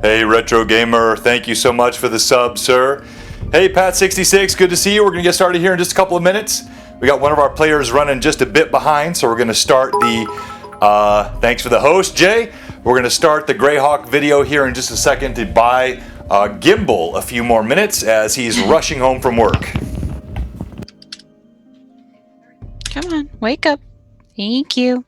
Hey, Retro Gamer, thank you so much for the sub, sir. Hey, Pat66, good to see you. We're going to get started here in just a couple of minutes. We got one of our players running just a bit behind, so we're going to start the, thanks for the host, Jay. We're going to start the Greyhawk video here in just a second to buy Gimbal a few more minutes as he's rushing home from work. Come on, wake up. Thank you.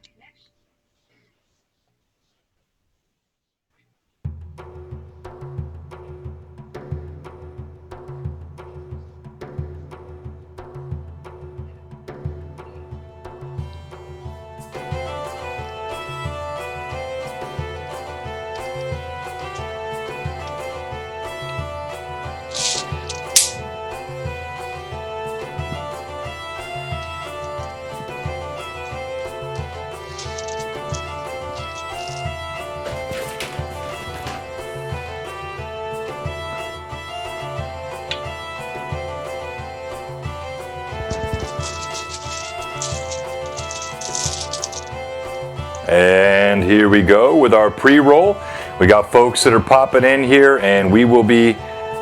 And here we go with our pre-roll. We got folks that are popping in here, and we will be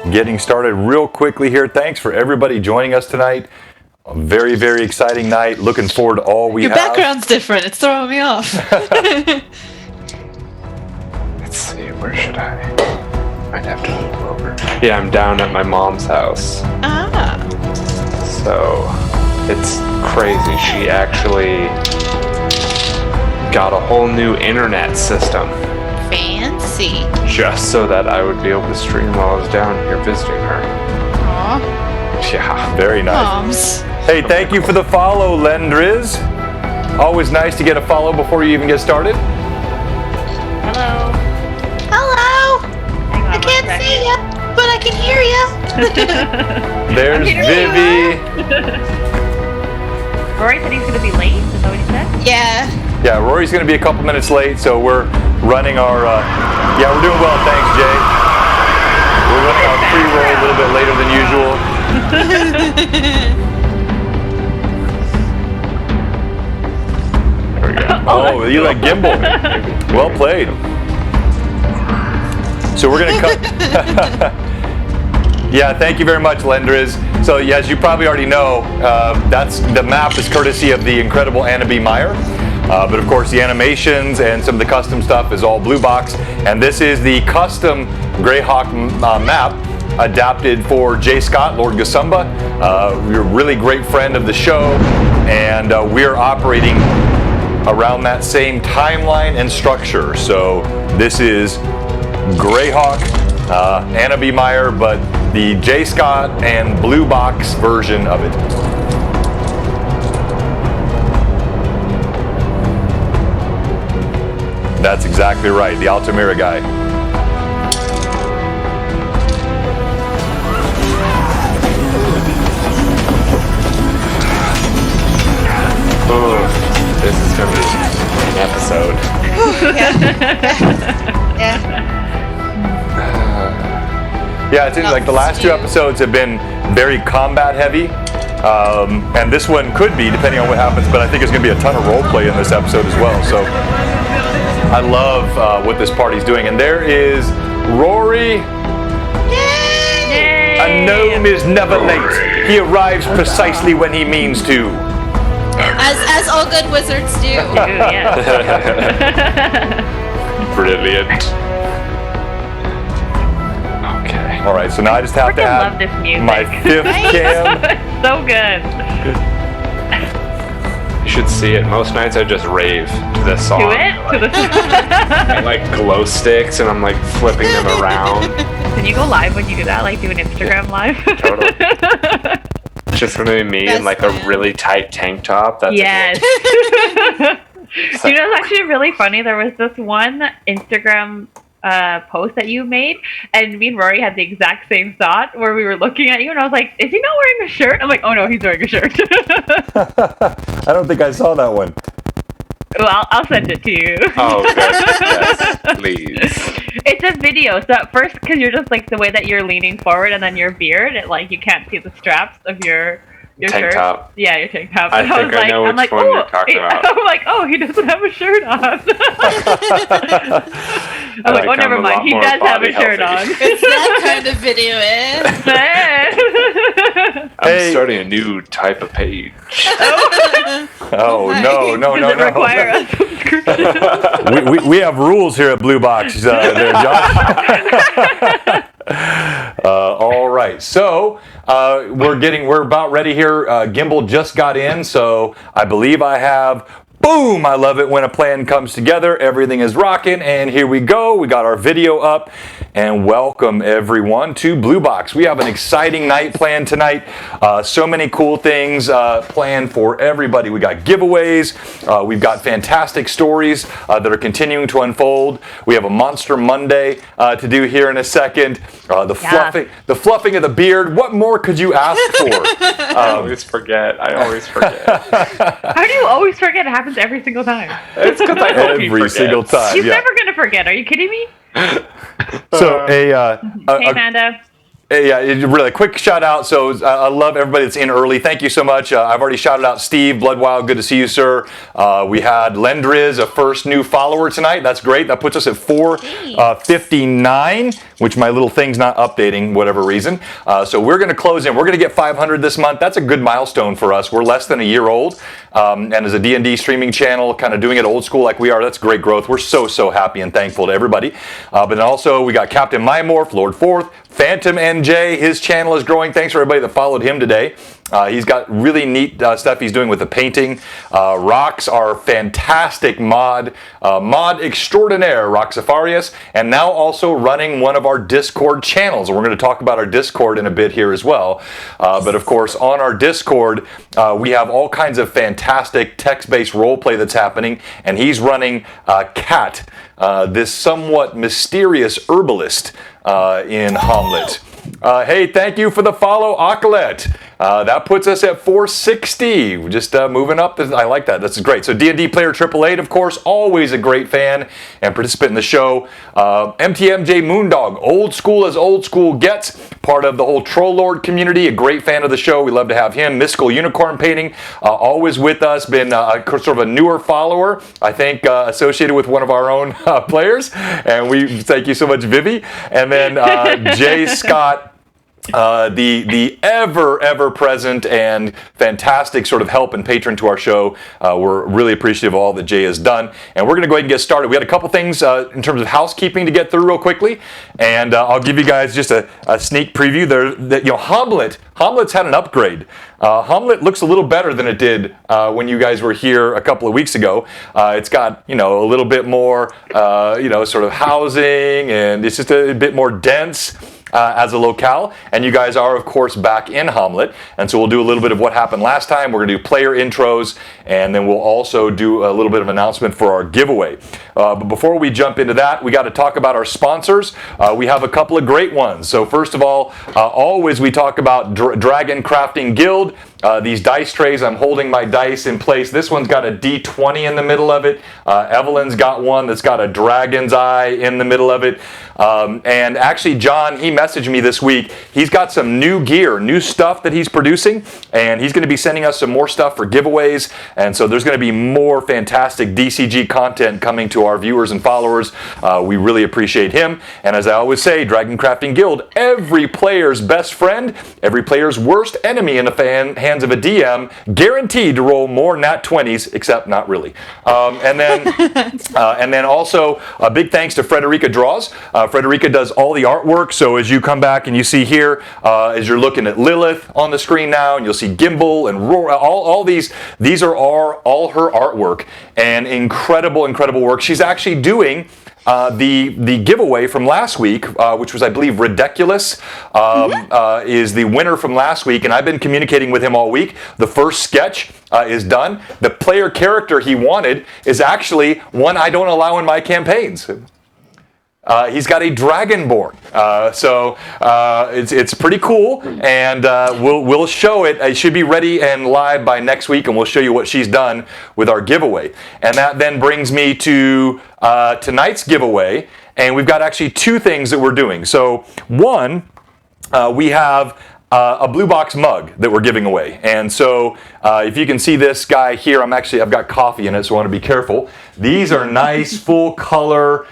getting started real quickly here. Thanks for everybody joining us tonight. A very, very exciting night. Looking forward to all we have. Your background's different. It's throwing me off. Let's see, where should I? I'd have to move over. Yeah, I'm down at my mom's house. Ah. So, it's crazy. She actually got a whole new internet system. Fancy. Just so that I would be able to stream while I was down here visiting her. Aw. Yeah. Very nice. Moms. Hey, thank you for the follow, Lendriz. Always nice to get a follow before you even get started. Hello. Hello. I can't see you, but I can hear you. There's Vivi. Rory said he's going to be late. Is that what he said? Yeah. Yeah, Rory's going to be a couple minutes late, so we're running our, yeah, we're doing well, thanks, Jay. We're running our pre-roll a little bit later than usual. Oh, you like Gimbal. Well played. So we're going to cut. Yeah, thank you very much, Lendriz. So yeah, as you probably already know, the map is courtesy of the incredible Anna B. Meyer. But of course, the animations and some of the custom stuff is all Blue Box. And this is the custom Greyhawk map adapted for Jay Scott, Lord Gasumba. You're a really great friend of the show, and we're operating around that same timeline and structure. So this is Greyhawk, Anna B. Meyer, but the Jay Scott and Blue Box version of it. That's exactly right, the Altamira guy. Oh, this is going to be an episode. Yeah. Yeah, it seems like the last two episodes have been very combat heavy. And this one could be, depending on what happens, but I think there's going to be a ton of roleplay in this episode as well. So I love what this party's doing. And there is Rory. Yay! A gnome is never late. He arrives precisely when he means to. As all good wizards do. Yeah. Brilliant. Okay. All right, so now I just have to I add love this music. my fifth cam. So good. You should see it. Most nights I just rave to this song. To it? To the I like glow sticks and I'm like flipping them around. Can you go live when you do that? Like do an Instagram live? Totally. It's just gonna be me in like a really tight tank top. That's Yes. You know, it's actually really funny. There was this one Instagram post that you made, and me and Rory had the exact same thought where we were looking at you, and I was like, "Is he not wearing a shirt?" I'm like, "Oh no, he's wearing a shirt." I don't think I saw that one. Well, I'll send it to you. Oh, good. Yes, please. It's a video, so at first, because you're just like the way that you're leaning forward, and then your beard, you can't see the straps of your Tank shirt. top. Yeah, your tank top. I And think I know which one you're talking about. I'm like, oh, he doesn't have a shirt on. I'm like, oh, I'm never a mind. lot He more does have a body shirt healthy. on. It's that kind of video, I'm Hey. starting a new type of page. Oh, no. Does it require a subscription? we have rules here at Blue Box, there, Josh. All right, so we're about ready here. Gimbal just got in, so I believe I have. Boom! I love it when a plan comes together. Everything is rocking, and here we go. We got our video up, and welcome everyone to Blue Box. We have an exciting night planned tonight. So many cool things planned for everybody. We got giveaways. We've got fantastic stories that are continuing to unfold. We have a Monster Monday to do here in a second. The fluffing of the beard. What more could you ask for? I always forget. How do you always forget? It happens every single time. It's because I hope he Every forgets. single time. He's Yeah. never going to forget. Are you kidding me? So Hey, Amanda. Yeah, really quick shout out. So I love everybody that's in early. Thank you so much. I've already shouted out Steve Bloodwild. Good to see you, sir. We had Lendriz, a first new follower tonight. That's great. That puts us at 459, which my little thing's not updating, whatever reason. So we're going to close in. We're going to get 500 this month. That's a good milestone for us. We're less than a year old. And as a D&D streaming channel, kind of doing it old school like we are, that's great growth. We're so happy and thankful to everybody. But then also we got Captain Mymorph, Lord Forth, Phantom NJ, his channel is growing. Thanks for everybody that followed him today. He's got really neat stuff he's doing with the painting. Rox, our fantastic mod extraordinaire, Roxafarius, and now also running one of our Discord channels. We're going to talk about our Discord in a bit here as well. But of course, on our Discord, we have all kinds of fantastic text-based roleplay that's happening, and he's running Kat, this somewhat mysterious herbalist in Hamlet. Hey, thank you for the follow, Akalet. That puts us at 460. Just moving up. I like that. That's great. So D&D Player 888, of course, always a great fan and participant in the show. MTMJ Moondog, old school as old school gets. Part of the whole Troll Lord community, a great fan of the show. We love to have him. Mystical Unicorn Painting, always with us. Been sort of a newer follower, I think, associated with one of our own players. And we thank you so much, Vivi. And then Jay Scott, the ever present and fantastic sort of help and patron to our show. We're really appreciative of all that Jay has done, and we're going to go ahead and get started. We had a couple things in terms of housekeeping to get through real quickly, and I'll give you guys just a sneak preview. Hamlet's had an upgrade. Hamlet looks a little better than it did when you guys were here a couple of weeks ago. It's got, a little bit more, sort of housing, and it's just a bit more dense as a locale. And you guys are, of course, back in Hamlet. And so we'll do a little bit of what happened last time. We're going to do player intros, and then we'll also do a little bit of announcement for our giveaway. But before we jump into that, we got to talk about our sponsors. We have a couple of great ones. So first of all, always we talk about Dragon Crafting Guild. These dice trays, I'm holding my dice in place. This one's got a D20 in the middle of it. Evelyn's got one that's got a dragon's eye in the middle of it. And actually, John, he messaged me this week. He's got some new gear, new stuff that he's producing, and he's going to be sending us some more stuff for giveaways. And so there's going to be more fantastic DCG content coming to our viewers and followers. We really appreciate him. And as I always say, Dragon Crafting Guild, every player's best friend, every player's worst enemy in the hands of a DM, guaranteed to roll more nat 20s, except not really. And then also a big thanks to Frederica Draws. Frederica does all the artwork, so as you come back and you see here, as you're looking at Lilith on the screen now, and you'll see Gimbal and Roar, all these are all her artwork, and incredible work. She's actually doing the giveaway from last week, which was, I believe, Ridiculous, is the winner from last week, and I've been communicating with him all week. The first sketch is done. The player character he wanted is actually one I don't allow in my campaigns. He's got a dragonborn, so it's pretty cool, and we'll show it. It should be ready and live by next week, and we'll show you what she's done with our giveaway. And that then brings me to tonight's giveaway, and we've got actually two things that we're doing. So one, we have a Blue Box mug that we're giving away. And so if you can see this guy here, I've got coffee in it, so I want to be careful. These are nice, full color.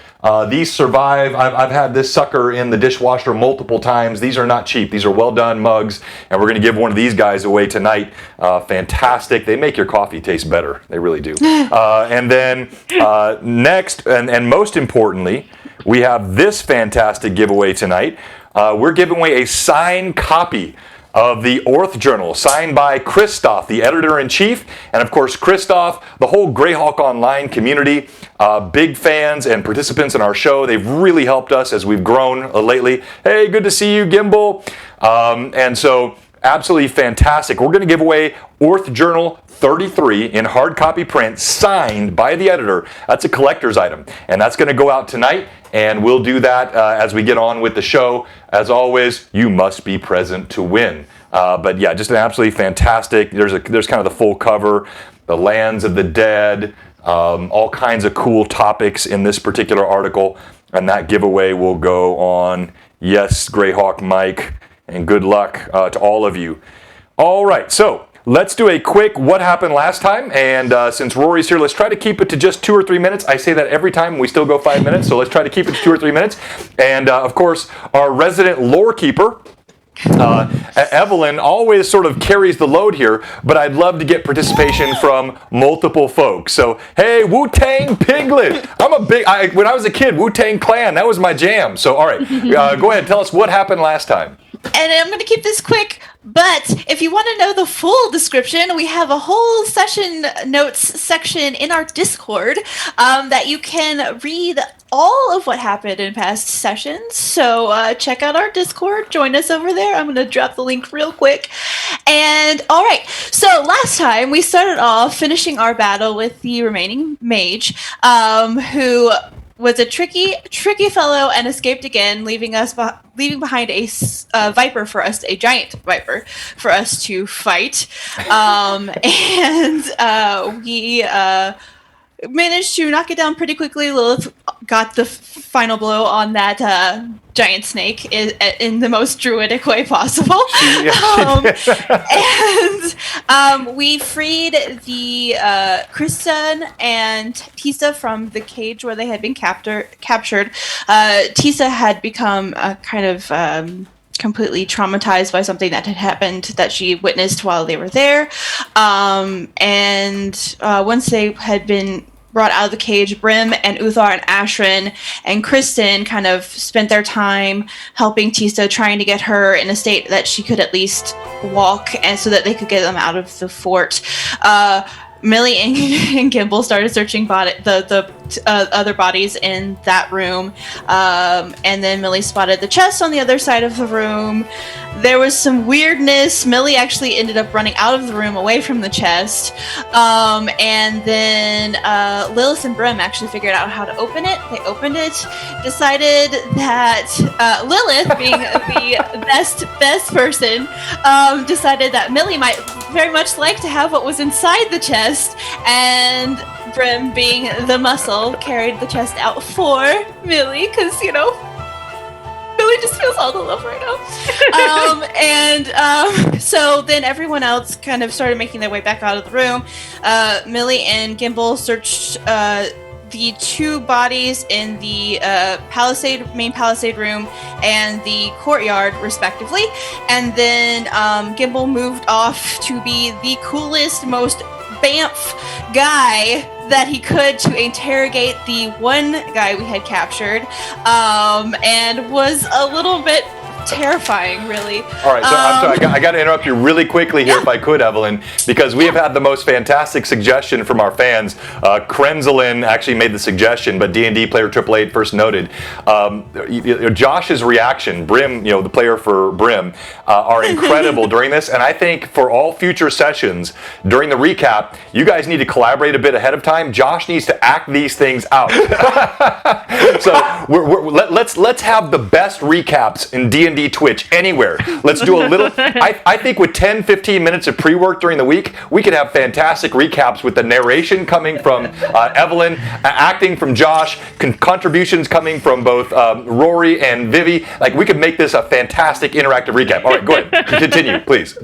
These survive. I've had this sucker in the dishwasher multiple times. These are not cheap. These are well done mugs, and we're going to give one of these guys away tonight. Fantastic. They make your coffee taste better. They really do. And then next, and most importantly, we have this fantastic giveaway tonight. We're giving away a signed copy of the Orth Journal, signed by Christoph, the editor-in-chief, and of course Christoph, the whole Greyhawk Online community, big fans and participants in our show. They've really helped us as we've grown lately. Hey, good to see you, Gimbal. And so, absolutely fantastic. We're going to give away Orth Journal 33 in hard copy print, signed by the editor. That's a collector's item, and that's going to go out tonight, and we'll do that as we get on with the show. As always, you must be present to win. But yeah, just an absolutely fantastic. There's kind of the full cover, the lands of the dead, all kinds of cool topics in this particular article, and that giveaway will go on. Yes, Greyhawk Mike, and good luck to all of you. All right, so let's do a quick what happened last time, and since Rory's here, let's try to keep it to just 2 or 3 minutes. I say that every time, we still go 5 minutes, so let's try to keep it to 2 or 3 minutes. And of course, our resident lore keeper, Evelyn, always sort of carries the load here, but I'd love to get participation from multiple folks. So, hey, Wu-Tang Piglet. When I was a kid, Wu-Tang Clan, that was my jam. So, all right, go ahead, tell us what happened last time. And I'm going to keep this quick, but if you want to know the full description, we have a whole session notes section in our Discord that you can read all of what happened in past sessions. So check out our Discord, join us over there. I'm going to drop the link real quick. And all right, so last time we started off finishing our battle with the remaining mage, who was a tricky fellow and escaped again, leaving behind a giant viper for us to fight. And we managed to knock it down pretty quickly. Lilith got the final blow on that giant snake in the most druidic way possible. And we freed the Kristen and Tisa from the cage where they had been captured. Tisa had become kind of completely traumatized by something that had happened that she witnessed while they were there. And once they had been brought out of the cage, Brim and Uthar and Ashrin and Kristen kind of spent their time helping Tisa, trying to get her in a state that she could at least walk, and so that they could get them out of the fort. Millie and Gimbal started searching the other bodies in that room, and then Millie spotted the chest on the other side of the room. There was some weirdness. Millie actually ended up running out of the room away from the chest, and then Lilith and Brim actually figured out how to open it. They opened it, decided that Lilith, being the best person, decided that Millie might very much like to have what was inside the chest, and Brim, being the muscle, carried the chest out for Millie, because, Millie just feels all the love right now. So then everyone else kind of started making their way back out of the room. Millie and Gimbal searched the two bodies in the main palisade room and the courtyard, respectively. And then Gimbal moved off to be the coolest, most Banff guy that he could to interrogate the one guy we had captured, and was a little bit terrifying, really. All right, so I'm sorry, I got to interrupt you really quickly here, if I could, Evelyn, because we have had the most fantastic suggestion from our fans. Krenzlin actually made the suggestion, but D&D player 888 first noted. Josh's reaction, Brim, the player for Brim, are incredible during this, and I think for all future sessions, during the recap, you guys need to collaborate a bit ahead of time. Josh needs to act these things out. So let's have the best recaps in D&D Twitch anywhere. Let's do a little. I think with 10-15 minutes of pre-work during the week, we could have fantastic recaps with the narration coming from Evelyn, acting from Josh, contributions coming from both Rory and Vivi. Like, we could make this a fantastic interactive recap. All right, go ahead. Continue, please.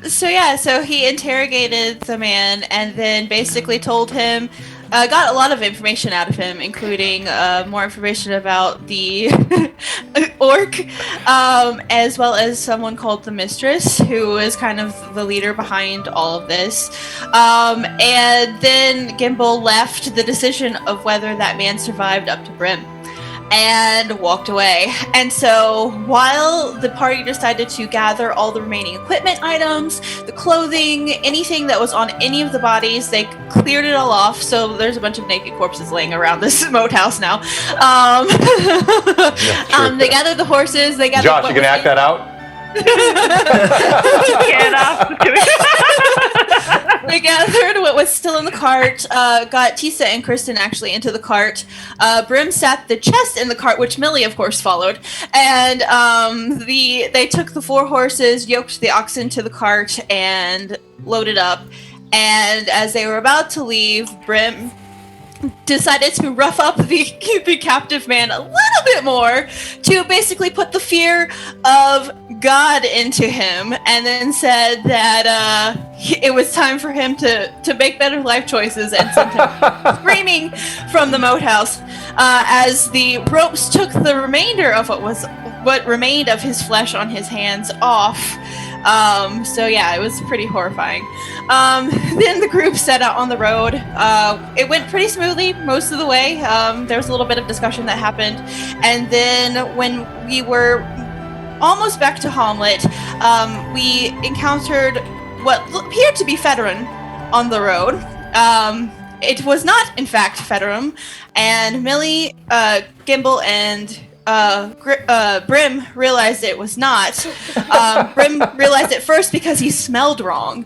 So he interrogated the man and then basically told him, got a lot of information out of him, including more information about the orc, as well as someone called the Mistress, who is kind of the leader behind all of this. And then Gimbal left the decision of whether that man survived up to Brim, and walked away. And so while the party decided to gather all the remaining equipment items, the clothing, anything that was on any of the bodies, they cleared it all off. So there's a bunch of naked corpses laying around this moat house now. They gathered the horses. They gathered. Josh, you can act that out? They gathered what was still in the cart, got Tisa and Kristen actually into the cart. Brim sat the chest in the cart, which Millie, of course, followed. And they took the 4 horses, yoked the oxen to the cart, and loaded up. And as they were about to leave, Brim decided to rough up the captive man a little bit more to basically put the fear of God into him, and then said that it was time for him to make better life choices, and sent him screaming from the moat house as the ropes took the remainder of what remained of his flesh on his hands off. It was pretty horrifying. Then the group set out on the road. It went pretty smoothly most of the way. There was a little bit of discussion that happened. And then when we were almost back to Hamlet, we encountered what appeared to be Federin on the road. It was not, in fact, Federum. And Millie, Gimbal, and Brim realized it was not. Brim realized it first because he smelled wrong.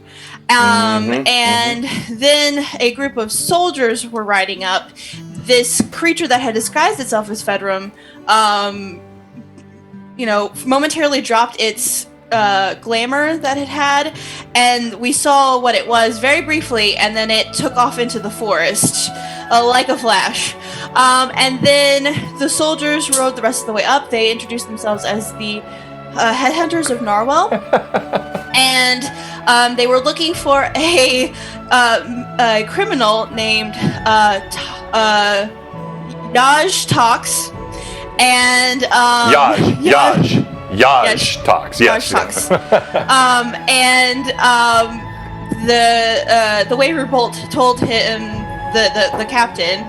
And then a group of soldiers were riding up. this creature that had disguised itself as Fedrum, momentarily dropped its glamour that it had, and we saw what it was very briefly, and then it took off into the forest like a flash. And then the soldiers rode the rest of the way up. They introduced themselves as the headhunters of Narwhal, and they were looking for a criminal named Yaj Tox, and Yaj Tox, yes. Yaj Tox. The Waver Bolt told him, the captain,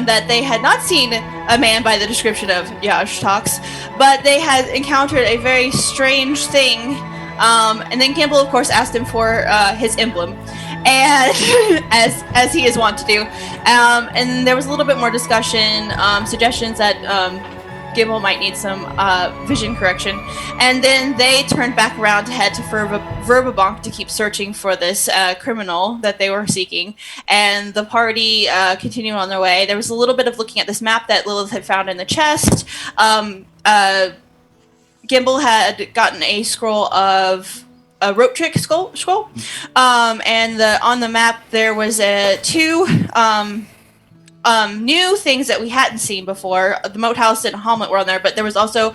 that they had not seen a man by the description of Yaj Tox, but they had encountered a very strange thing. And then Gimbal, of course, asked him for his emblem, and as he is wont to do. And there was a little bit more discussion, suggestions that Gimbal might need some vision correction. And then they turned back around to head to Verbabonk to keep searching for this criminal that they were seeking. And the party continued on their way. There was a little bit of looking at this map that Lilith had found in the chest. Gimbal had gotten a scroll of a rope trick scroll. And on the map there was two new things that we hadn't seen before. The Moat House and Hamlet were on there, but there was also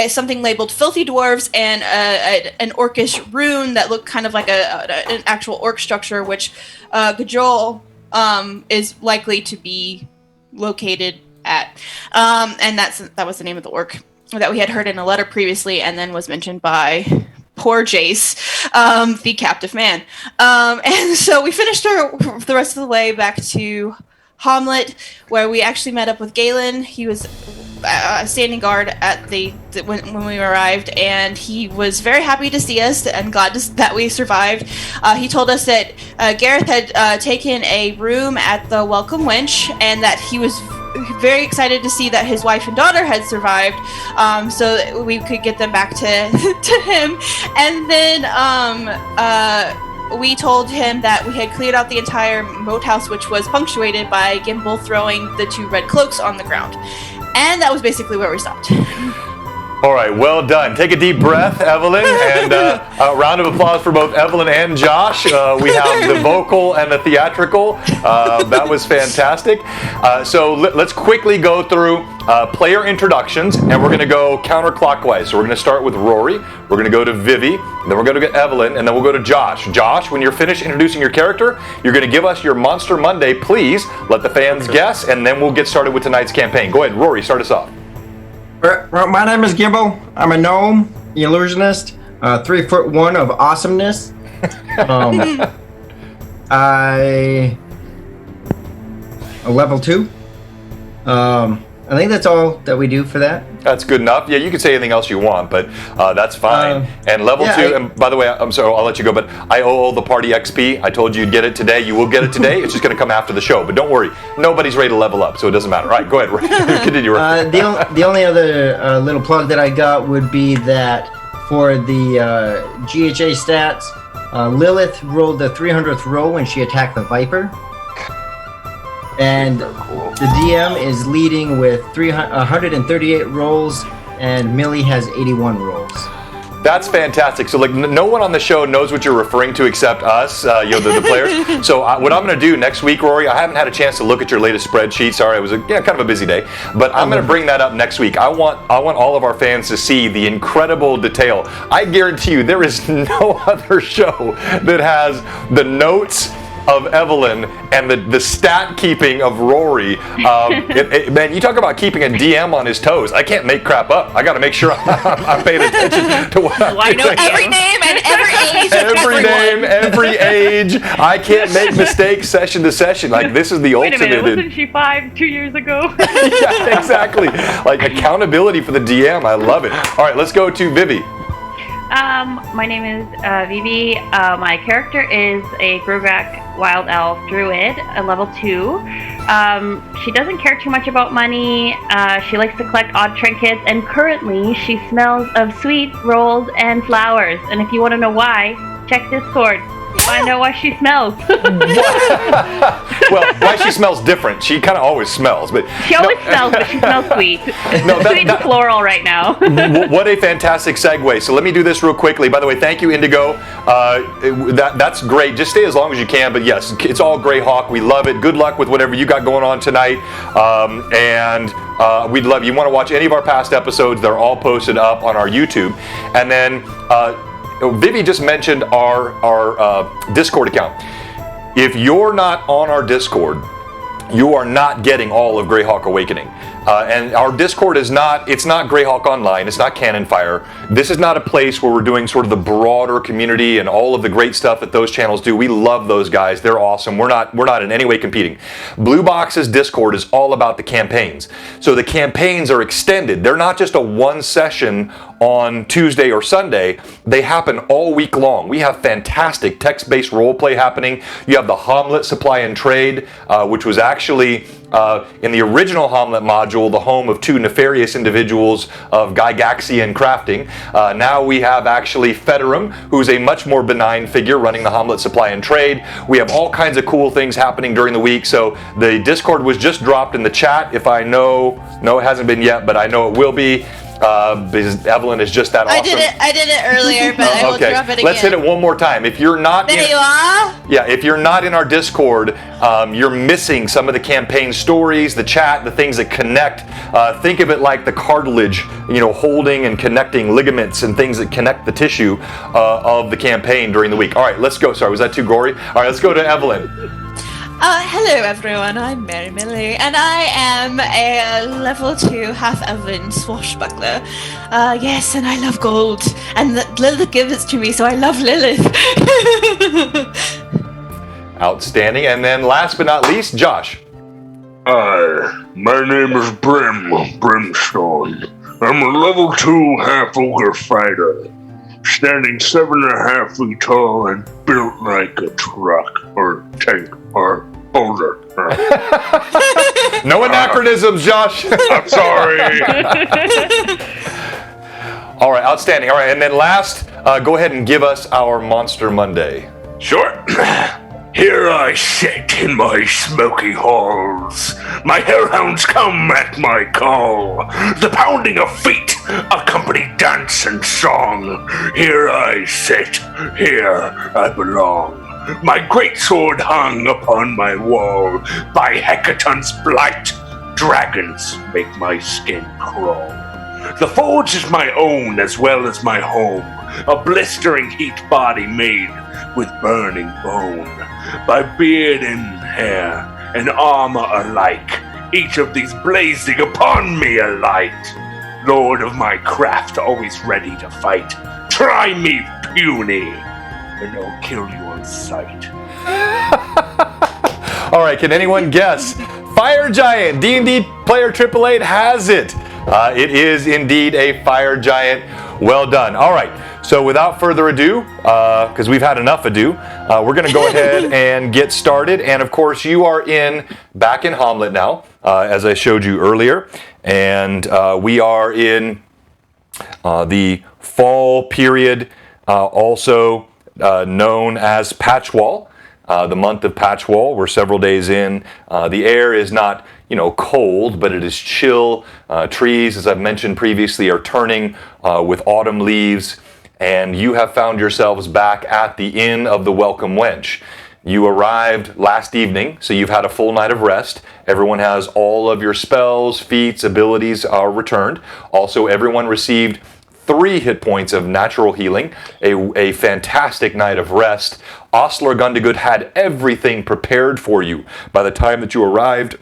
something labeled Filthy Dwarves and an orcish rune that looked kind of like an actual orc structure, which Gajol is likely to be located at. And that was the name of the orc that we had heard in a letter previously, and then was mentioned by poor Jace, the captive man. And so we finished the rest of the way back to Hamlet, where we actually met up with Galen. He was standing guard at when we arrived, and he was very happy to see us and glad that we survived. He told us that Gareth had taken a room at the Welcome Wench, and that he was very excited to see that his wife and daughter had survived, so that we could get them back to him. And then we told him that we had cleared out the entire moat house, which was punctuated by Gimbal throwing the two red cloaks on the ground. And that was basically where we stopped. All right, well done. Take a deep breath, Evelyn, and a round of applause for both Evelyn and Josh. We have the vocal and the theatrical. That was fantastic. So let's quickly go through player introductions, and we're going to go counterclockwise. So we're going to start with Rory, we're going to go to Vivi, then we're going to get Evelyn, and then we'll go to Josh. Josh, when you're finished introducing your character, you're going to give us your Monster Monday, please. Let the fans guess, and then we'll get started with tonight's campaign. Go ahead, Rory, start us off. My name is Gimbal. I'm a gnome, illusionist, 3'1" of awesomeness. I level 2. I think that's all that we do for that. That's good enough. Yeah, you can say anything else you want, but that's fine. And level 2, and by the way, I'm sorry, I'll let you go, but I owe all the party XP. I told you you'd get it today. You will get it today. It's just going to come after the show. But don't worry, nobody's ready to level up, so it doesn't matter. All right, go ahead. Continue. The only other little plug that I got would be that for the GHA stats, Lilith rolled the 300th roll when she attacked the Viper. And the DM is leading with 138 rolls, and Millie has 81 rolls. That's fantastic. So, no one on the show knows what you're referring to except us, the players. So, what I'm going to do next week, Rory, I haven't had a chance to look at your latest spreadsheet. Sorry, it was kind of a busy day, but I'm going to bring that up next week. I want all of our fans to see the incredible detail. I guarantee you, there is no other show that has the notes of Evelyn and the stat keeping of Rory. Man, you talk about keeping a DM on his toes. I can't make crap up. I got to make sure I'm paying attention to what I'm doing. I know every name and every age. Every name, every age. I can't make mistakes session to session. Like, this is the ultimate. Wait a minute, wasn't she 2 years ago? Yeah, exactly. Like, accountability for the DM. I love it. All right, let's go to Vivi. My name is Vivi. My character is a Greyhawk Wild Elf Druid, a level 2. She doesn't care too much about money. She likes to collect odd trinkets, and currently she smells of sweet rolls and flowers. And if you want to know why, check Discord. I know why she smells. Well, why she smells different. She kind of always smells, but She always smells, but she smells sweet. No, Sweet and floral right now. What a fantastic segue. So let me do this real quickly. By the way, thank you, Indigo. That's great. Just stay as long as you can. But yes, it's all Greyhawk. We love it. Good luck with whatever you got going on tonight. We'd love you. Want to watch any of our past episodes? They're all posted up on our YouTube. And then Vivi just mentioned our Discord account. If you're not on our Discord, you are not getting all of Greyhawk Awakening. And our Discord it's not Greyhawk Online, it's not Cannon Fire. This is not a place where we're doing sort of the broader community and all of the great stuff that those channels do. We love those guys, they're awesome. We're not in any way competing. Blue Box's Discord is all about the campaigns. So the campaigns are extended. They're not just a one session on Tuesday or Sunday, they happen all week long. We have fantastic text-based roleplay happening. You have the Hamlet Supply and Trade, which was actually in the original Hamlet module, the home of two nefarious individuals of Gygaxian crafting. Now we have actually Federum, who's a much more benign figure running the Hamlet Supply and Trade. We have all kinds of cool things happening during the week. So the Discord was just dropped in the chat. If I know, no, it hasn't been yet, but I know it will be. Because Evelyn is just that awesome. I did it earlier, but I will drop it again. Let's hit it one more time. If you're not there, you are. Yeah, if you're not in our Discord, you're missing some of the campaign stories, the chat, the things that connect. Think of it like the cartilage, holding and connecting ligaments and things that connect the tissue of the campaign during the week. All right, let's go. Sorry, was that too gory? All right, let's go to Evelyn. Hello everyone, I'm Mary Millie, and I am a level 2 half-elven swashbuckler. Yes, and I love gold, and Lilith gives it to me, so I love Lilith. Outstanding, and then last but not least, Josh. Hi, my name is Brimstone. I'm a level 2 half-ogre fighter, standing 7.5 feet tall and built like a truck or tank or boulder. No anachronisms, Josh. I'm sorry. All right, outstanding. All right, and then last, go ahead and give us our Monster Monday. Sure. Here I sit in my smoky halls. My hellhounds come at my call. The pounding of feet accompany dance and song. Here I sit, here I belong. My great sword hung upon my wall. By Hecaton's blight, dragons make my skin crawl. The forge is my own as well as my home. A blistering heat body made with burning bone. By beard and hair and armor alike, each of these blazing upon me a light. Lord of my craft, always ready to fight. Try me, puny, and I'll kill you on sight. All right, can anyone guess? Fire Giant, D&D Player 888 has it. It is indeed a Fire Giant. Well done. All right, so without further ado, because we've had enough ado, we're going to go ahead and get started. And of course, you are back in Hamlet now, as I showed you earlier. And we are in the fall period, also known as Patchwall, the month of Patchwall. We're several days in. The air is not, cold, but it is chill. Trees, as I've mentioned previously, are turning with autumn leaves. And you have found yourselves back at the Inn of the Welcome Wench. You arrived last evening, so you've had a full night of rest. Everyone has all of your spells, feats, abilities are returned. Also, everyone received 3 hit points of natural healing, a fantastic night of rest. Ostler Gundagood had everything prepared for you. By the time that you arrived,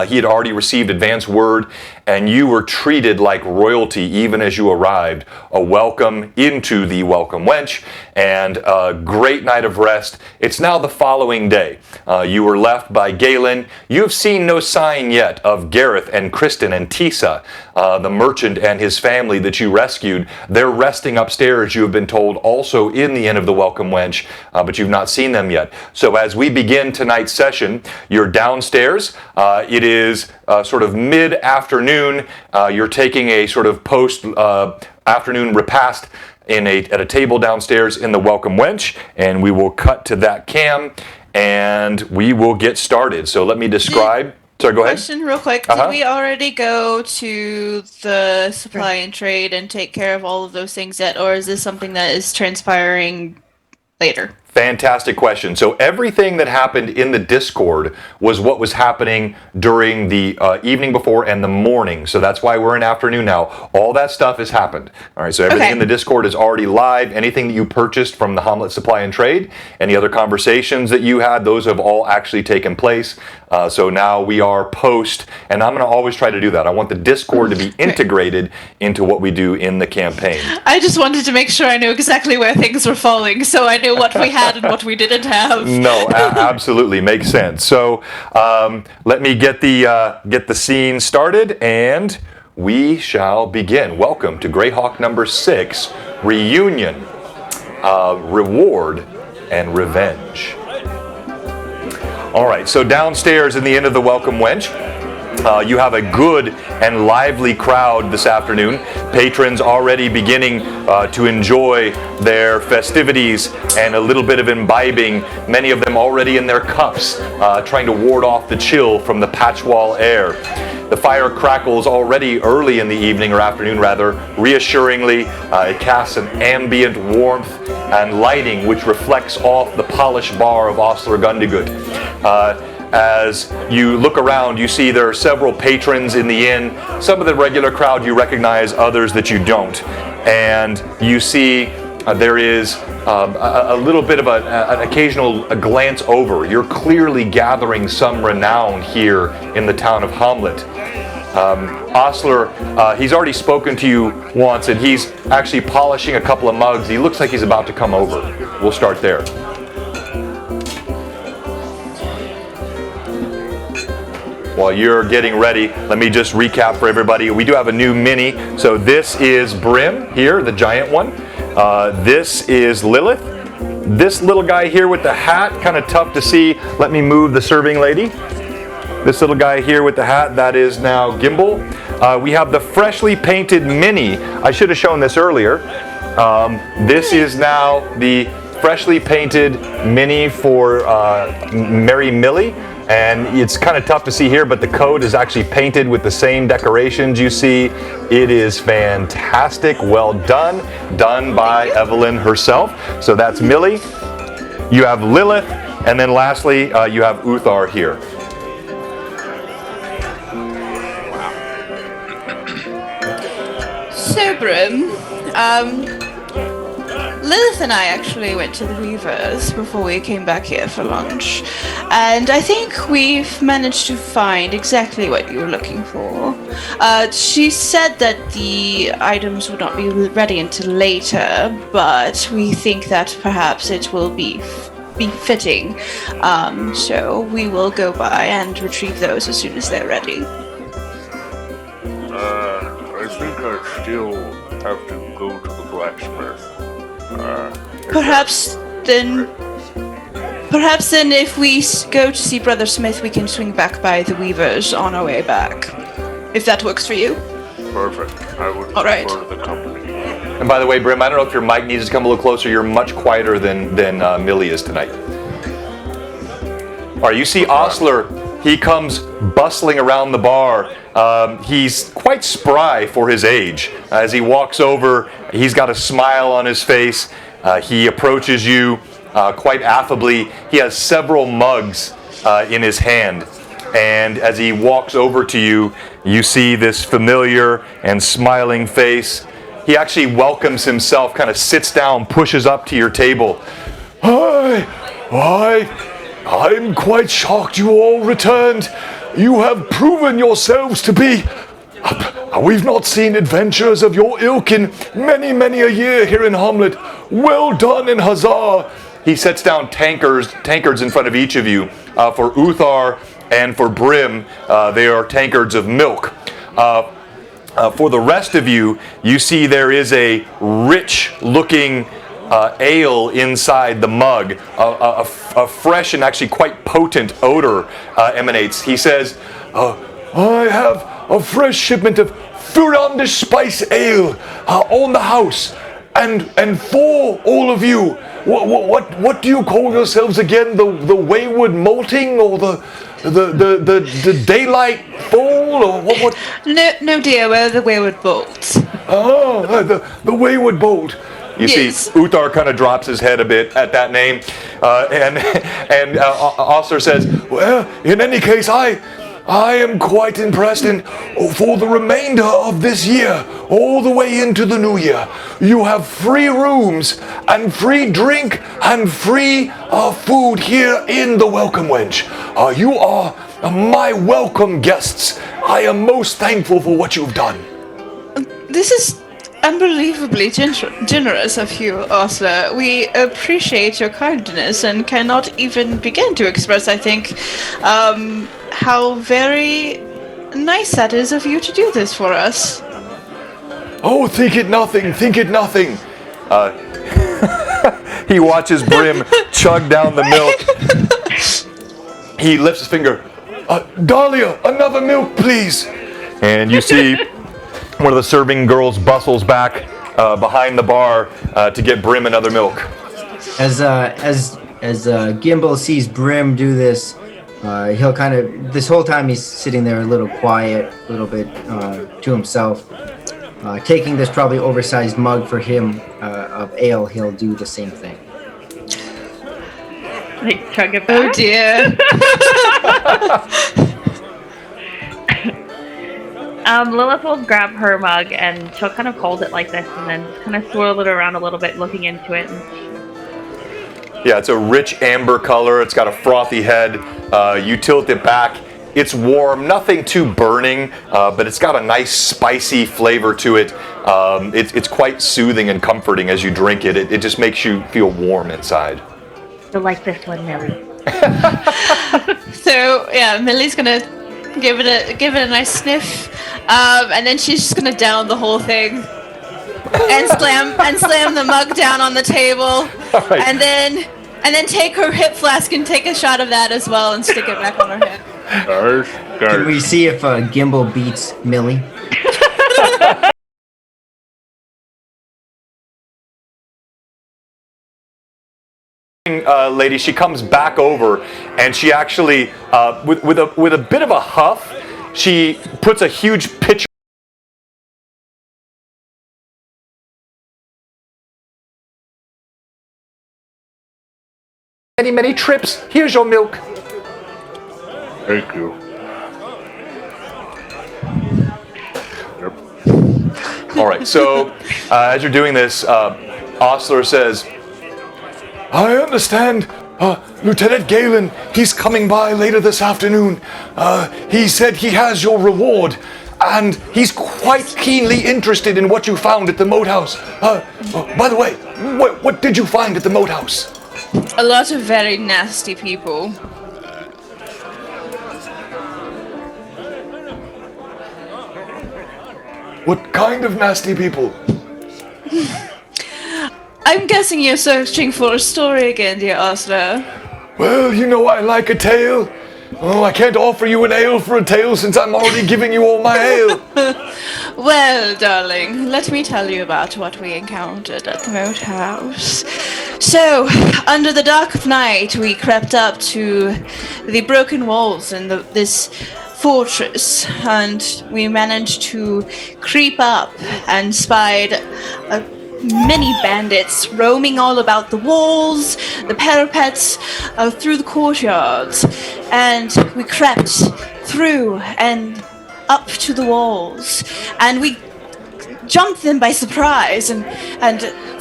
he had already received advance word, and you were treated like royalty even as you arrived. A welcome into the Welcome Wench, and a great night of rest. It's now the following day. You were left by Galen. You have seen no sign yet of Gareth and Kristen and Tisa, the merchant and his family that you rescued. They're resting upstairs, you have been told, also in the Inn of the Welcome Wench, but you've not seen them yet. So as we begin tonight's session, you're downstairs. It is sort of mid-afternoon. You're taking a sort of post-afternoon repast at a table downstairs in the Welcome Wench, and we will cut to that cam, and we will get started. So let me describe. Sorry, go ahead. Question real quick. Did we already go to the supply and trade and take care of all of those things yet, or is this something that is transpiring later? Fantastic question. So everything that happened in the Discord was what was happening during the evening before and the morning. So that's why we're in afternoon now. All that stuff has happened. All right, so everything in the Discord is already live. Anything that you purchased from the Hamlet Supply and Trade, any other conversations that you had, those have all actually taken place. So now we are post, and I'm going to always try to do that. I want the Discord to be integrated into what we do in the campaign. I just wanted to make sure I knew exactly where things were falling, so I knew what we had and what we didn't have. No, absolutely makes sense. So let me get the scene started, and we shall begin. Welcome to Greyhawk number 6, Reunion, Reward, and Revenge. All right, so downstairs in the inn of the Welcome Wench, you have a good and lively crowd this afternoon. Patrons already beginning to enjoy their festivities and a little bit of imbibing, many of them already in their cups, trying to ward off the chill from the patch wall air. The fire crackles already early in the evening, or afternoon rather, reassuringly. It casts an ambient warmth and lighting which reflects off the polished bar of Ostler Gundigut. As you look around, you see there are several patrons in the inn. Some of the regular crowd you recognize, others that you don't. And you see there is a little bit of an occasional glance over. You're clearly gathering some renown here in the town of Hamlet. Ostler, he's already spoken to you once, and he's actually polishing a couple of mugs. He looks like he's about to come over. We'll start there. While you're getting ready, let me just recap for everybody. We do have a new mini. So this is Brim here, the giant one. This is Lilith. This little guy here with the hat, kind of tough to see. Let me move the serving lady. This little guy here with the hat, that is now Gimbal. We have the freshly painted mini. I should have shown this earlier. This is now the freshly painted mini for Mary Millie. And it's kind of tough to see here, but the code is actually painted with the same decorations you see. It is fantastic. Well done. Done by Evelyn herself. So that's Millie. You have Lilith. And then lastly, you have Uthar here. So, Brim, Lilith and I actually went to the Weavers before we came back here for lunch, and I think we've managed to find exactly what you were looking for. She said that the items would not be ready until later, but we think that perhaps it will be fitting. So we will go by and retrieve those as soon as they're ready. I think I still have to go to the blacksmith. Perhaps then if we go to see Brother Smith, we can swing back by the Weavers on our way back. If that works for you. Perfect. I would prefer the company. And by the way, Brim, I don't know if your mic needs to come a little closer. You're much quieter than Millie is tonight. All right, you see Ostler. He comes bustling around the bar. He's quite spry for his age. As he walks over, he's got a smile on his face. He approaches you quite affably. He has several mugs in his hand. And as he walks over to you, you see this familiar and smiling face. He actually welcomes himself, kind of sits down, pushes up to your table. I'm quite shocked you all returned. You have proven yourselves to be... We've not seen adventures of your ilk in many, many a year here in Hamlet. Well done in huzzah. He sets down tankards in front of each of you. For Uthar and for Brim, they are tankards of milk. For the rest of you, you see there is a rich-looking ale inside the mug. A fresh and actually quite potent odor emanates. He says, I have a fresh shipment of Furandish Spice Ale on the house. And for all of you, what do you call yourselves again? The wayward molting, or the daylight fall, or what? No, dear, we're the wayward bolts. Oh, the wayward bolt. You see, Uthar kind of drops his head a bit at that name, and Osler says, Well, in any case, I am quite impressed, and for the remainder of this year, all the way into the new year, you have free rooms and free drink and free food here in the Welcome Wench. You are my welcome guests. I am most thankful for what you've done. This is unbelievably generous of you, Osler. We appreciate your kindness and cannot even begin to express, I think, how very nice that is of you to do this for us. Oh, think it nothing, think it nothing. he watches Brim chug down the milk. He lifts his finger. Dahlia, another milk, please. And you see one of the serving girls bustles back behind the bar to get Brim another milk. As Gimbal sees Brim do this, he'll kind of, this whole time he's sitting there a little quiet, a little bit to himself. Taking this probably oversized mug for him of ale, he'll do the same thing. Like, chug it back. Oh dear. Lilith will grab her mug and she'll kind of hold it like this and then just kind of swirl it around a little bit, looking into it. Yeah, it's a rich amber color. It's got a frothy head. You tilt it back. It's warm, nothing too burning, but it's got a nice spicy flavor to it. It's quite soothing and comforting as you drink it. It just makes you feel warm inside. You'll like this one, Millie. So yeah, Millie's gonna give it a nice sniff, and then she's just gonna down the whole thing, and slam the mug down on the table, Right. and then take her hip flask and take a shot of that as well and stick it back on her head. Can we see if Gimbal beats Millie? Lady, she comes back over, and she actually, with a bit of a huff, she puts a huge pitcher. Many trips. Here's your milk. Thank you. All right. So, as you're doing this, Osler says, I understand, Lieutenant Galen, he's coming by later this afternoon. He said he has your reward, and he's quite keenly interested in what you found at the moat house. By the way, what did you find at the moat house? A lot of very nasty people. What kind of nasty people? I'm guessing you're searching for a story again, dear Osler. Well, you know I like a tale. Oh, I can't offer you an ale for a tale since I'm already giving you all my ale. Well, darling, let me tell you about what we encountered at the moat house. So, under the dark of night, we crept up to the broken walls in this fortress, and we managed to creep up and spied many bandits roaming all about the walls, the parapets, through the courtyards, and we crept through and up to the walls, and we jumped them by surprise and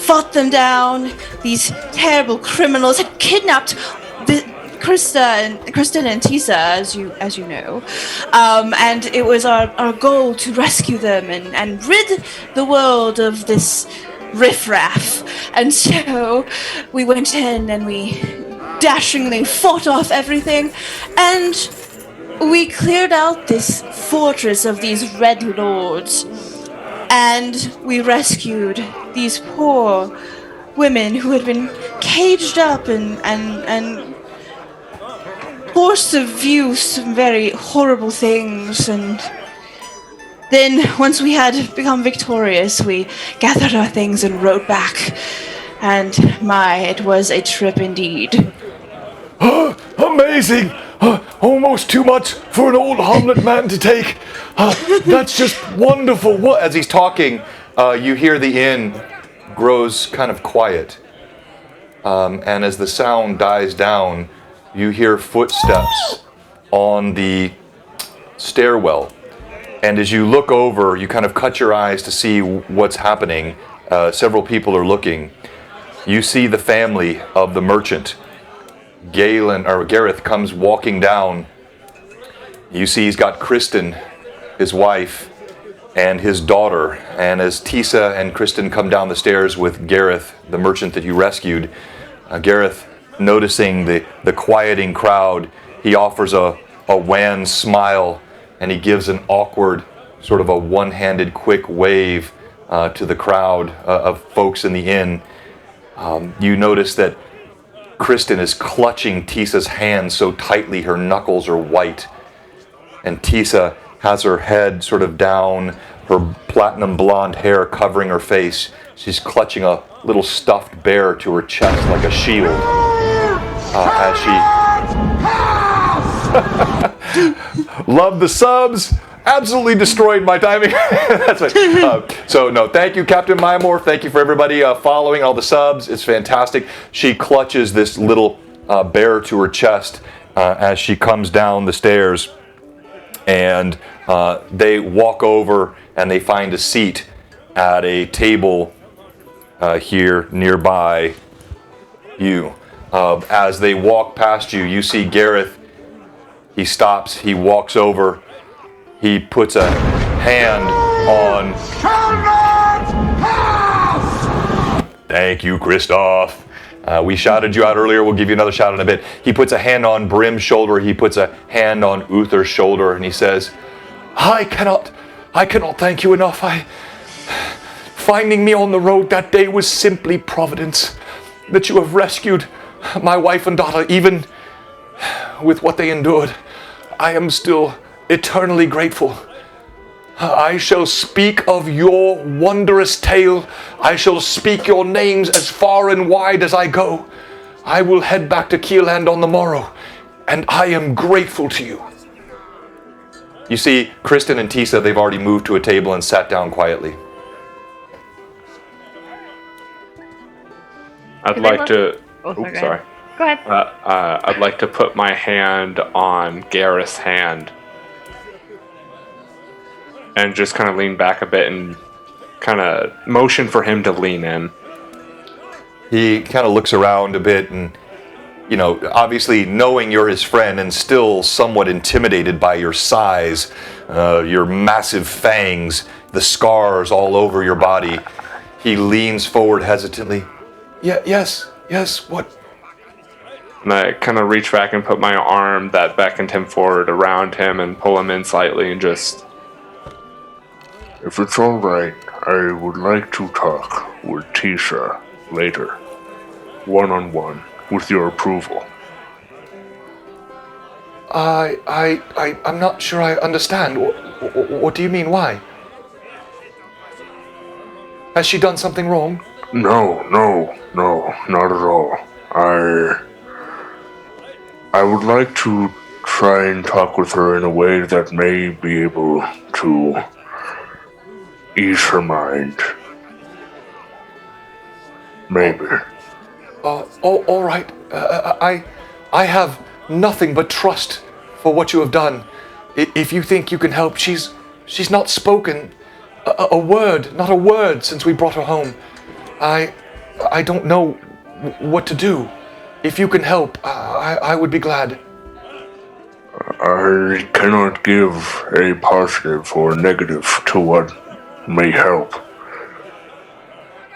fought them down. These terrible criminals had kidnapped Kristen and Tisa, as you know, and it was our goal to rescue them and rid the world of this riffraff. And so we went in and we dashingly fought off everything, and we cleared out this fortress of these Red Lords, and we rescued these poor women who had been caged up and forced to view some very horrible things, and Then, once we had become victorious, we gathered our things and rode back. And it was a trip indeed. Amazing! Almost too much for an old Hamlet man to take. That's just wonderful. What? As he's talking, you hear the inn grows kind of quiet. And as the sound dies down, you hear footsteps on the stairwell. And as you look over, you kind of cut your eyes to see what's happening. Several people are looking. You see the family of the merchant. Gareth comes walking down. You see he's got Kristen, his wife, and his daughter. And as Tisa and Kristen come down the stairs with Gareth, the merchant that you rescued, Gareth, noticing the quieting crowd, he offers a wan smile, and he gives an awkward, sort of a one-handed quick wave to the crowd of folks in the inn. You notice that Kristen is clutching Tisa's hand so tightly her knuckles are white. And Tisa has her head sort of down, her platinum blonde hair covering her face. She's clutching a little stuffed bear to her chest like a shield. As she... Love the subs. Absolutely destroyed my timing. That's right. So no, thank you, Captain Mymore. Thank you for everybody following all the subs. It's fantastic. She clutches this little bear to her chest as she comes down the stairs, and they walk over and they find a seat at a table here nearby you. As they walk past you, you see Gareth. He stops. He walks over. He puts a hand on... Thank you, Christoph. We shouted you out earlier. We'll give you another shout in a bit. He puts a hand on Brim's shoulder. He puts a hand on Uther's shoulder, and he says, I cannot thank you enough. Finding me on the road that day was simply providence. That you have rescued my wife and daughter, even with what they endured. I am still eternally grateful. I shall speak of your wondrous tale. I shall speak your names as far and wide as I go. I will head back to Keeland on the morrow, and I am grateful to you. You see, Kristen and Tisa, they've already moved to a table and sat down quietly. I'd like to... Oh, Oops, sorry. sorry. Go ahead. I'd like to put my hand on Gareth's hand and just kind of lean back a bit and kind of motion for him to lean in. He kind of looks around a bit and, you know, obviously knowing you're his friend and still somewhat intimidated by your size, your massive fangs, the scars all over your body, he leans forward hesitantly. Yes, what? And I kind of reach back and put my arm that beckoned him forward around him and pull him in slightly and just... If it's all right, I would like to talk with Tisa later. One-on-one, with your approval. I'm not sure I understand. What do you mean, why? Has she done something wrong? No, not at all. I would like to try and talk with her in a way that may be able to ease her mind. Maybe. All right. I have nothing but trust for what you have done. If you think you can help, she's not spoken a word, not a word since we brought her home. I don't know what to do. If you can help, I would be glad. I cannot give a positive or negative to what may help.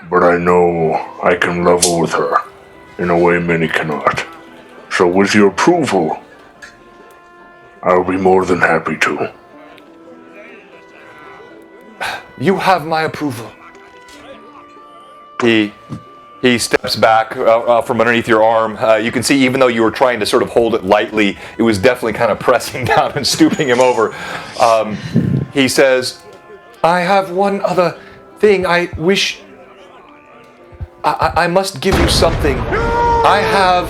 But I know I can level with her in a way many cannot. So with your approval, I'll be more than happy to. You have my approval. He steps back from underneath your arm. You can see, even though you were trying to sort of hold it lightly, it was definitely kind of pressing down and stooping him over. He says, I have one other thing. I wish... I must give you something. I have...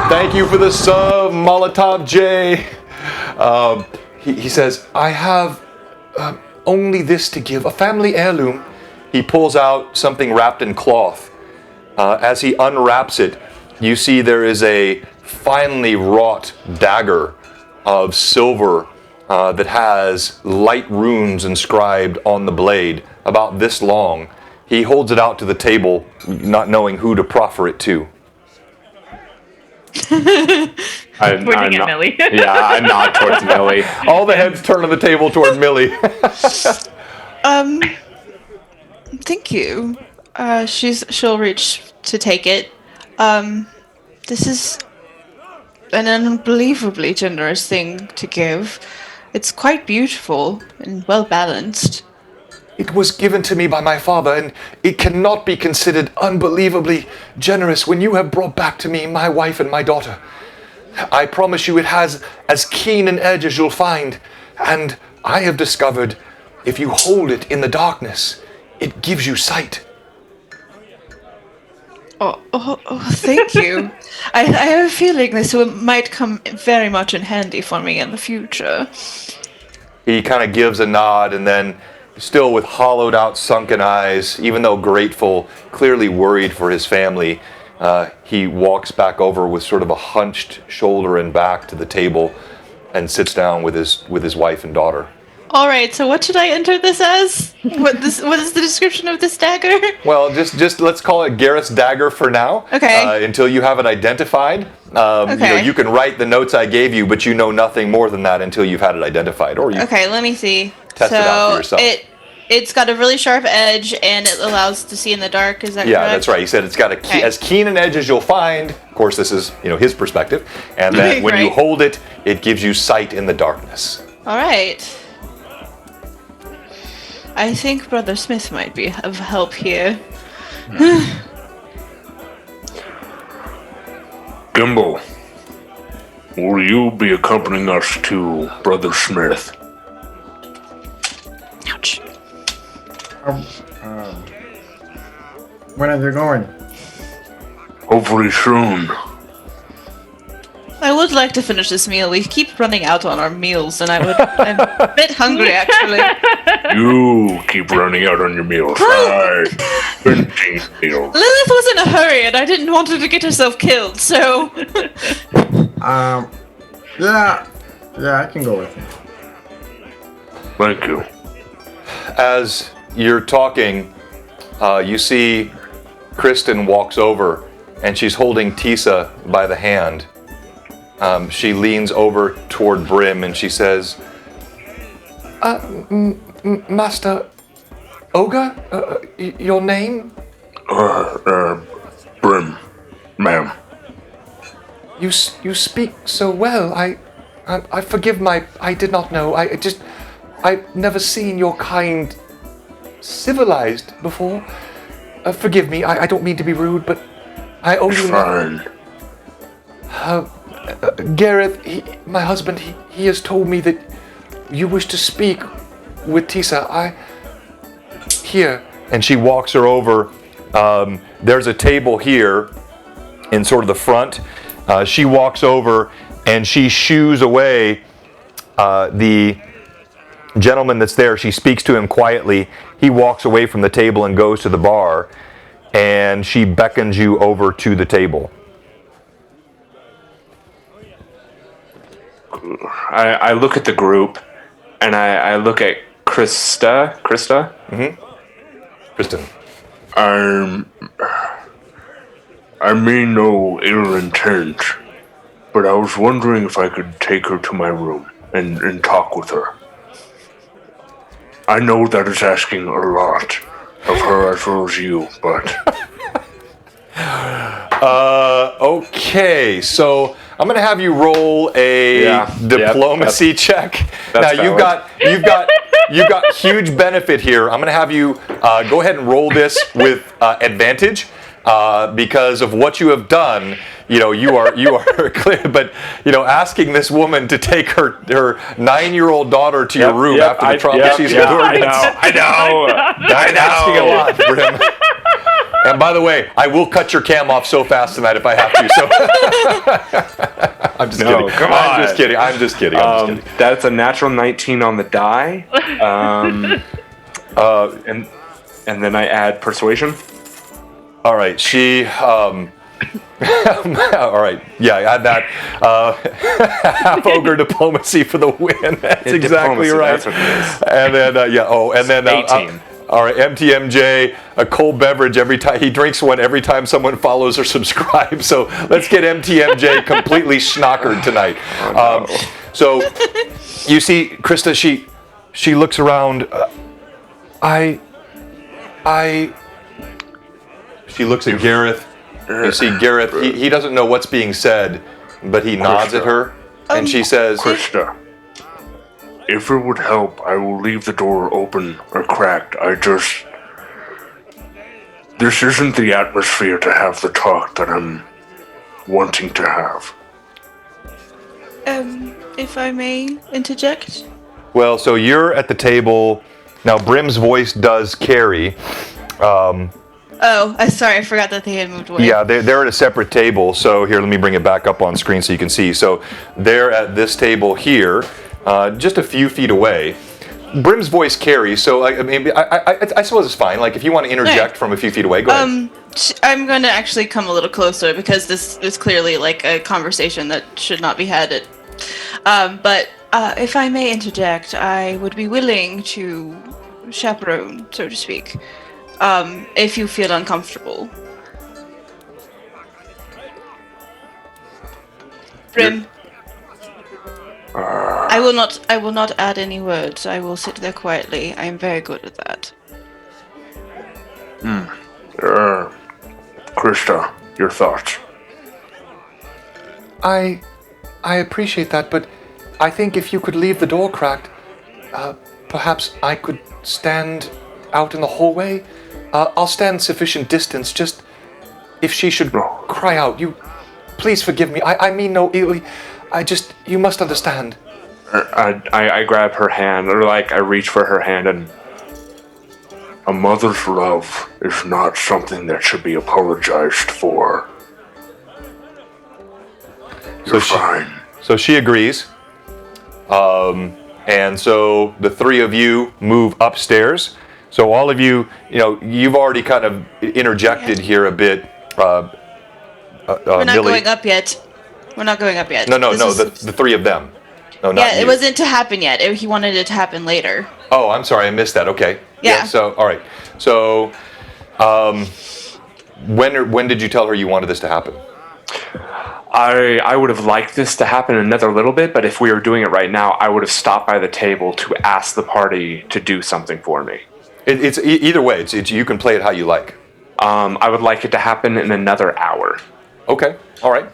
Thank you for the sub, Molotov J. He says, I have only this to give, a family heirloom. He pulls out something wrapped in cloth. As he unwraps it, you see there is a finely wrought dagger of silver that has light runes inscribed on the blade, about this long. He holds it out to the table, not knowing who to proffer it to. I'm Pointing at not- Millie. Yeah, I nod towards Millie. All the heads turn on the table toward Millie. Thank you. She'll reach to take it. This is an unbelievably generous thing to give. It's quite beautiful and well balanced. It was given to me by my father, and it cannot be considered unbelievably generous when you have brought back to me my wife and my daughter. I promise you it has as keen an edge as you'll find, and I have discovered if you hold it in the darkness, it gives you sight. Oh, thank you. I have a feeling this might come very much in handy for me in the future. He kind of gives a nod, and then, still with hollowed out, sunken eyes, even though grateful, clearly worried for his family, he walks back over with sort of a hunched shoulder and back to the table and sits down with his wife and daughter. All right, so what should I enter this as? What is the description of this dagger? Well, just let's call it Gareth's dagger for now. Okay. Until you have it identified. Okay. You can write the notes I gave you, but you know nothing more than that until you've had it identified. Or you Okay, let me see. Test it out for yourself. It's got a really sharp edge and it allows to see in the dark. Is that Yeah, correct? that's right. He said it's got Okay. as keen an edge as you'll find. Of course, this is his perspective, and that when you Right. hold it, it gives you sight in the darkness. All right. I think Brother Smith might be of help here. Gimbal, will you be accompanying us to Brother Smith? Ouch. When are they going? Hopefully soon. I would like to finish this meal. We keep running out on our meals, and I'm a bit hungry actually. You keep running out on your meals. I've been eating meals. Lilith was in a hurry, and I didn't want her to get herself killed, so. Yeah, I can go with him. Thank you. As you're talking, you see Kristen walks over, and she's holding Tisa by the hand. She leans over toward Brim and she says, Master Ogre, your name? Brim, ma'am. You speak so well. I forgive I did not know. I've never seen your kind civilized before. Forgive me, I don't mean to be rude, but I owe you Fine. Gareth, my husband, he has told me that you wish to speak with Tisa. Here. And she walks her over. There's a table here in sort of the front. She walks over and she shoos away the gentleman that's there. She speaks to him quietly. He walks away from the table and goes to the bar. And she beckons you over to the table. I look at the group, and I look at Krista. Mm-hmm. Kristen. I mean no ill intent, but I was wondering if I could take her to my room and talk with her. I know that is asking a lot of her as well as you, but... Okay, so I'm gonna have you roll a diplomacy check. Now you've got huge benefit here. I'm gonna have you go ahead and roll this with advantage because of what you have done. you are clear. But asking this woman to take her 9-year-old daughter to your room after the trouble she's endured. I know. That's asking a lot, Brim. And by the way, I will cut your cam off so fast tonight if I have to. So I'm just kidding. Come on. I'm just kidding. That's a natural 19 on the die. And then I add persuasion. All right, all right, yeah, add that. Half ogre diplomacy for the win. That's exactly right. That's what it is. And then 18. All right, MTMJ, a cold beverage every time. He drinks one every time someone follows or subscribes. So let's get MTMJ completely schnockered tonight. So you see, Krista, she looks around. She looks at Gareth. You see Gareth, he doesn't know what's being said, but he nods at her, and she says, Krista, if it would help, I will leave the door open or cracked. This isn't the atmosphere to have the talk that I'm wanting to have. If I may interject? well, so you're at the table. Now, Brim's voice does carry. Oh, sorry, I forgot that they had moved away. Yeah, they're at a separate table. So here, let me bring it back up on screen so you can see. So they're at this table here, just a few feet away. Brim's voice carries, so I suppose it's fine. Like if you want to interject from a few feet away, go ahead. I'm going to actually come a little closer because this is clearly like a conversation that should not be had. But if I may interject, I would be willing to chaperone, so to speak. If you feel uncomfortable. Brim. I will not add any words. I will sit there quietly. I am very good at that. Krista, your thoughts? I appreciate that, but I think if you could leave the door cracked, perhaps I could stand out in the hallway. I'll stand sufficient distance, just if she should cry out. You, please forgive me. I mean no ill. You must understand. I grab her hand, or like I reach for her hand, and A mother's love is not something that should be apologized for. You're fine. So she agrees. And so the three of you move upstairs. So all of you, you've already kind of interjected here a bit. We're not Millie. going up yet. We're not going up yet. No, the three of them. No, not Yeah, you. it wasn't to happen yet. He wanted it to happen later. Oh, I'm sorry, I missed that. Okay. Yeah. So, all right. So, when did you tell her you wanted this to happen? I would have liked this to happen another little bit, but if we were doing it right now, I would have stopped by the table to ask the party to do something for me. It's either way. It's you can play it how you like. I would like it to happen in another hour. Okay. All right.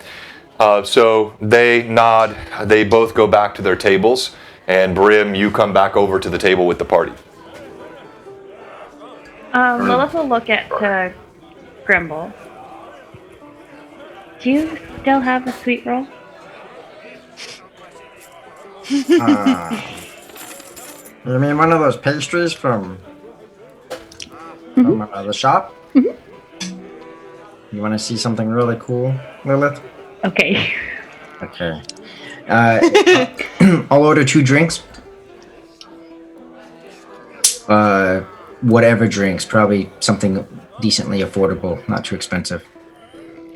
So they nod. They both go back to their tables, and Brim, you come back over to the table with the party. Lilith will look at Grimble. Do you still have a sweet roll? You mean one of those pastries from the shop? You want to see something really cool, Lilith? Okay. Okay. I'll order 2 drinks. Whatever drinks, probably something decently affordable, not too expensive.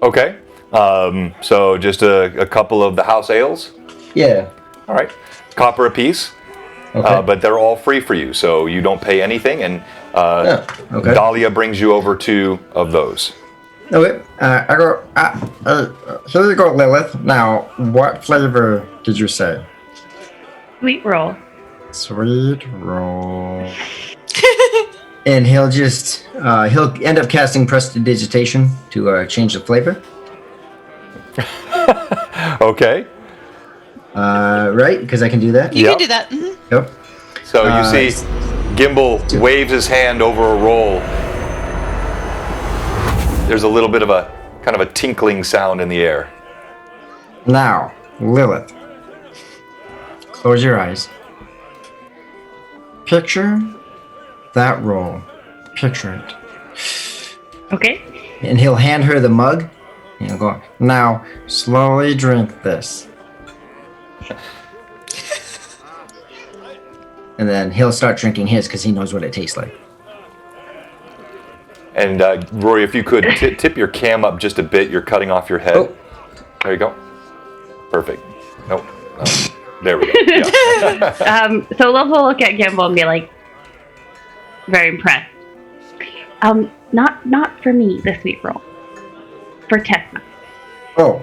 Okay. So just a couple of the house ales. Yeah. All right. Copper apiece. Okay. But they're all free for you, so you don't pay anything. And Okay. Dahlia brings you over 2 of those. Okay. I go. Here you go, Lilith. Now, what flavor did you say? Sweet roll. Sweet roll. And he'll just he'll end up casting prestidigitation to change the flavor. Okay. Right? Because I can do that. You Yep. can do that. Mhm. Yep. So you see, Gimbal waves his hand over a roll. There's a little bit of a kind of a tinkling sound in the air. Now, Lilith, close your eyes. Picture that roll. Picture it. Okay. And he'll hand her the mug. And he'll go, now, slowly drink this. And then he'll start drinking his because he knows what it tastes like. And Rory, if you could tip your cam up just a bit, you're cutting off your head. Oh. There you go. Perfect. Nope. There we go. Yeah. So Love will look at Gimbal and be like, very impressed. Not for me, the sweet roll. For Tessa. Oh,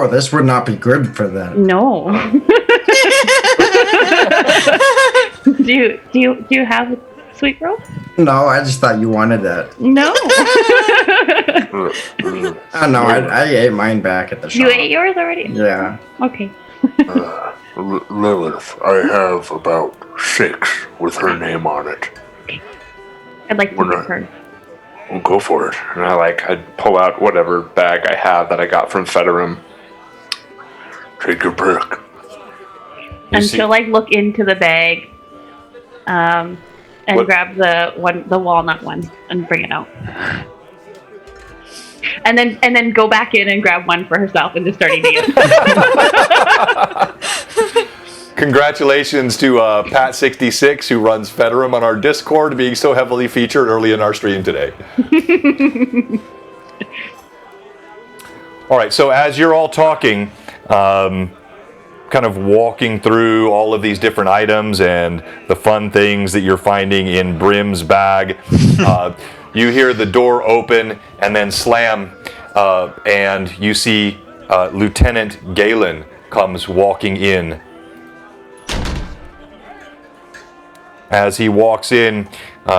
this would not be good for them. No. do you have a sweet roll? No, I just thought you wanted that. No. No, I ate mine back at the shop. You ate yours already? Yeah. Okay. Lilith, I have about 6 with her name on it. I'd like to We're give not- her. Well, go for it. And I'd pull out whatever bag I have that I got from Federum. Take your pick. And see- she'll look into the bag, and What- grab the walnut one and bring it out. And then go back in and grab one for herself and just start eating it. Congratulations to Pat66, who runs Federum on our Discord, being so heavily featured early in our stream today. All right, so as you're all talking, kind of walking through all of these different items and the fun things that you're finding in Brim's bag, you hear the door open and then slam, and you see Lieutenant Galen comes walking in. As he walks in,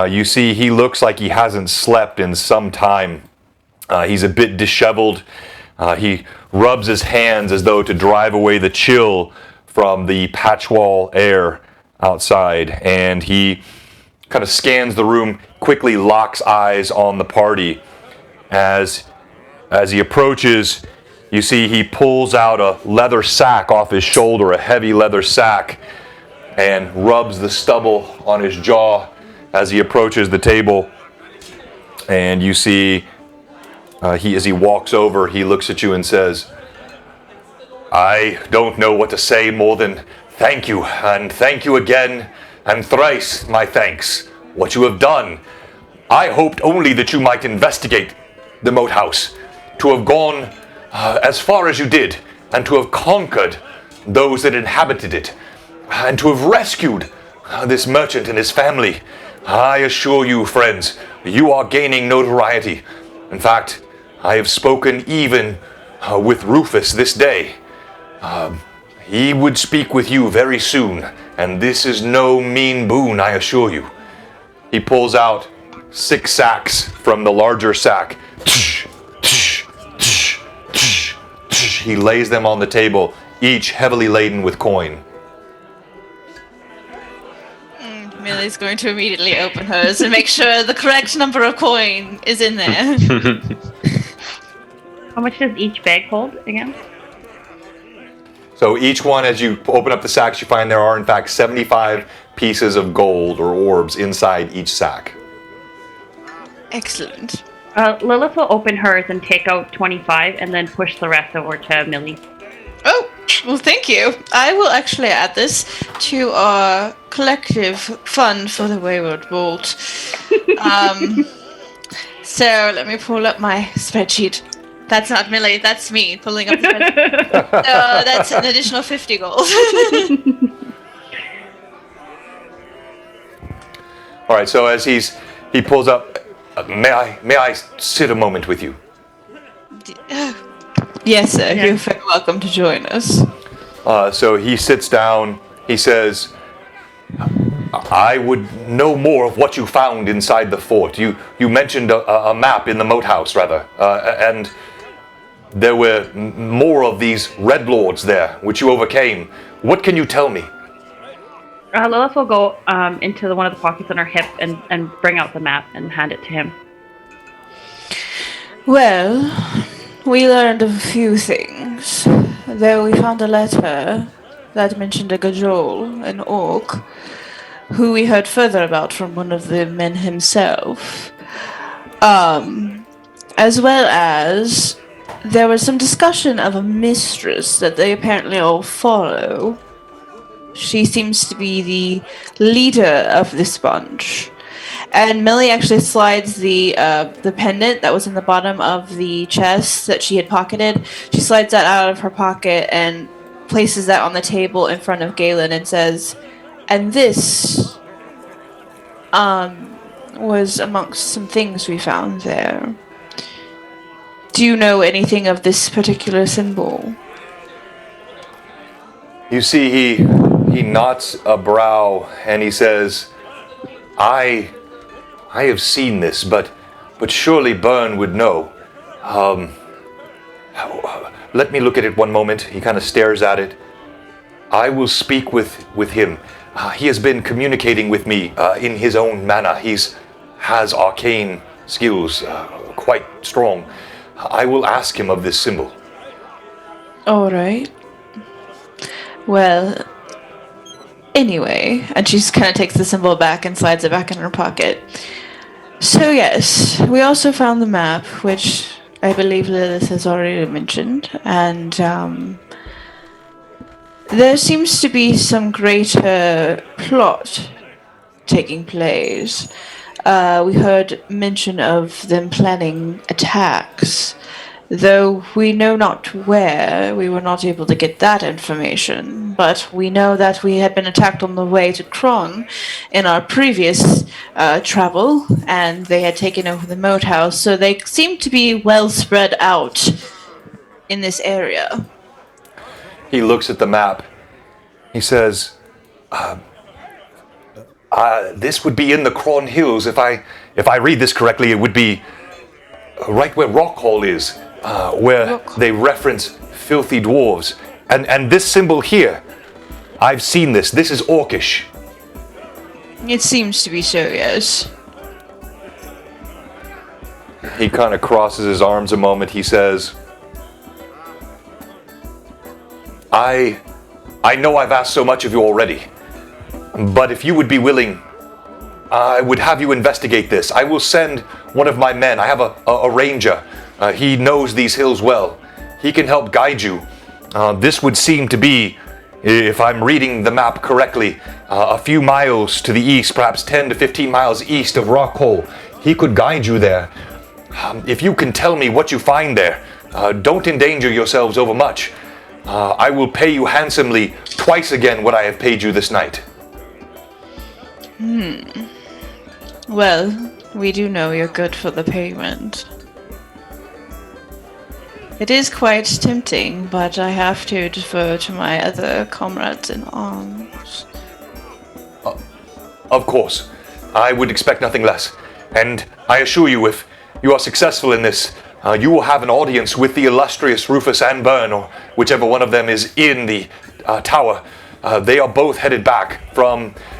you see he looks like he hasn't slept in some time. He's a bit disheveled. He rubs his hands as though to drive away the chill from the patchwall air outside, and he kind of scans the room, quickly locks eyes on the party. As he approaches, you see he pulls out a leather sack off his shoulder, a heavy leather sack, and rubs the stubble on his jaw as he approaches the table. And you see, as he walks over, he looks at you and says, I don't know what to say more than thank you, and thank you again, and thrice my thanks. What you have done. I hoped only that you might investigate the moat house, to have gone as far as you did, and to have conquered those that inhabited it, and to have rescued this merchant and his family. I assure you, friends, you are gaining notoriety. In fact, I have spoken even with Rufus this day. He would speak with you very soon, and this is no mean boon, I assure you. He pulls out 6 sacks from the larger sack. He lays them on the table, each heavily laden with coin. Millie's going to immediately open hers and make sure the correct number of coin is in there. How much does each bag hold again? So each one, as you open up the sacks, you find there are in fact 75 pieces of gold or orbs inside each sack. Excellent. Lilith will open hers and take out 25 and then push the rest over to Millie. Oh, well, thank you. I will actually add this to our collective fund for the Wayward Vault. So let me pull up my spreadsheet. That's not Millie, that's me pulling up the spreadsheet. So that's an additional 50 gold. All right, so as he pulls up, may I sit a moment with you? Yes, sir. You're very welcome to join us. So he sits down. He says, I would know more of what you found inside the fort. You mentioned a map in the moat house, rather, and there were more of these red lords there, which you overcame. What can you tell me? Lilith will go into one of the pockets on her hip and bring out the map and hand it to him. Well, we learned of a few things. Though we found a letter that mentioned a Gajol, an orc, who we heard further about from one of the men himself. As well as there was some discussion of a mistress that they apparently all follow. She seems to be the leader of this bunch. And Millie actually slides the pendant that was in the bottom of the chest that she had pocketed. She slides that out of her pocket and places that on the table in front of Galen and says, "And this was amongst some things we found there. Do you know anything of this particular symbol?" You see, he knots a brow and he says, I have seen this, but surely Byrne would know. Let me look at it one moment." He kind of stares at it. "I will speak with him. He has been communicating with me in his own manner. Has arcane skills, quite strong. I will ask him of this symbol." All right. Well, anyway, and she just kind of takes the symbol back and slides it back in her pocket. So yes, we also found the map, which I believe Lilith has already mentioned, and there seems to be some greater plot taking place. We heard mention of them planning attacks. Though we know not where, we were not able to get that information. But we know that we had been attacked on the way to Kron in our previous travel, and they had taken over the moat house, so they seem to be well spread out in this area. He looks at the map. He says, "This would be in the Kron Hills. If I read this correctly, it would be right where Rockhall is, where they reference filthy dwarves. And this symbol here, I've seen this. This is Orcish." It seems to be so, yes. He kind of crosses his arms a moment. He says, I know I've asked so much of you already, but if you would be willing, I would have you investigate this. I will send one of my men. I have a ranger. He knows these hills well. He can help guide you. This would seem to be, if I'm reading the map correctly, a few miles to the east, perhaps 10 to 15 miles east of Rockhall. He could guide you there. If you can tell me what you find there, don't endanger yourselves overmuch. I will pay you handsomely, twice again what I have paid you this night. Well, we do know you're good for the payment. It is quite tempting, but I have to defer to my other comrades in arms. Of course, I would expect nothing less. And I assure you, if you are successful in this, you will have an audience with the illustrious Rufus and Byrne, or whichever one of them is in the tower. They are both headed back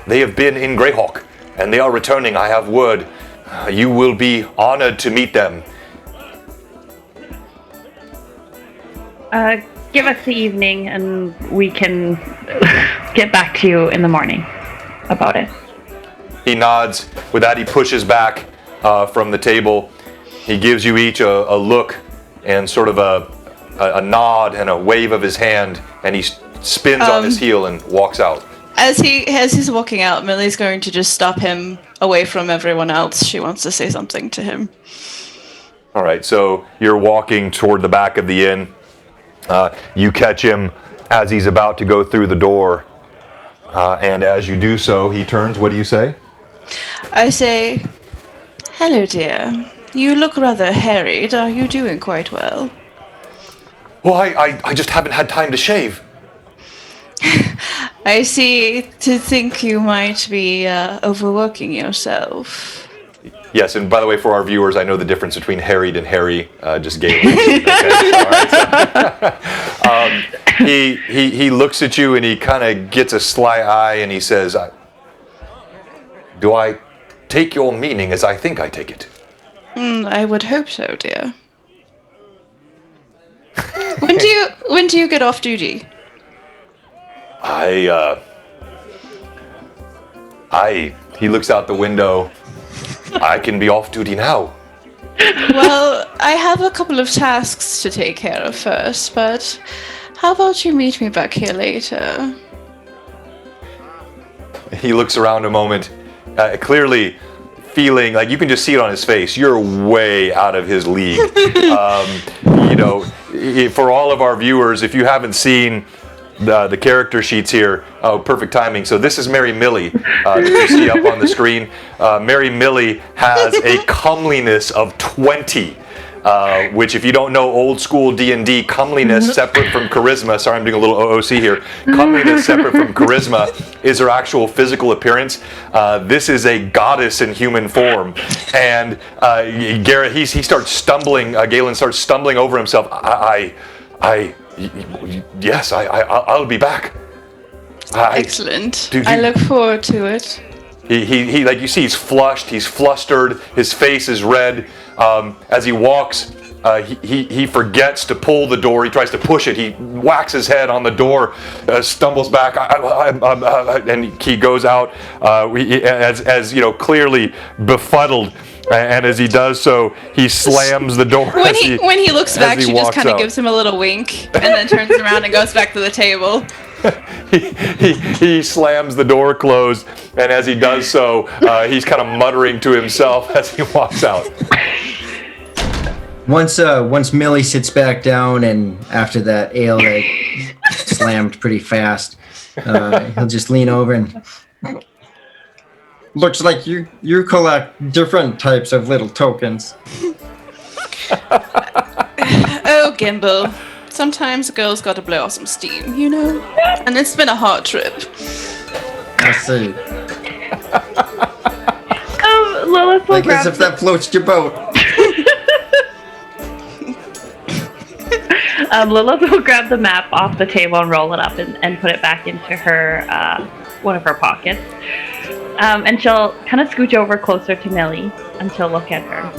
they have been in Greyhawk, and they are returning, I have word. You will be honored to meet them. Give us the evening and we can get back to you in the morning about it. He nods. With that, he pushes back from the table. He gives you each a look and sort of a nod and a wave of his hand, and he spins on his heel and walks out. As he's walking out, Millie's going to just stop him away from everyone else. She wants to say something to him. All right, so you're walking toward the back of the inn. You catch him as he's about to go through the door, and as you do so, he turns. What do you say? I say, "Hello, dear. You look rather harried. Are you doing quite well?" Well, I just haven't had time to shave. I see to think you might be overworking yourself. Yes, and by the way, for our viewers, I know the difference between harried and hairy. Just Galen. He looks at you and he kind of gets a sly eye and he says, "Do I take your meaning as I think I take it?" I would hope so, dear. When do you get off duty? He looks out the window. I can be off duty now. Well, I have a couple of tasks to take care of first, but how about you meet me back here later? He looks around a moment, clearly feeling like you can just see it on his face. You're way out of his league. For all of our viewers, if you haven't seen the character sheets here, perfect timing. So this is Mary Millie that you see up on the screen. Mary Millie has a comeliness of 20. Which, if you don't know old school D&D, comeliness separate from charisma. Sorry, I'm doing a little OOC here. Comeliness separate from charisma is her actual physical appearance. This is a goddess in human form, and Garrett he starts stumbling. Galen starts stumbling over himself. Yes, I'll be back. Excellent. I look forward to it. He like you see, he's flushed, he's flustered, his face is red. As he walks, he forgets to pull the door. He tries to push it. He whacks his head on the door, stumbles back, and he goes out as clearly befuddled. And as he does so, he slams the door. When he looks back, she just kind of out. gives him a little wink, and then turns around and goes back to the table. He slams the door closed, and as he does so, he's kind of muttering to himself as he walks out. Once Millie sits back down, and after that ale that slammed pretty fast, he'll just lean over and. Looks like you collect different types of little tokens. Oh, Gimbal. Sometimes a girl's got to blow off some steam, you know? And it's been a hard trip. I see. Lilith will I guess if that floats your boat. Lilith will grab the map off the table and roll it up and put it back into her one of her pockets. And she'll kind of scooch over closer to Millie and she'll look at her.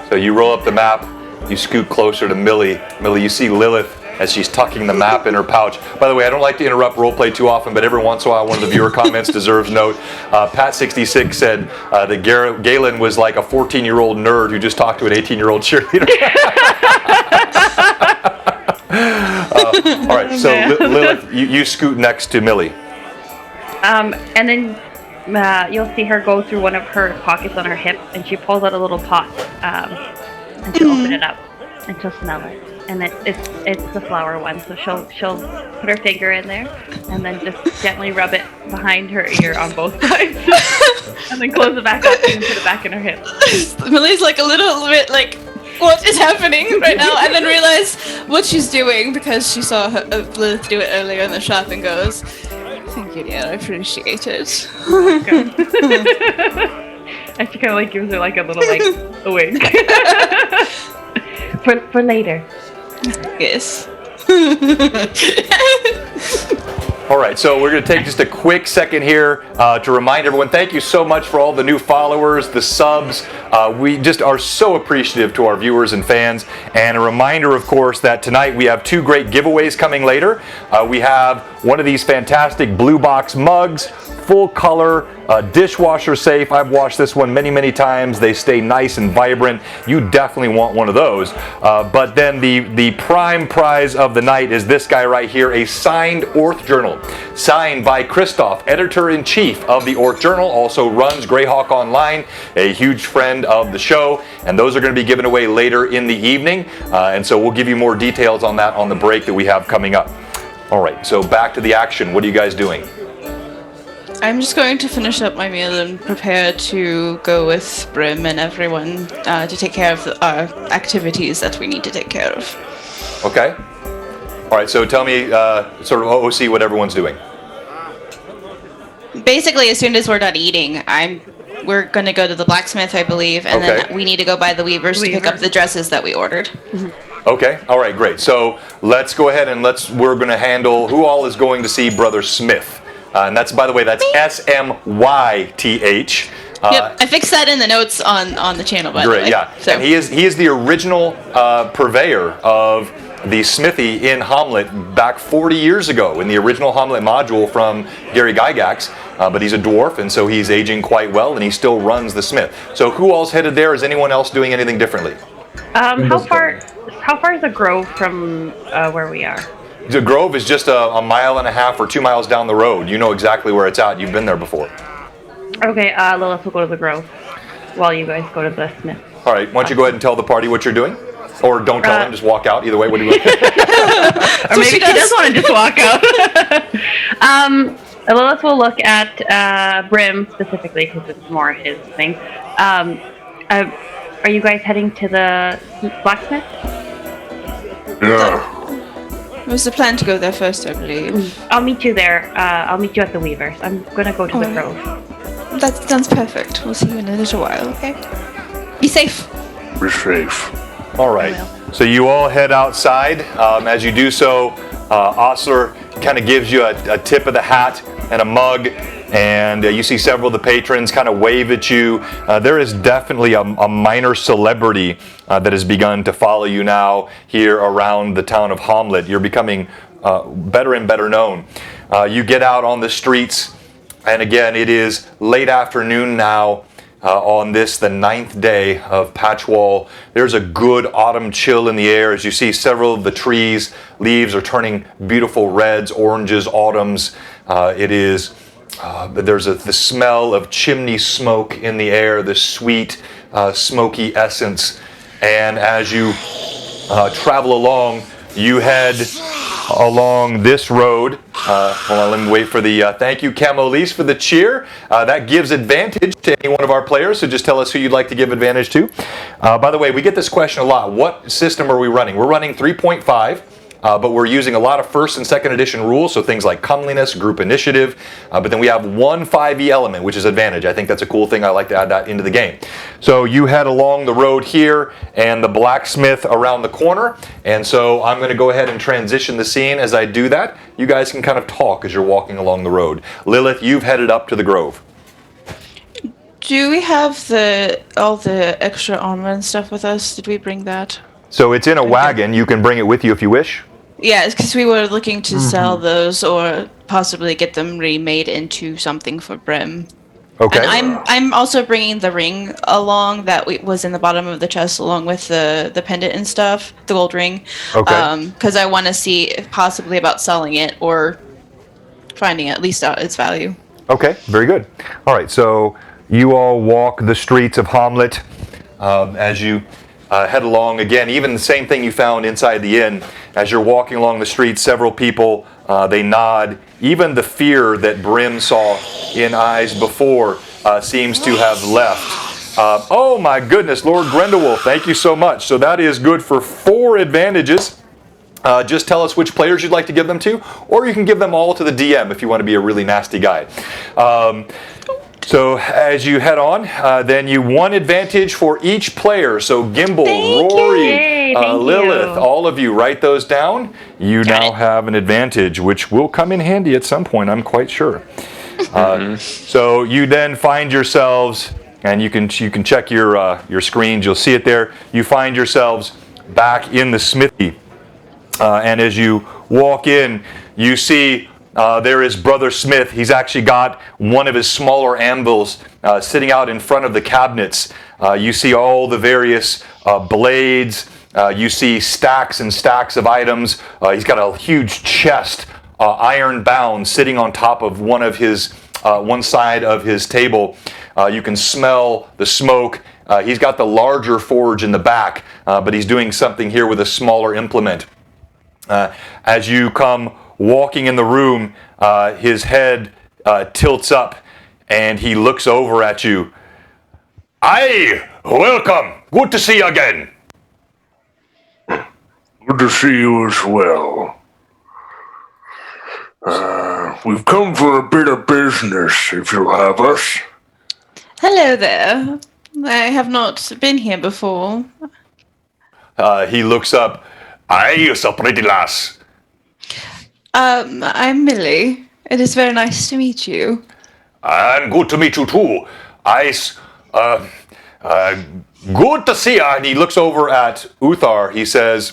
So you roll up the map, you scoot closer to Millie. Millie, you see Lilith as she's tucking the map in her pouch. By the way, I don't like to interrupt roleplay too often, but every once in a while one of the viewer comments deserves note. Pat66 said that Galen was like a 14-year-old nerd who just talked to an 18-year-old cheerleader. All right, so Lilith, you scoot next to Millie. And then you'll see her go through one of her pockets on her hip, and she pulls out a little pot, and she'll open it up, and she'll smell it. And it's the flower one, so she'll put her finger in there, and then just gently rub it behind her ear on both sides, and then close it back up and put it back in her hip. Millie's like a little bit like, what is happening right now? And then realize what she's doing because she saw Lilith do it earlier in the shop and goes, thank you, dear, I appreciate it. And she kind of like gives her like a little like a wink. for later. Yes. All right, so we're going to take just a quick second here to remind everyone, thank you so much for all the new followers, the subs. We just are so appreciative to our viewers and fans. And a reminder, of course, that tonight we have two great giveaways coming later. We have one of these fantastic Blue Box mugs, full color, dishwasher safe. I've washed this one many, many times. They stay nice and vibrant. You definitely want one of those. But then the prime prize of the night is this guy right here, a signed Orth Journal. Signed by Christoph, editor-in-chief of the Orth Journal, also runs Greyhawk Online, a huge friend of the show. And those are going to be given away later in the evening. And so we'll give you more details on that on the break that we have coming up. All right, so back to the action. What are you guys doing? I'm just going to finish up my meal and prepare to go with Brim and everyone to take care of our activities that we need to take care of. Okay. All right, so tell me sort of OOC what everyone's doing. Basically, as soon as we're done eating, we're going to go to the blacksmith, I believe, and then we need to go by the weavers to pick up the dresses that we ordered. Okay, all right, great. So let's go ahead and we're going to handle who all is going to see Brother Smith. And that's, by the way, that's SMYTH. Yep, I fixed that in the notes on the channel, by the Great, way. yeah. So. And he is the original purveyor of the smithy in Hamlet back 40 years ago in the original Hamlet module from Gary Gygax. But he's a dwarf, and so he's aging quite well, and he still runs the smith. So who all's headed there? Is anyone else doing anything differently? How far is the grove from where we are? The Grove is just a mile and a half or 2 miles down the road. You know exactly where it's at. You've been there before. Okay, Lilith will go to the grove while you guys go to the smith. All right, why don't you go ahead and tell the party what you're doing? Or don't tell them, just walk out. Either way, what do you want? Or maybe she does want to just walk out. Lilith will look at Brim specifically because it's more his thing. Are you guys heading to the blacksmith? Yeah. It was the plan to go there first, I believe. I'll meet you there. I'll meet you at the Weavers. I'm gonna go to the grove. That sounds perfect. We'll see you in a little while, okay? Be safe. Be safe. All right. So you all head outside. As you do so, Osler kind of gives you a tip of the hat and a mug, and you see several of the patrons kind of wave at you. There is definitely a minor celebrity that has begun to follow you now here around the town of Hamlet. You're becoming better and better known. You get out on the streets, and again, it is late afternoon now. On this, the 9th day of Patchwall. There's a good autumn chill in the air as you see several of the trees, leaves are turning beautiful reds, oranges, autumns. There's the smell of chimney smoke in the air, the sweet, smoky essence. And as you travel along, you head along this road. Hold on, let me wait for the thank you, Camolise, for the cheer. That gives advantage to any one of our players, so just tell us who you'd like to give advantage to. By the way, we get this question a lot. What system are we running? We're running 3.5. But we're using a lot of first and second edition rules, so things like comeliness, group initiative, but then we have one 5e element, which is advantage. I think that's a cool thing. I like to add that into the game. So you head along the road here and the blacksmith around the corner, and so I'm going to go ahead and transition the scene. As I do that, you guys can kind of talk as you're walking along the road. Lilith, you've headed up to the grove. Do we have all the extra armor and stuff with us? Did we bring that? So it's in a wagon. You can bring it with you if you wish. Yeah, because we were looking to sell those or possibly get them remade into something for Brim. Okay. And I'm also bringing the ring along that was in the bottom of the chest along with the pendant and stuff, the gold ring. Okay. Because I want to see possibly about selling it or finding at least out its value. Okay, very good. All right, so you all walk the streets of Hamlet as you head along. Again, even the same thing you found inside the inn. As you're walking along the streets, several people, they nod. Even the fear that Brim saw in eyes before seems to have left. Oh my goodness, Lord Grendelwolf, thank you so much. So that is good for 4 advantages. Just tell us which players you'd like to give them to, or you can give them all to the DM if you want to be a really nasty guy. So as you head on, then you 1 advantage for each player. So Gimbal, Rory, Lilith, all of you, write those down. You now have an advantage, which will come in handy at some point, I'm quite sure. So you then find yourselves, and you can check your screens, you'll see it there. You find yourselves back in the smithy. And as you walk in, you see there is Brother Smith. He's actually got one of his smaller anvils sitting out in front of the cabinets. You see all the various blades. You see stacks and stacks of items. He's got a huge chest, iron bound, sitting on top of one side of his table. You can smell the smoke. He's got the larger forge in the back, but he's doing something here with a smaller implement. As you come walking in the room, his head tilts up and he looks over at you. Aye, welcome. Good to see you again. Good to see you as well. We've come for a bit of business, if you'll have us. Hello there. I have not been here before. He looks up. Aye, you're so pretty, lass. I'm Millie. It is very nice to meet you. And good to meet you too. Good to see you. And he looks over at Uthar. He says,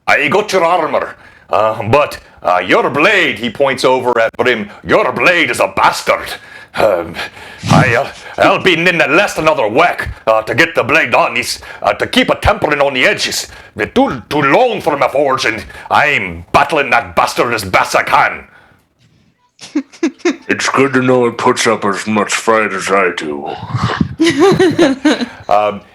I got your armor, but your blade, he points over at Brim, your blade is a bastard. I'll be in less than another whack to get the blade on. To keep a tempering on the edges. Too long for my forge, and I'm battling that bastard as best I can. It's good to know it puts up as much fight as I do.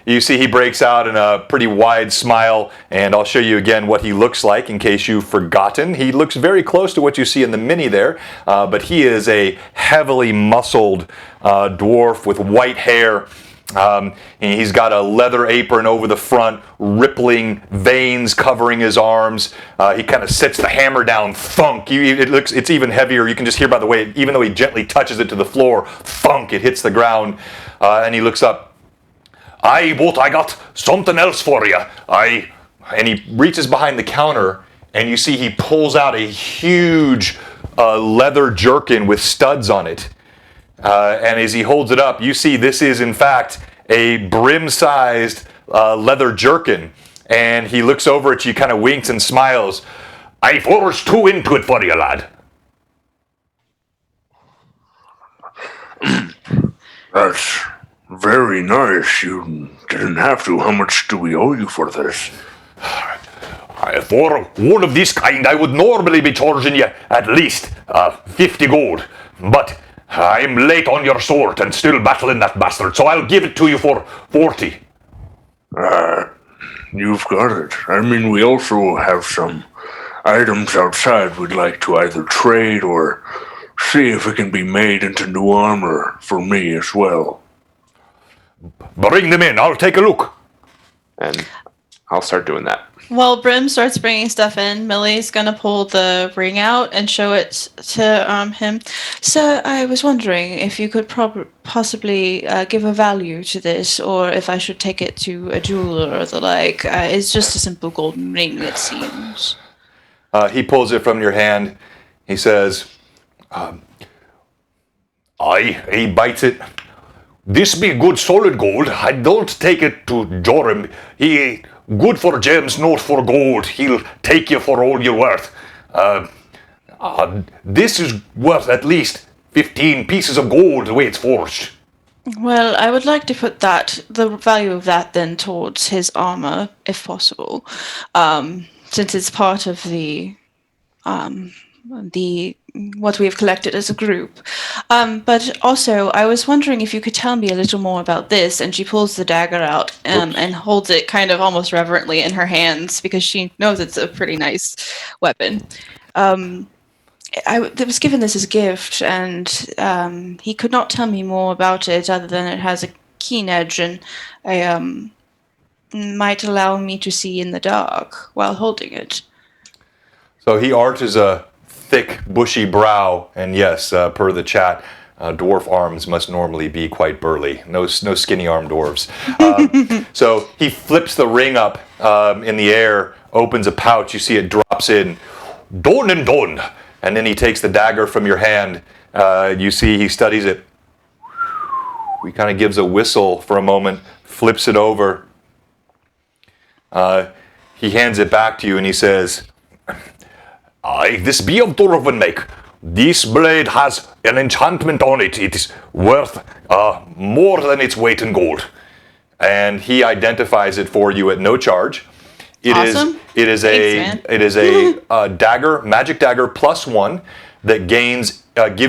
You see he breaks out in a pretty wide smile, and I'll show you again what he looks like in case you've forgotten. He looks very close to what you see in the mini there, but he is a heavily muscled dwarf with white hair. And he's got a leather apron over the front, rippling veins covering his arms. He kind of sets the hammer down, thunk. It's even heavier. You can just hear, by the way, even though he gently touches it to the floor, thunk, it hits the ground. And he looks up. I got something else for you. And he reaches behind the counter, and you see he pulls out a huge leather jerkin with studs on it. And as he holds it up, you see this is, in fact, a brim-sized leather jerkin. And he looks over at you, kind of winks and smiles. I forged 2 into it for you, lad. That's very nice. You didn't have to. How much do we owe you for this? For one of this kind, I would normally be charging you at least 50 gold. But I'm late on your sword and still battling that bastard, so I'll give it to you for 40. You've got it. I mean, we also have some items outside we'd like to either trade or see if it can be made into new armor for me as well. Bring them in, I'll take a look. And I'll start doing that. While Brim starts bringing stuff in, Millie's gonna pull the ring out and show it to him. Sir, I was wondering if you could possibly give a value to this, or if I should take it to a jeweler or the like. It's just a simple golden ring, it seems. He pulls it from your hand. He says, He bites it. This be good solid gold. I don't take it to Joram. He good for gems, not for gold. He'll take you for all you're worth. This is worth at least 15 pieces of gold the way it's forged. Well, I would like to put the value of that then towards his armor, if possible, since it's part of the what we have collected as a group. But also, I was wondering if you could tell me a little more about this. And she pulls the dagger out and holds it kind of almost reverently in her hands because she knows it's a pretty nice weapon. I was given this as a gift, and he could not tell me more about it other than it has a keen edge and might allow me to see in the dark while holding it. so he arches a thick, bushy brow, and yes, per the chat, dwarf arms must normally be quite burly. No skinny arm dwarves. So he flips the ring up in the air, opens a pouch. You see it drops in. Done and done. And then he takes the dagger from your hand. You see he studies it. He kind of gives a whistle for a moment, flips it over. He hands it back to you and he says, This be of Dwarven make. This blade has an enchantment on it. It is worth more than its weight in gold. and he identifies it for you at no charge. Awesome. It is a dagger, magic dagger +1 that gives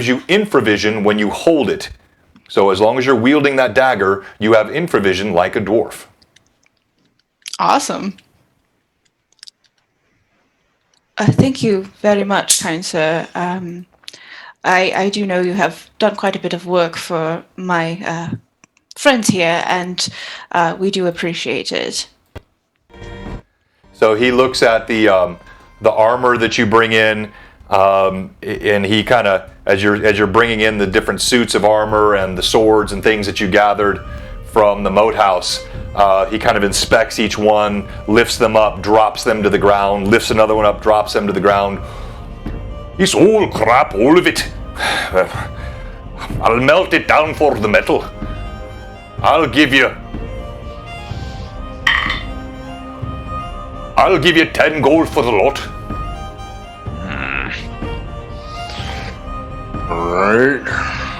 you infravision when you hold it. So as long as you're wielding that dagger, you have infravision like a dwarf. Awesome. Thank you very much, kind sir. I do know you have done quite a bit of work for my friends here, and we do appreciate it. So he looks at the armor that you bring in, and he kind of, as you're bringing in the different suits of armor and the swords and things that you gathered from the moat house, he kind of inspects each one, lifts them up, drops them to the ground, lifts another one up, drops them to the ground. It's all crap, all of it. I'll melt it down for the metal. I'll give you 10 gold for the lot. Alright.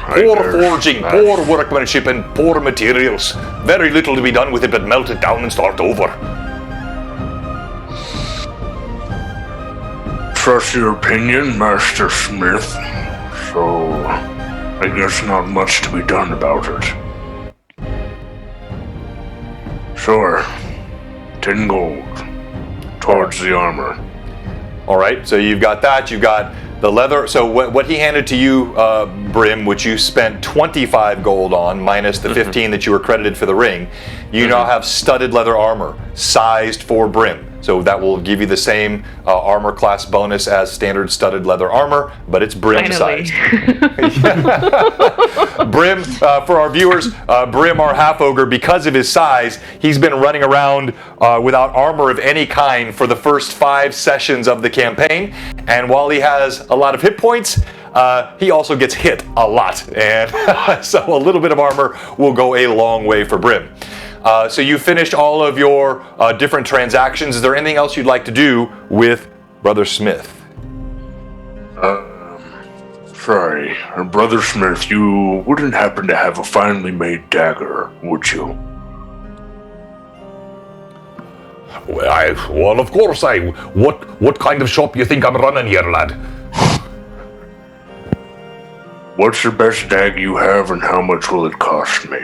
Poor forging, poor workmanship, and poor materials. Very little to be done with it but melt it down and start over. Trust your opinion, Master Smith. So, I guess not much to be done about it. Sure. 10 gold. Towards the armor. All right, so you've got that. You've got the leather. So what he handed to you, Brim, which you spent 25 gold on, minus the 15 that you were credited for the ring, you now have studded leather armor, sized for Brim. So that will give you the same armor class bonus as standard studded leather armor, but it's Brim Finally. sized. Brim, for our viewers, Brim, our half ogre, because of his size, he's been running around without armor of any kind for the first 5 sessions of the campaign. And while he has a lot of hit points, he also gets hit a lot. And so a little bit of armor will go a long way for Brim. So you finished all of your different transactions. Is there anything else you'd like to do with Brother Smith? Sorry, Brother Smith, you wouldn't happen to have a finely made dagger, would you? Well, of course I. What kind of shop you think I'm running here, lad? What's the best dagger you have, and how much will it cost me?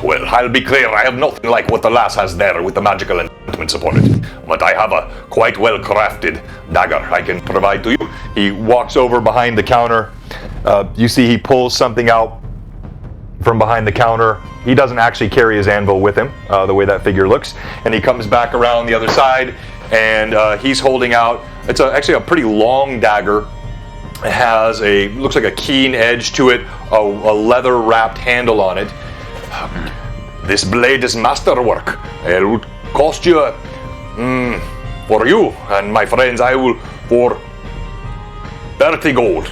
Well, I'll be clear, I have nothing like what the lass has there with the magical enchantments upon it. But I have a quite well-crafted dagger I can provide to you. He walks over behind the counter. You see he pulls something out from behind the counter. He doesn't actually carry his anvil with him, the way that figure looks. And he comes back around the other side, and he's holding out, it's actually a pretty long dagger. It has looks like a keen edge to it, a leather-wrapped handle on it. This blade is masterwork. It will cost you, for you and my friends, I will, for 30 gold.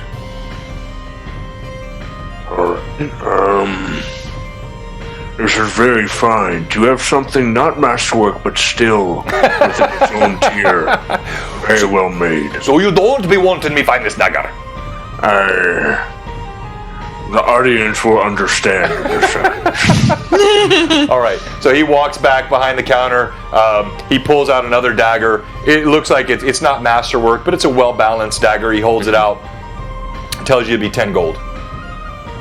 This is very fine. Do you have something not masterwork, but still within its own tier? Very well made. So you don't be wanting me find this dagger? The audience will understand this. All right, so he walks back behind the counter. He pulls out another dagger. It looks like it's not masterwork, but it's a well-balanced dagger. He holds it out, tells you to be 10 gold.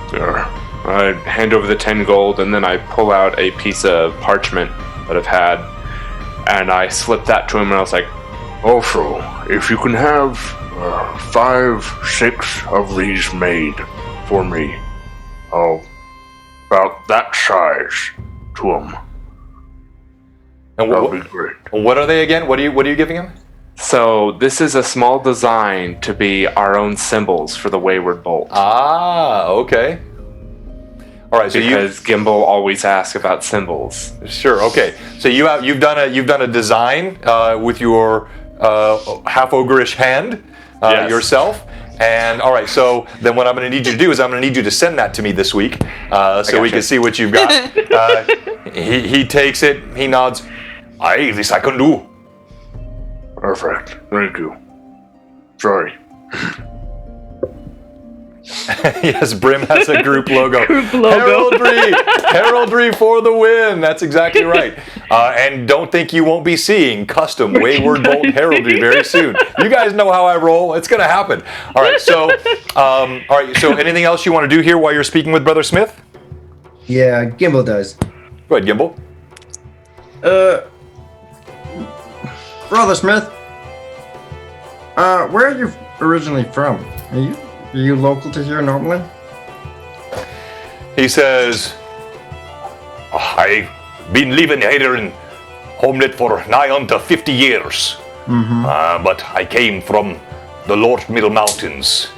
Sure. I hand over the 10 gold, and then I pull out a piece of parchment that I've had, and I slip that to him, and I was like, Also, if you can have 5, 6 of these made for me, about that size to them. And That would be great. what are they again? What are you giving him? so this is a small design to be our own symbols for the Wayward Bolt. Ah, okay. All right, so Because Gimbal always asks about symbols. Sure. Okay. So you've done a design with your half ogreish hand Yes. yourself. And all right. So then what I'm going to need you to do is I'm going to need you to send that to me this week, so we can see what you've got. He takes it. He nods. Aye, this I can do. Perfect. Thank you. Sorry. Yes, Brim has a group logo. Group logo. Heraldry for the win. That's exactly right. And don't think you won't be seeing custom Wayward Bolt heraldry very soon. You guys know how I roll. It's going to happen. All right. So, So, anything else you want to do here while you're speaking with Brother Smith? Yeah, Gimbal does. Go ahead, Gimbal. Brother Smith, where are you originally from? Are you local to here normally? He says, I've been living here in Homelet for nigh unto 50 years. But I came from the Lord Middle Mountains.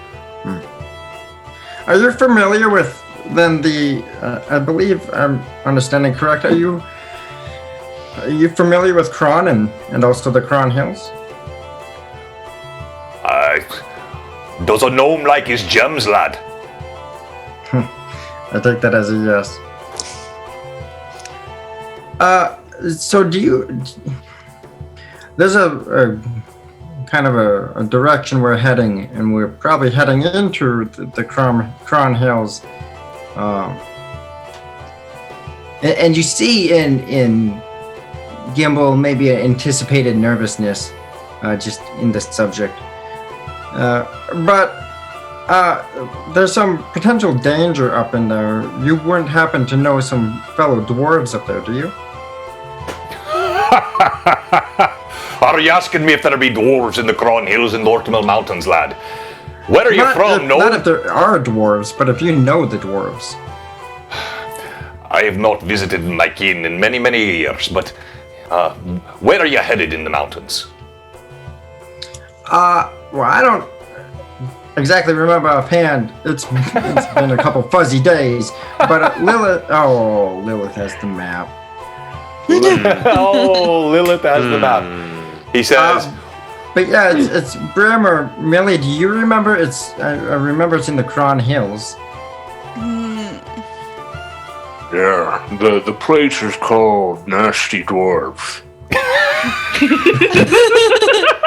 Are you familiar with then the? I believe I'm understanding correct. Are you familiar with Kron and also the Kron Hills? Does a gnome like his gems, lad? I take that as a yes. So do you? There's a kind of a direction we're heading, and we're probably heading into the Cron Hills. And you see in Gimbal maybe an anticipated nervousness just in this subject. But there's some potential danger up in there. You wouldn't happen to know some fellow dwarves up there, do you? Are you asking me if there'll be dwarves in the Cron Hills and Lortimel Mountains, lad? Where are you from? No? Not if there are dwarves, but if you know the dwarves. I have not visited my kin in many, many years, but where are you headed in the mountains? Well, I don't exactly remember offhand. It's been a couple fuzzy days, but Lilith has the map. Oh, Lilith has the map. He says, but yeah, it's Brim or Millie. Do you remember? I remember it's in the Cron Hills. Yeah, the place is called Nasty Dwarves.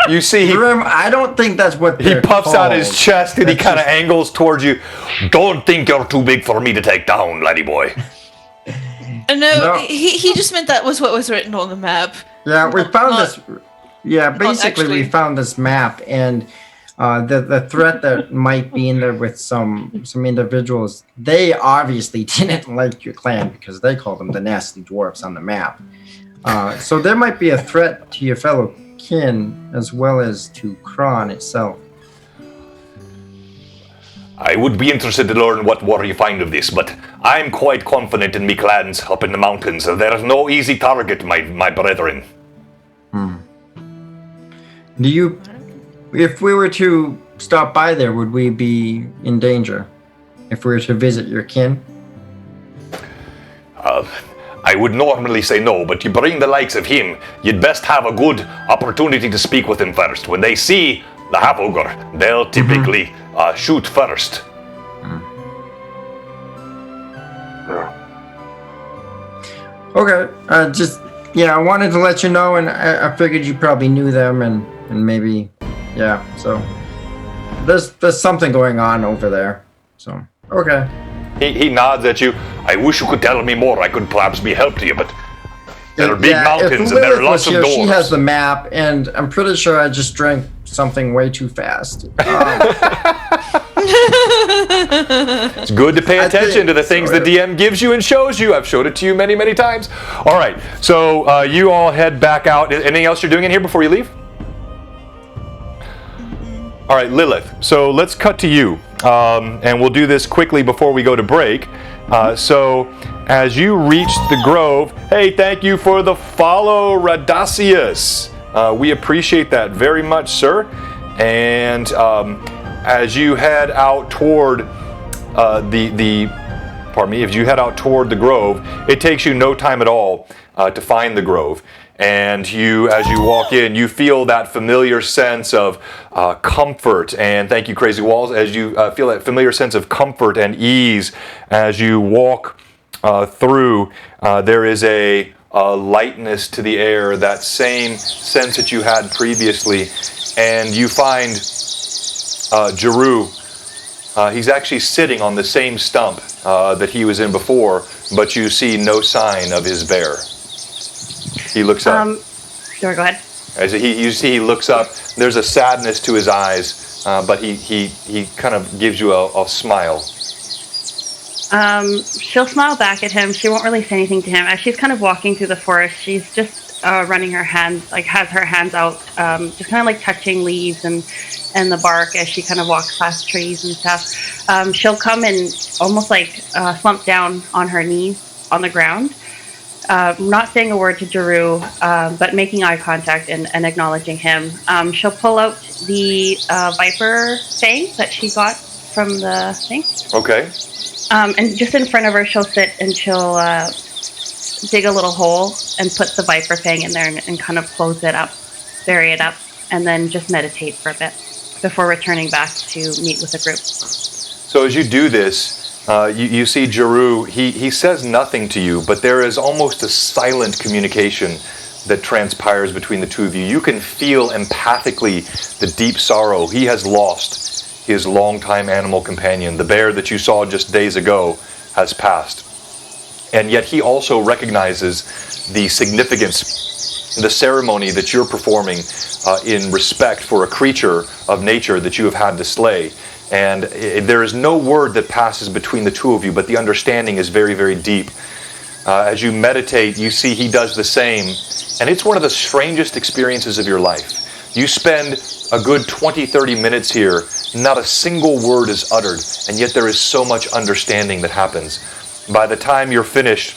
you see, Brim, I don't think that's what he puffs called. out his chest and he kind of angles towards you. Don't think you're too big for me to take down, laddie boy. No, he just meant that was what was written on the map. Yeah, we found this. Yeah, basically we actually. found this map, and the threat that might be in there with some individuals. They obviously didn't like your clan because they called them the Nasty Dwarfs on the map. So there might be a threat to your fellow kin as well as to Cron itself. I would be interested to learn what more you find of this, but I'm quite confident in me clans up in the mountains. There's no easy target, my brethren. Do you, if we were to stop by there, would we be in danger? If we were to visit your kin? I would normally say no, but you bring the likes of him, you'd best have a good opportunity to speak with him first. When they see the half-ogre, they'll typically shoot first. Okay, I wanted to let you know, and I figured you probably knew them, and maybe, so there's something going on over there. So, okay. He nods at you. I wish you could tell me more. I could perhaps be help to you, but there are big mountains and there are lots of doors. She has the map, and I'm pretty sure I just drank something way too fast. It's good to pay attention to the things the DM gives you and shows you. I've showed it to you many, many times. All right, so you all head back out. Anything else you're doing in here before you leave? All right, Lilith, so let's cut to you. And we'll do this quickly before we go to break. So as you reach the grove, hey, thank you for the follow, Radasius. We appreciate that very much, sir. And as you head out toward as you head out toward the grove, it takes you no time at all to find the grove. And as you walk in, you feel that familiar sense of comfort. And thank you, Crazy Walls, as you feel that familiar sense of comfort and ease as you walk through. There is a lightness to the air, that same sense that you had previously. And you find Jeru. He's actually sitting on the same stump that he was in before, but you see no sign of his bear. He looks up. Sure, go ahead. As you see, he looks up. There's a sadness to his eyes, but he kind of gives you a smile. She'll smile back at him. She won't really say anything to him. As she's kind of walking through the forest, she's just running her hands, has her hands out, just kind of like touching leaves and the bark as she kind of walks past trees and stuff. She'll come and almost like slump down on her knees on the ground. Not saying a word to Jeru, but making eye contact and acknowledging him. She'll pull out the viper fang that she got from the thing. Okay. And just in front of her, she'll sit and she'll dig a little hole and put the viper fang in there and kind of close it up, bury it up, and then just meditate for a bit before returning back to meet with the group. So as you do this, You see Jeru, he says nothing to you, but there is almost a silent communication that transpires between the two of you. You can feel empathically the deep sorrow. He has lost his longtime animal companion. The bear that you saw just days ago has passed. And yet he also recognizes the significance, the ceremony that you're performing in respect for a creature of nature that you have had to slay. And there is no word that passes between the two of you, but the understanding is very, very deep. As you meditate, you see he does the same. And it's one of the strangest experiences of your life. You spend a good 20, 30 minutes here, not a single word is uttered, and yet there is so much understanding that happens. By the time you're finished,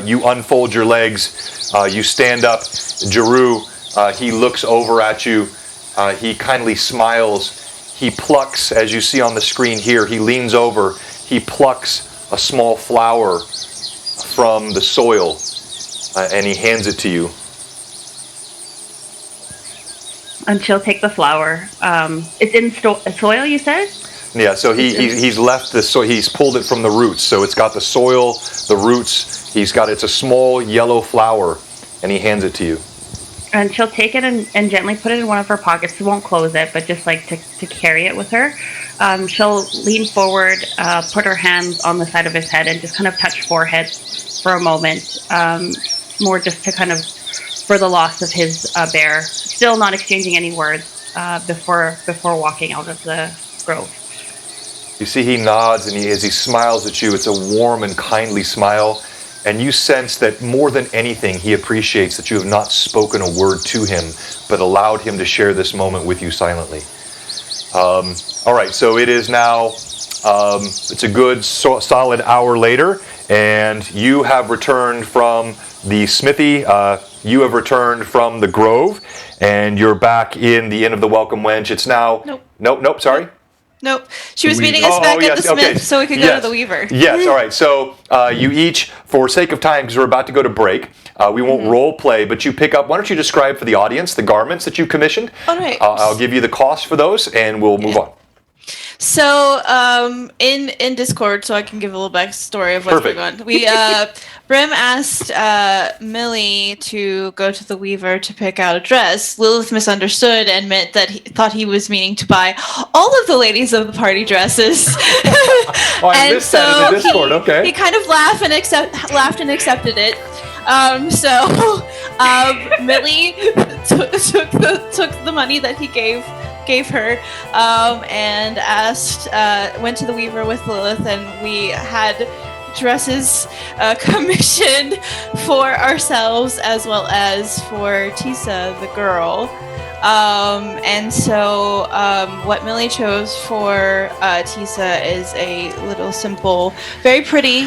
you unfold your legs, you stand up. Jeru, he looks over at you, he kindly smiles. He plucks, as you see on the screen here, he leans over, he plucks a small flower from the soil, and he hands it to you. And she'll take the flower. It's in soil, you said? Yeah, so he's left the soil, he's pulled it from the roots, so it's got the soil, the roots, it's a small yellow flower, and he hands it to you. And she'll take it and gently put it in one of her pockets. She won't close it, but just like to carry it with her. She'll lean forward, put her hands on the side of his head, and just kind of touch forehead for a moment. More just to kind of, for the loss of his bear. Still not exchanging any words before walking out of the grove. You see he nods, and as he smiles at you, it's a warm and kindly smile. And you sense that more than anything, he appreciates that you have not spoken a word to him, but allowed him to share this moment with you silently. All right, so it is now, it's a good solid hour later, and you have returned from the smithy, you have returned from the grove, and you're back in the Inn of the Welcome Wench. It's now... Nope, sorry. Nope. She was meeting us back at the Smith so we could go to the Weaver. Yes, all right. So you each, for sake of time, because we're about to go to break, we won't role play, but you pick up, why don't you describe for the audience the garments that you commissioned? All right. I'll give you the cost for those, and we'll move on. So, in Discord, so I can give a little backstory of what's going on. We, Brim asked Millie to go to the Weaver to pick out a dress. Lilith misunderstood and meant that he thought he was meaning to buy all of the ladies of the party dresses. I missed that in the Discord. Okay. He kind of laughed and accepted it. Millie took the money that he gave her, and went to the Weaver with Lilith, and we had dresses commissioned for ourselves as well as for Tisa, the girl. And so what Millie chose for Tisa is a little simple, very pretty,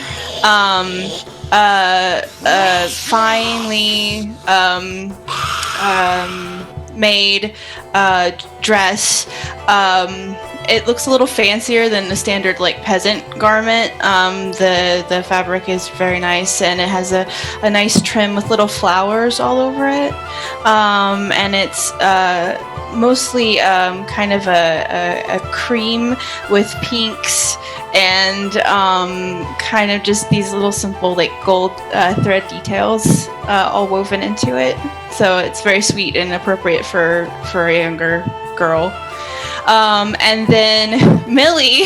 finely made dress. It looks a little fancier than the standard peasant garment. The fabric is very nice, and it has a nice trim with little flowers all over it. And it's mostly kind of a cream with pinks and kind of just these little simple gold thread details all woven into it. So it's very sweet and appropriate for a younger girl. And then Millie,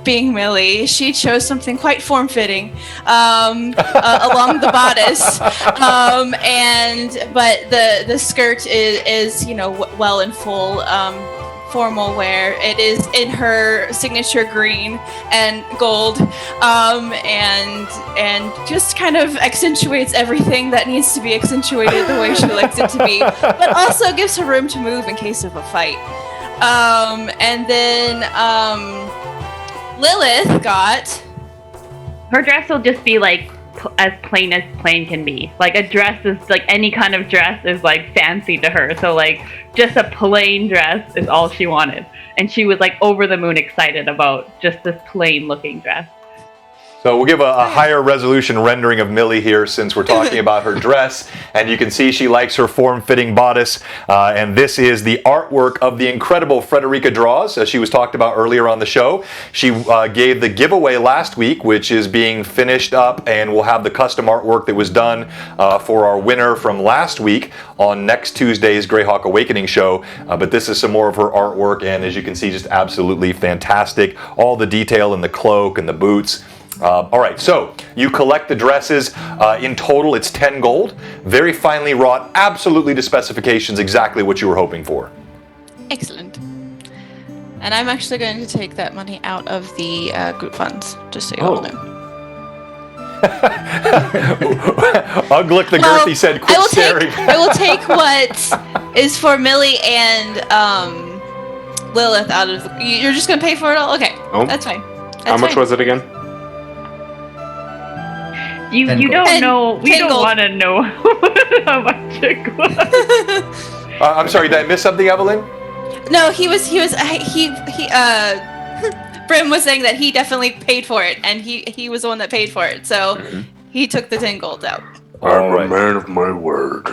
being Millie, she chose something quite form-fitting along the bodice, but the skirt is well and full formal wear. It is in her signature green and gold, and just kind of accentuates everything that needs to be accentuated the way she likes it to be, but also gives her room to move in case of a fight. And then Lilith got... Her dress will just be as plain can be. A dress is any kind of dress is fancy to her. So just a plain dress is all she wanted. And she was over the moon excited about just this plain looking dress. So we'll give a higher resolution rendering of Millie here since we're talking about her dress. And you can see she likes her form-fitting bodice. And this is the artwork of the incredible Frederica Draws, as she was talked about earlier on the show. She gave the giveaway last week, which is being finished up, and we'll have the custom artwork that was done for our winner from last week on next Tuesday's Greyhawk Awakening show. But this is some more of her artwork, and as you can see, just absolutely fantastic. All the detail in the cloak and the boots. All right, so you collect the dresses. In total, it's 10 gold. Very finely wrought, absolutely to specifications, exactly what you were hoping for. Excellent. And I'm actually going to take that money out of the group funds, just so you all know. Uglook the Girthy said, quit staring. I will take what is for Millie and Lilith out of the... You're just going to pay for it all? Okay, that's fine. How much was it again? You don't know. We don't want to know how much it was. I'm sorry, did I miss something, Evelyn? No, he Brim was saying that he definitely paid for it, and he was the one that paid for it, so he took the 10 gold out. I'm a man of my word.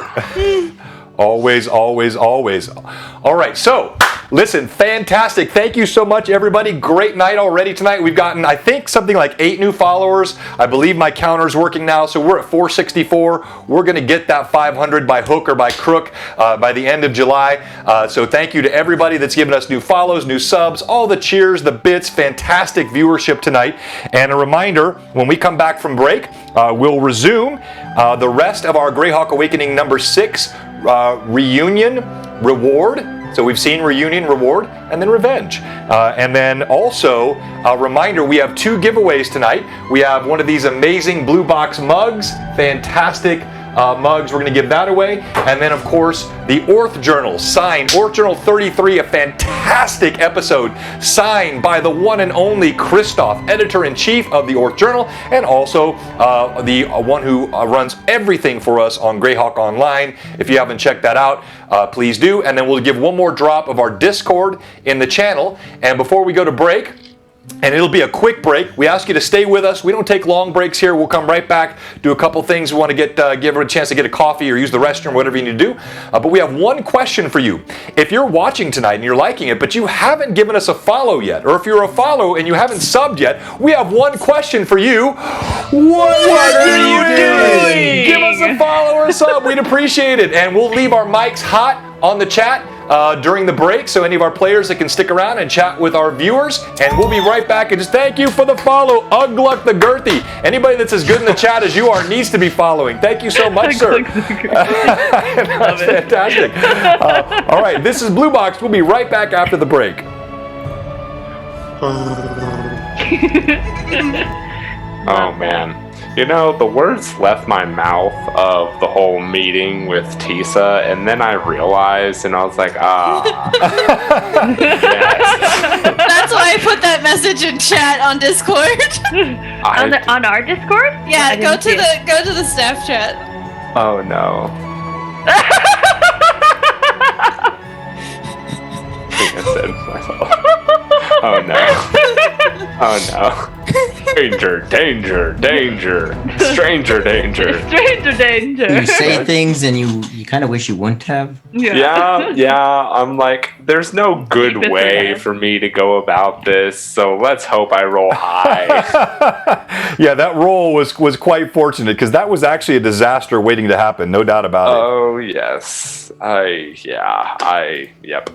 Always, always, always. All right, so listen, fantastic. Thank you so much, everybody. Great night already tonight. We've gotten, I think, something like 8 new followers. I believe my counter's working now, so we're at 464. We're going to get that 500 by hook or by crook by the end of July. So thank you to everybody that's given us new follows, new subs, all the cheers, the bits. Fantastic viewership tonight. And a reminder, when we come back from break, we'll resume the rest of our Greyhawk Awakening number 6 reunion reward. So we've seen reunion, reward, and then revenge. And then also a reminder, we have 2 giveaways tonight. We have one of these amazing Blue Box mugs, fantastic mugs. We're going to give that away. And then, of course, the Orth Journal, signed, Orth Journal 33, a fantastic episode, signed by the one and only Christoph, editor-in-chief of the Orth Journal, and also the one who runs everything for us on Greyhawk Online. If you haven't checked that out, please do. And then we'll give one more drop of our Discord in the channel. And before we go to break, and it'll be a quick break. We ask you to stay with us. We don't take long breaks here. We'll come right back, do a couple things. We want to give everyone a chance to get a coffee or use the restroom, whatever you need to do. But we have one question for you. If you're watching tonight and you're liking it, but you haven't given us a follow yet, or if you're a follow and you haven't subbed yet, we have one question for you. What are you doing? Give us a follow or a sub. We'd appreciate it. And we'll leave our mics hot on the chat during the break, so any of our players that can stick around and chat with our viewers, and we'll be right back. And just thank you for the follow, Ugluck the Girthy. Anybody that's as good in the chat as you are needs to be following. Thank you so much, sir. That's fantastic. All right, this is Blue Box. We'll be right back after the break. Oh man. You know, the words left my mouth of the whole meeting with Tisa, and then I realized, and I was like, yes. That's why I put that message in chat on Discord. On our Discord? Yeah, go to the staff chat. Oh no. I think I said myself. Oh no. Oh no. Danger, danger, danger. Stranger danger. Stranger danger. You say things and you kind of wish you wouldn't have. Yeah. I'm like, there's no good way for me to go about this, so let's hope I roll high. Yeah, that roll was quite fortunate, because that was actually a disaster waiting to happen, no doubt about it. Oh yes. Yep. Yep.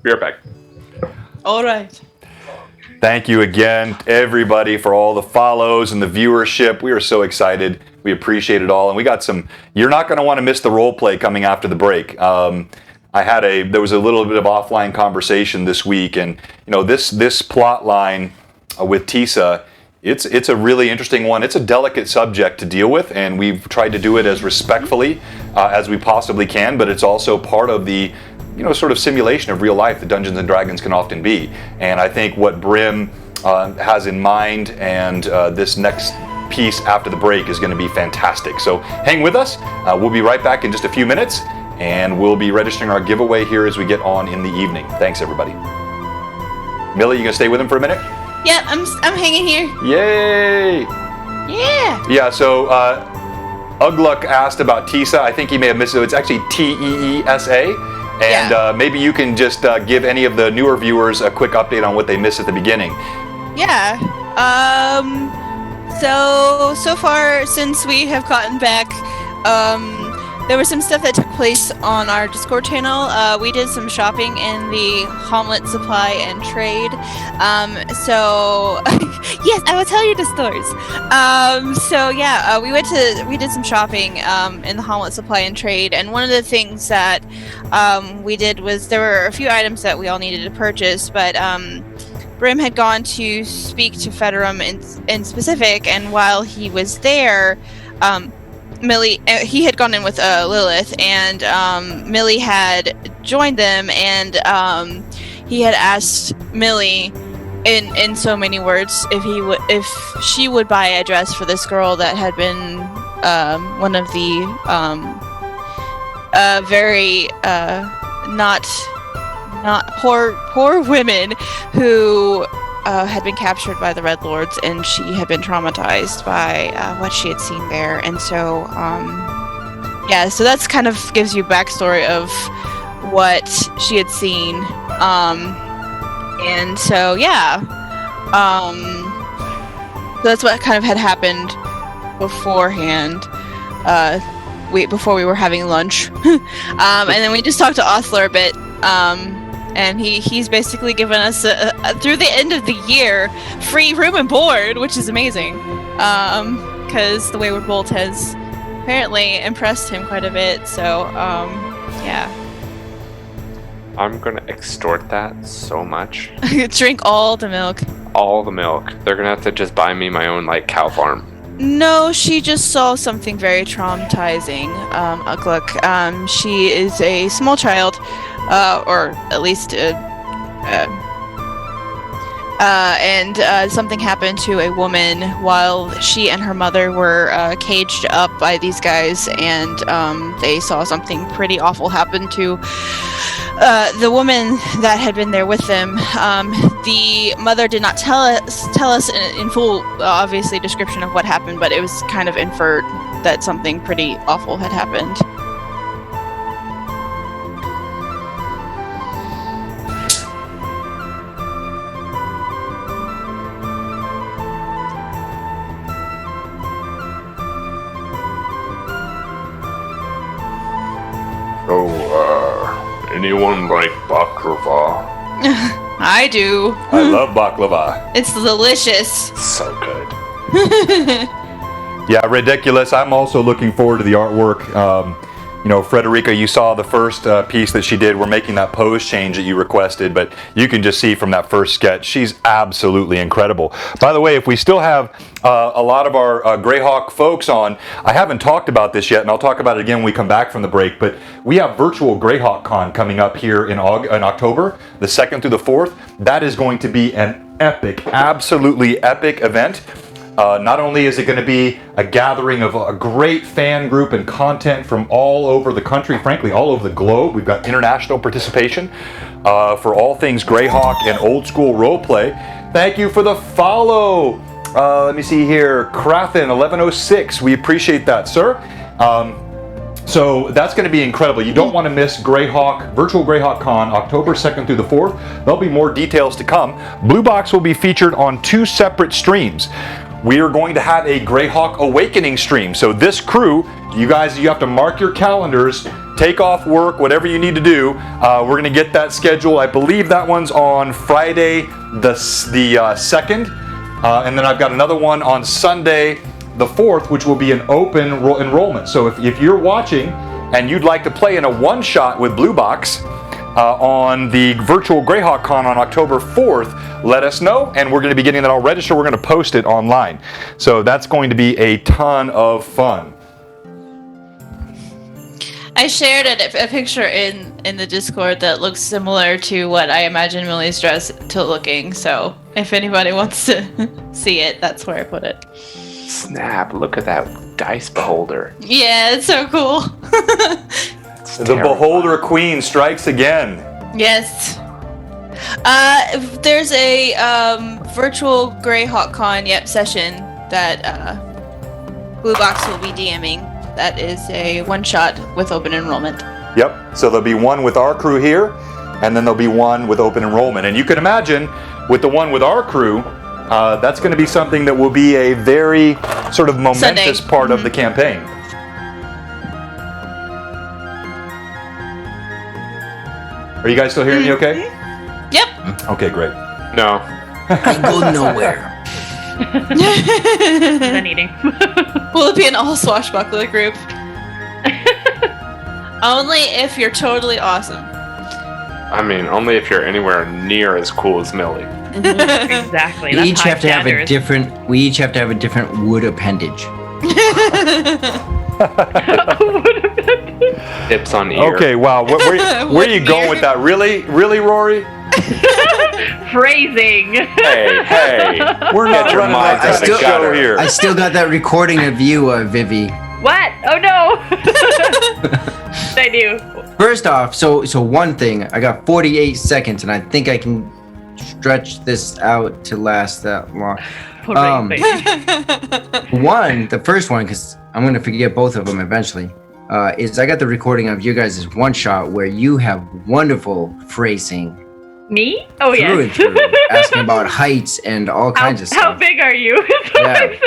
Be right back. All right. Thank you again, everybody, for all the follows and the viewership. We are so excited. We appreciate it all. And we got some, you're not going to want to miss the role play coming after the break. There was a little bit of offline conversation this week, and this plot line with Tisa, it's a really interesting one. It's a delicate subject to deal with, and we've tried to do it as respectfully as we possibly can, but it's also part of the sort of simulation of real life that Dungeons & Dragons can often be. And I think what Brim has in mind and this next piece after the break is going to be fantastic. So hang with us. We'll be right back in just a few minutes, and we'll be registering our giveaway here as we get on in the evening. Thanks, everybody. Millie, you gonna stay with him for a minute? Yep, I'm hanging here. Yay! Yeah. Yeah, so Ugluk asked about Tisa. I think he may have missed it. It's actually Teesa. And maybe you can just give any of the newer viewers a quick update on what they missed at the beginning. Yeah. So far since we have gotten back, there was some stuff that took place on our Discord channel. We did some shopping in the Hamlet Supply and Trade. So yes, I will tell you the stories. We did some shopping in the Hamlet Supply and Trade, and one of the things that we did was there were a few items that we all needed to purchase, but Brim had gone to speak to Federum in specific, and while he was there, Millie, he had gone in with Lilith, and Millie had joined them, and he had asked Millie in so many words if she would buy a dress for this girl that had been one of the very not poor women who had been captured by the Red Lords, and she had been traumatized by what she had seen there. And so so that's kind of gives you backstory of what she had seen. And so so that's what kind of had happened beforehand. Before we were having lunch. And then we just talked to Osler a bit. And he's basically given us through the end of the year free room and board, which is amazing, because the Wayward Bolt has apparently impressed him quite a bit. So I'm gonna extort that so much. Drink all the milk. All the milk. They're gonna have to just buy me my own cow farm. No, she just saw something very traumatizing. Ugluk. She is a small child. Or at least, something happened to a woman while she and her mother were caged up by these guys, and they saw something pretty awful happen to the woman that had been there with them. The mother did not tell us in full, obviously, description of what happened, but it was kind of inferred that something pretty awful had happened. Anyone like baklava? I do. I love baklava. It's delicious. So good. Yeah, ridiculous. I'm also looking forward to the artwork. Frederica, you saw the first piece that she did. We're making that pose change that you requested, but you can just see from that first sketch, she's absolutely incredible. By the way, if we still have a lot of our Greyhawk folks on, I haven't talked about this yet, and I'll talk about it again when we come back from the break, but we have virtual Greyhawk Con coming up here in October, the 2nd through the 4th. That is going to be an epic, absolutely epic event. Not only is it going to be a gathering of a great fan group and content from all over the country, frankly, all over the globe. We've got international participation for all things Greyhawk and old school roleplay. Thank you for the follow. Let me see here. Krathen 1106. We appreciate that, sir. So that's going to be incredible. You don't want to miss Greyhawk, Virtual Greyhawk Con, October 2nd through the 4th. There'll be more details to come. Blue Box will be featured on 2 separate streams. We are going to have a Greyhawk Awakening stream. So this crew, you have to mark your calendars, take off work, whatever you need to do. We're going to get that schedule. I believe that one's on Friday the 2nd. And then I've got another one on Sunday the 4th, which will be an open enrollment. So if you're watching and you'd like to play in a one-shot with Blue Box on the Virtual Greyhawk Con on October 4th, let us know, and we're going to be getting that all registered. We're going to post it online. So that's going to be a ton of fun. I shared a picture in the Discord that looks similar to what I imagine Millie's dress to looking. So if anybody wants to see it, that's where I put it. Snap, look at that dice beholder. Yeah, it's so cool. The Beholder Queen strikes again. Yes. There's a virtual Greyhawk Con session that Blue Box will be DMing. That is a one-shot with open enrollment. Yep. So there'll be one with our crew here, and then there'll be one with open enrollment. And you can imagine, with the one with our crew, that's going to be something that will be a very sort of momentous part of the campaign. Are you guys still hearing me okay? Yep. Okay, great. No. I go nowhere. Then eating. Will it be an all swashbuckler group? Only if you're totally awesome. I mean, only if you're anywhere near as cool as Millie. Exactly. We That's each high have to have a standards. different. We each have to have a different wood appendage. Tips on ear. Okay, wow. Where are you going with that? Really, Rory? Phrasing. Hey. We're not your running minds that out of the show gutter. here. I still got that recording of you, Vivi. What? Oh no. I do. First off, so one thing, I got 48 seconds, and I think I can stretch this out to last that long. The first one, because I'm gonna forget both of them eventually, is I got the recording of you guys' one shot where you have wonderful phrasing Me? Oh through yes. and through, asking about heights and all kinds of How stuff. big are you? That's what I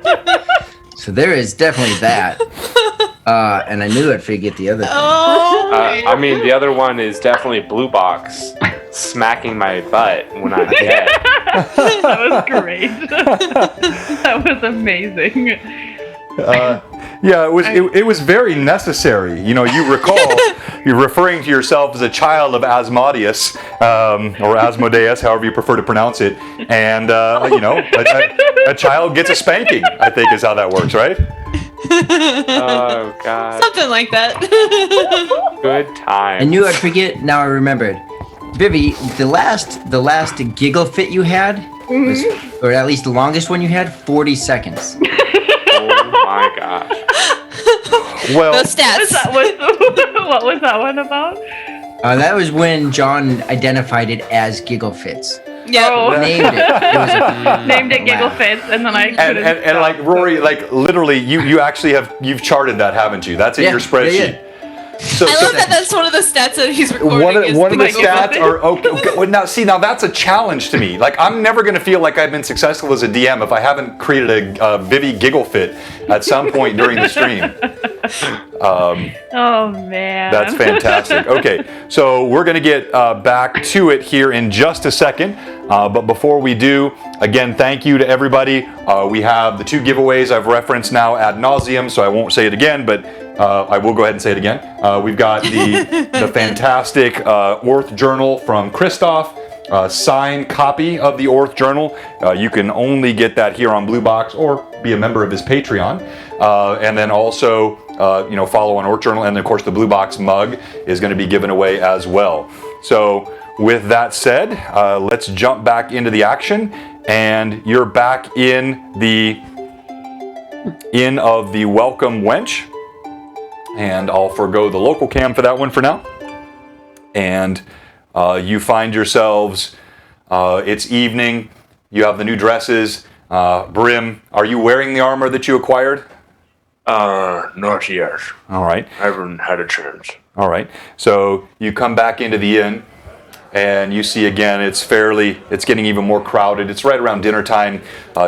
said. So there is definitely that. And I knew I'd forget the other thing. Oh. I mean, the other one is definitely Blue Box smacking my butt when I'm dead. That was great. That was amazing. Yeah, it was very necessary. You know, you recall you're referring to yourself as a child of Asmodeus, or Asmodeus, however you prefer to pronounce it, and you know, a child gets a spanking, I think is how that works, right? Oh God. Something like that. Good I time. knew I'd forget, now I remembered. Vivi, the last giggle fit you had, was, or at least the longest one you had, 40 seconds. Oh my gosh. Well, Those stats. What was that one about? That was when John identified it as giggle fits. Yeah. Oh. Named it. It was a Named it Giggle laugh. Fits, and then I couldn't and like Rory, like literally, you actually you've charted that, haven't you? That's in Yeah, your spreadsheet. yeah. So, I love that that's one of the stats that he's recording. one of the Michael stats Buffett. are okay. Well, now that's a challenge to me. Like, I'm never going to feel like I've been successful as a DM if I haven't created a Vivi giggle fit at some point during the stream. Oh man. That's fantastic. Okay, so we're going to get back to it here in just a second. But before we do, again, thank you to everybody. We have the 2 giveaways I've referenced now ad nauseum, so I won't say it again, but I will go ahead and say it again. We've got the fantastic Orth Journal from Christoph. Signed copy of the Orth Journal. You can only get that here on Blue Box or be a member of his Patreon. And then also, follow on Orth Journal. And of course, the Blue Box mug is going to be given away as well. So with that said, let's jump back into the action. And you're back in the Inn of the Welcome Wench. And I'll forgo the local cam for that one for now. And you find yourselves, it's evening, you have the new dresses. Brim, are you wearing the armor that you acquired? Not yet. All right. I haven't had a chance. All right. So you come back into the inn, and you see again it's getting even more crowded. It's right around dinner time,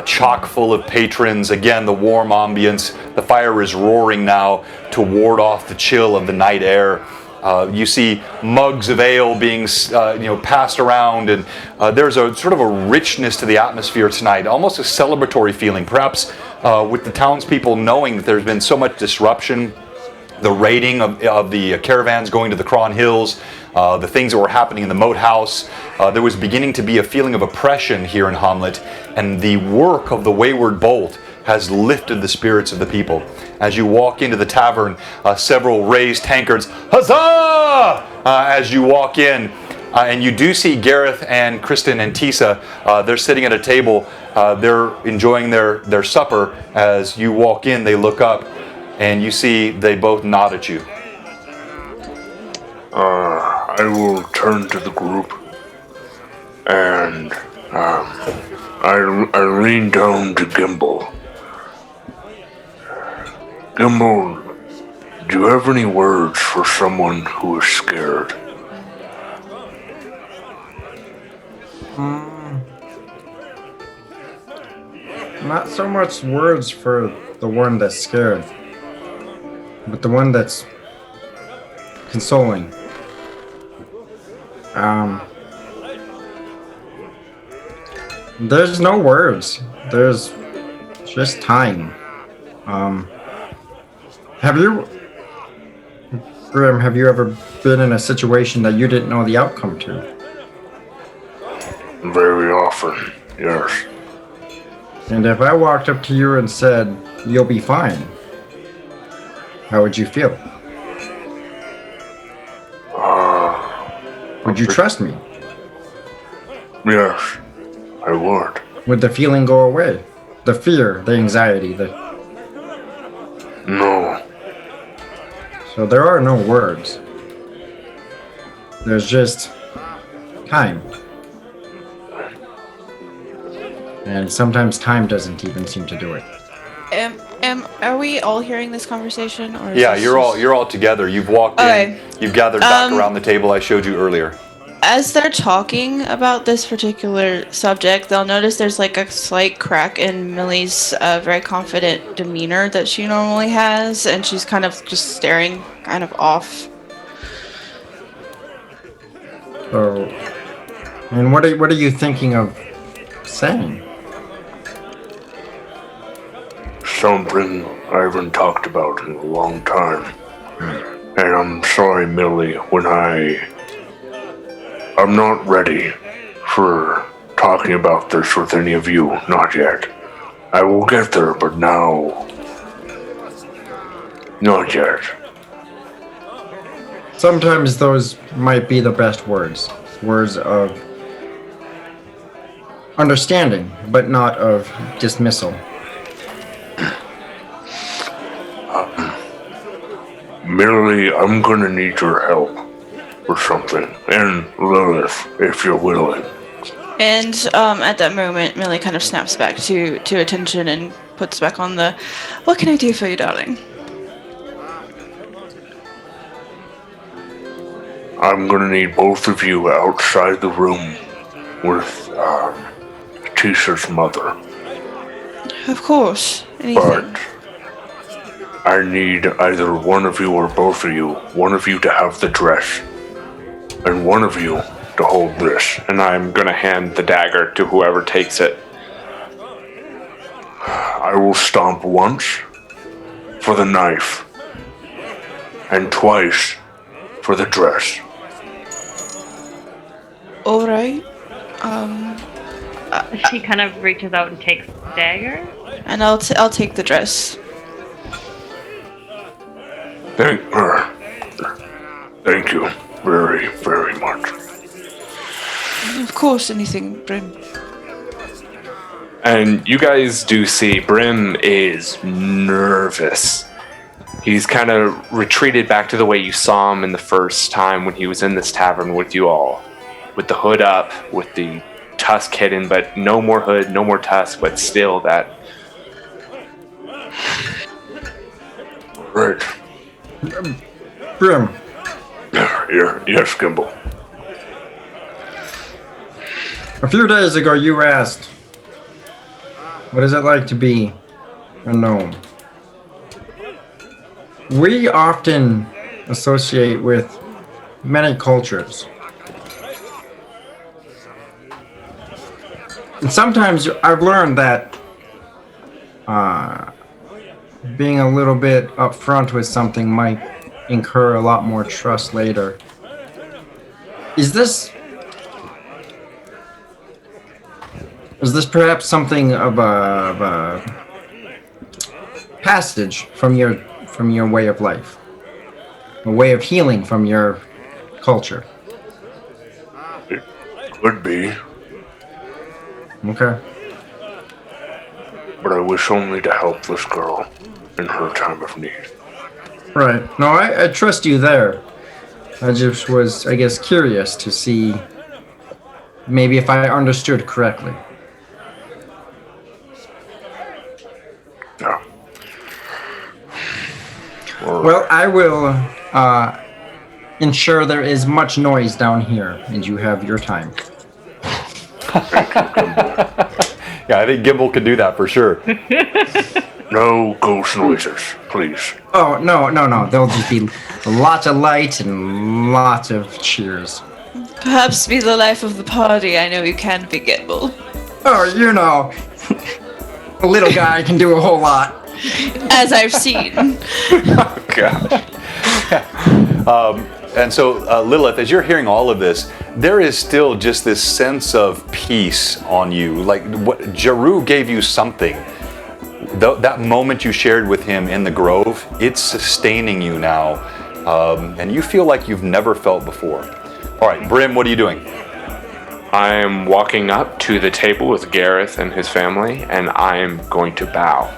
chock full of patrons. Again, the warm ambience. The fire is roaring now to ward off the chill of the night air. You see mugs of ale being passed around, and there's a sort of a richness to the atmosphere tonight, almost a celebratory feeling, perhaps with the townspeople knowing that there's been so much disruption. The raiding of the caravans going to the Cron Hills, the things that were happening in the Moat House. There was beginning to be a feeling of oppression here in Hamlet, and the work of the Wayward Bolt has lifted the spirits of the people. As you walk into the tavern, several raised tankards, huzzah! As you walk in, and you do see Gareth and Kristen and Tisa. They're sitting at a table. They're enjoying their supper. As you walk in, they look up, and you see they both nod at you. I will turn to the group. and I lean down to Gimbal. Gimbal, do you have any words for someone who is scared? Not so much words for the one that's scared, but the one that's consoling. There's no words. There's just time. Have you, Grim, have you ever been in a situation that you didn't know the outcome to? Very often, yes. And if I walked up to you and said, "You'll be fine," how would you feel? Would you trust me? Yes, I would. Would the feeling go away? The fear, the anxiety, No. So there are no words. There's just time. And sometimes time doesn't even seem to do it. Are we all hearing this conversation? Or is Yeah, this you're just- all together. You've walked Okay. in. You've gathered back around the table I showed you earlier. As they're talking about this particular subject, they'll notice there's like a slight crack in Millie's very confident demeanor that she normally has, and she's kind of just staring kind of off. So, and what are you thinking of saying? Something I haven't talked about in a long time. And I'm sorry, Millie, when I'm not ready for talking about this with any of you, not yet. I will get there, but now, not yet. Sometimes those might be the best words. Words of understanding, but not of dismissal. Millie, I'm gonna need your help or something. And Lilith, if you're willing. And at that moment, Millie kind of snaps back to attention and puts back on the, "What can I do for you, darling?" I'm gonna need both of you outside the room with Tisha's mother. Of course. Anything. But I need either one of you or both of you, one of you to have the dress, and one of you to hold this. And I'm gonna hand the dagger to whoever takes it. I will stomp once for the knife, and twice for the dress. All right. She kind of reaches out and takes the dagger. And I'll take the dress. Thank you very, very much. Of course, anything, Brim. And you guys do see Brim is nervous. He's kind of retreated back to the way you saw him in the first time when he was in this tavern with you all. With the hood up, with the tusk hidden, but no more hood, no more tusk, but still that. Right. Brim, Yes, Gimbal. a few days ago you asked, what is it like to be a gnome? We often associate with many cultures. And sometimes I've learned that being a little bit upfront with something might incur a lot more trust later. Is this perhaps something of a passage from your way of life? A way of healing from your culture? It could be, Okay. but I wish only to help this girl in her time of need. Right. No, I trust you there. I just was, I guess, curious to see maybe if I understood correctly. Yeah. Well, I will ensure there is much noise down here, and you have your time. Yeah, I think Gimbal can do that for sure. No ghost noises, please. Oh, no. There'll just be lots of light and lots of cheers. Perhaps be the life of the party. I know you can be Gimbal. Oh, you know, a little guy can do a whole lot. As I've seen. Gosh. And so, Lilith, as you're hearing all of this, there is still just this sense of peace on you. Like, what Jaru gave you something. That moment you shared with him in the grove, it's sustaining you now. And you feel like you've never felt before. All right, Brim, what are you doing? I am walking up to the table with Gareth and his family, and I am going to bow.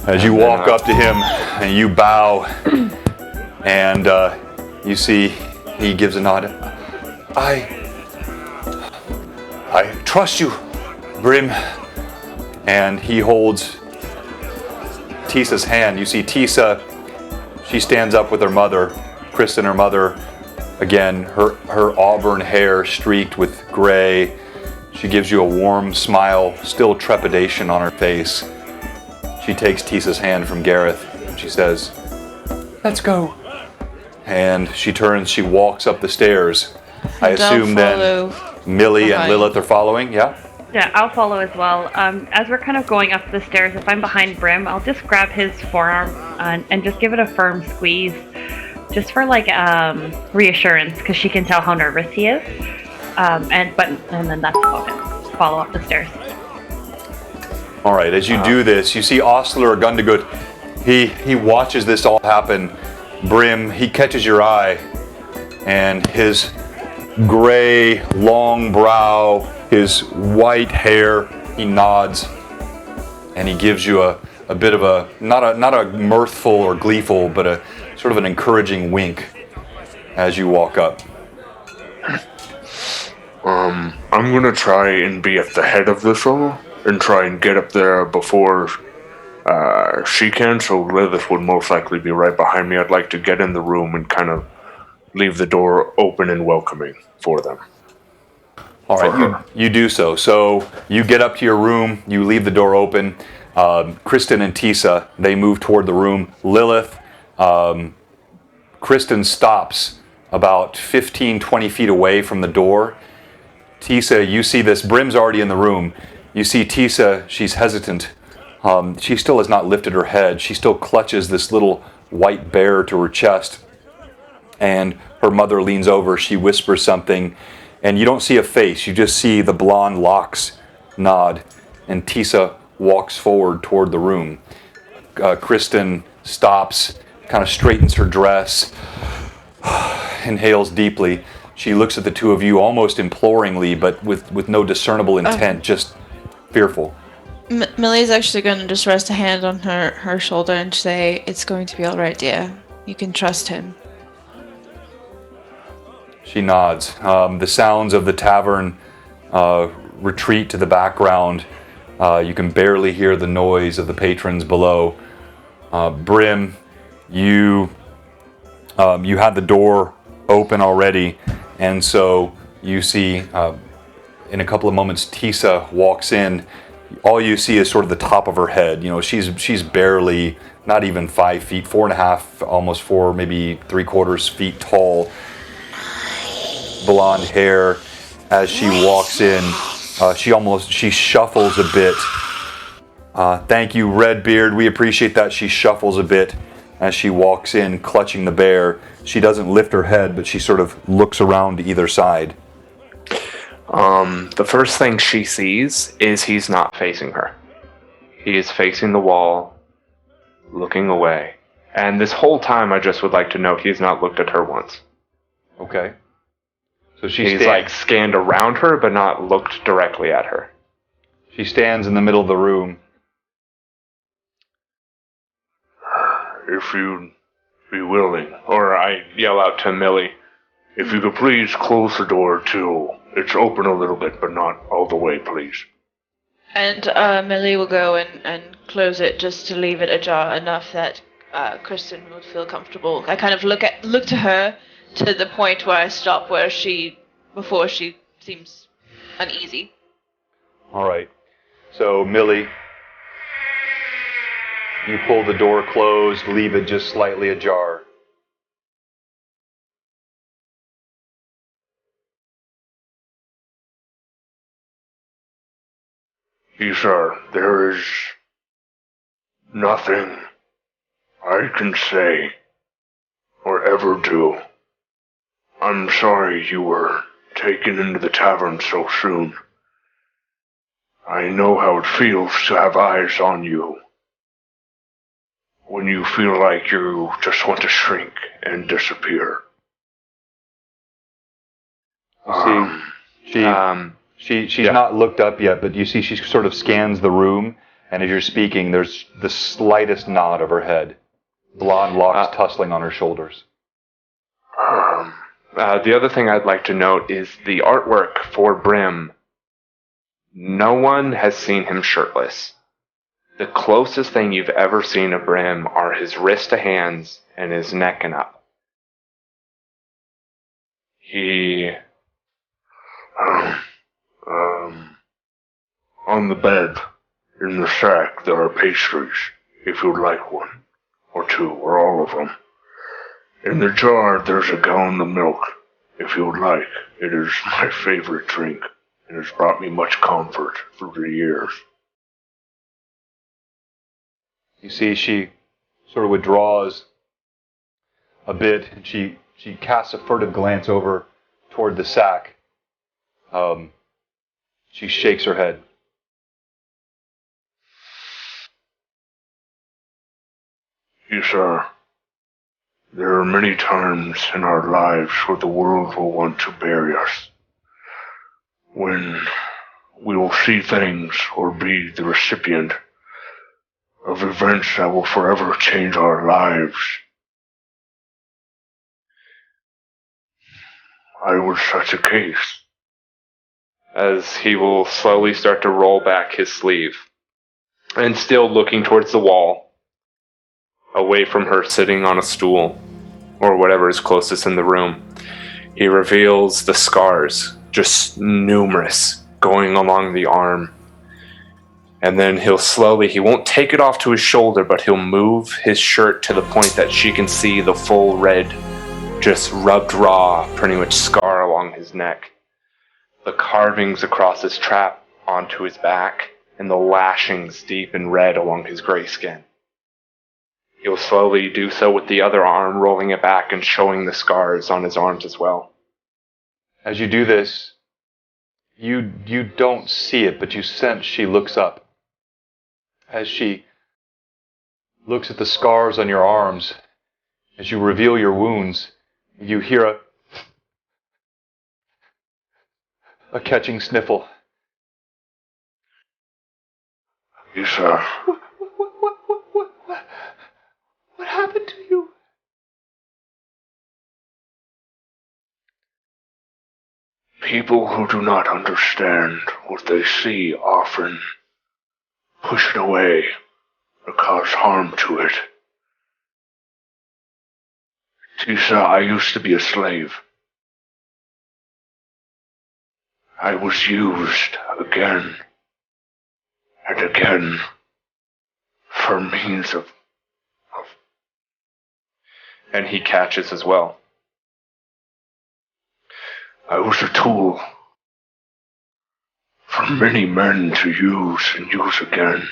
As you walk up to him and you bow, and you see he gives a nod. I trust you, Brim. And he holds Tisa's hand. You see Tisa, she stands up with her mother, Kristen, her mother. Again, her auburn hair streaked with gray. She gives you a warm smile, still trepidation on her face. She takes Tisa's hand from Gareth and she says, "Let's go." And she turns, she walks up the stairs. I assume then Millie and Lilith are following, yeah? Yeah, I'll follow as well. As we're kind of going up the stairs, if I'm behind Brim, I'll just grab his forearm and just give it a firm squeeze, just for like reassurance, because she can tell how nervous he is. And then that's about it. Follow up the stairs. All right, as you do this, you see Ostler Gundagut. He watches this all happen. Brim, he catches your eye, and his gray, long brow, his white hair, he nods, and he gives you a bit of a, not a mirthful or gleeful, but a sort of an encouraging wink as you walk up. I'm gonna try and be at the head of this all, and try and get up there before she can, so Lilith would most likely be right behind me. I'd like to get in the room and kind of leave the door open and welcoming for them. All right, you do so. So you get up to your room, you leave the door open. Kristen and Tisa, they move toward the room. Lilith, Kristen stops about 15, 20 feet away from the door. Tisa, you see this, Brim's already in the room. You see Tisa, she's hesitant. She still has not lifted her head. She still clutches this little white bear to her chest. And her mother leans over, she whispers something, and you don't see a face, you just see the blonde locks nod, and Tisa walks forward toward the room. Kristen stops, kind of straightens her dress, inhales deeply. She looks at the two of you almost imploringly, but with no discernible intent, just fearful. Millie's actually going to just rest a hand on her shoulder and say, "It's going to be all right, dear. You can trust him." She nods. The sounds of the tavern retreat to the background. You can barely hear the noise of the patrons below. Brim, you had the door open already, and so you see in a couple of moments Tisa walks in. All you see is sort of the top of her head. You know, she's barely, not even 5 feet, 4.5, almost 4, maybe 3/4 feet tall. Blonde hair. As she walks in, she shuffles a bit. Thank you, Redbeard. We appreciate that. She shuffles a bit as she walks in, clutching the bear. She doesn't lift her head, but she sort of looks around to either side. The first thing she sees is he's not facing her. He is facing the wall, looking away. And this whole time, I just would like to note he's not looked at her once. Okay. So He's like scanned around her, but not looked directly at her. She stands in the middle of the room. If you'd be willing. Or I yell out to Millie, If you could please close the door too. It's open a little bit, but not all the way, please. And Millie will go and close it just to leave it ajar enough that Kristen would feel comfortable. I kind of look to her to the point where I stop before she seems uneasy. All right. So, Millie, you pull the door closed, leave it just slightly ajar. Sir, there is nothing I can say or ever do. I'm sorry you were taken into the tavern so soon. I know how it feels to have eyes on you when you feel like you just want to shrink and disappear. She's not looked up yet, but you see she sort of scans the room, and as you're speaking, there's the slightest nod of her head. Blonde locks tussling on her shoulders. The other thing I'd like to note is the artwork for Brim. No one has seen him shirtless. The closest thing you've ever seen of Brim are his wrist to hands and his neck and up. On the bed, in the sack, there are pastries, if you'd like one, or two, or all of them. In the jar, there's a gallon of milk, if you would like. It is my favorite drink, and has brought me much comfort through the years. You see she sort of withdraws a bit, and she casts a furtive glance over toward the sack. She shakes her head. Yes, sir. There are many times in our lives where the world will want to bury us. When we will see things or be the recipient of events that will forever change our lives. I was such a case. As he will slowly start to roll back his sleeve, and still looking towards the wall, away from her sitting on a stool, or whatever is closest in the room, he reveals the scars, just numerous, going along the arm. And then he won't take it off to his shoulder, but he'll move his shirt to the point that she can see the full red, just rubbed raw, pretty much scar along his neck. The carvings across his trap onto his back, and the lashings deep in red along his gray skin. He'll slowly do so with the other arm, rolling it back and showing the scars on his arms as well. As you do this, you don't see it, but you sense she looks up. As she looks at the scars on your arms, as you reveal your wounds, you hear a catching sniffle. Yes, sir. What happened to you? People who do not understand what they see often push it away or cause harm to it. Tisa, I used to be a slave. I was used again and again for means of... And he catches as well. I was a tool for many men to use and use again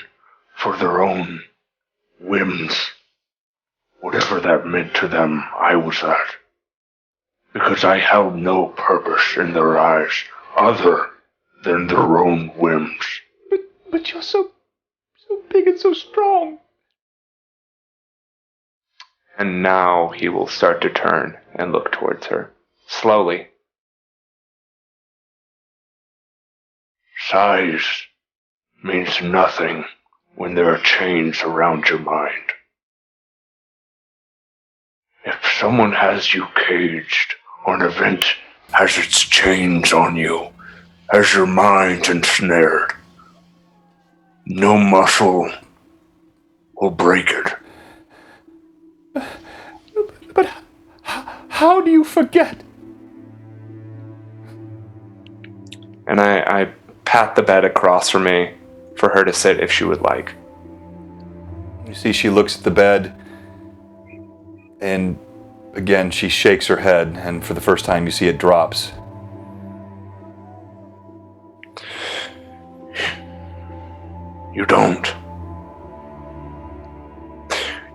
for their own whims. Whatever that meant to them, I was that. Because I held no purpose in their eyes other than their own whims. But you're so big and so strong. And now he will start to turn and look towards her, slowly. Size means nothing when there are chains around your mind. If someone has you caged or an event has its chains on you, has your mind ensnared, no muscle will break it. But how do you forget? And I pat the bed across from me for her to sit if she would like. You see, she looks at the bed, and again, she shakes her head, and for the first time, you see it drops. You don't.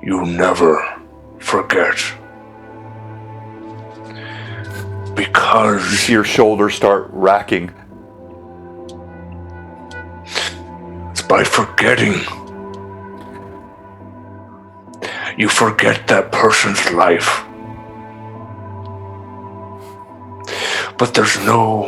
You never forget. Because You see your shoulders start racking. it's by forgetting. You forget that person's life. But there's no...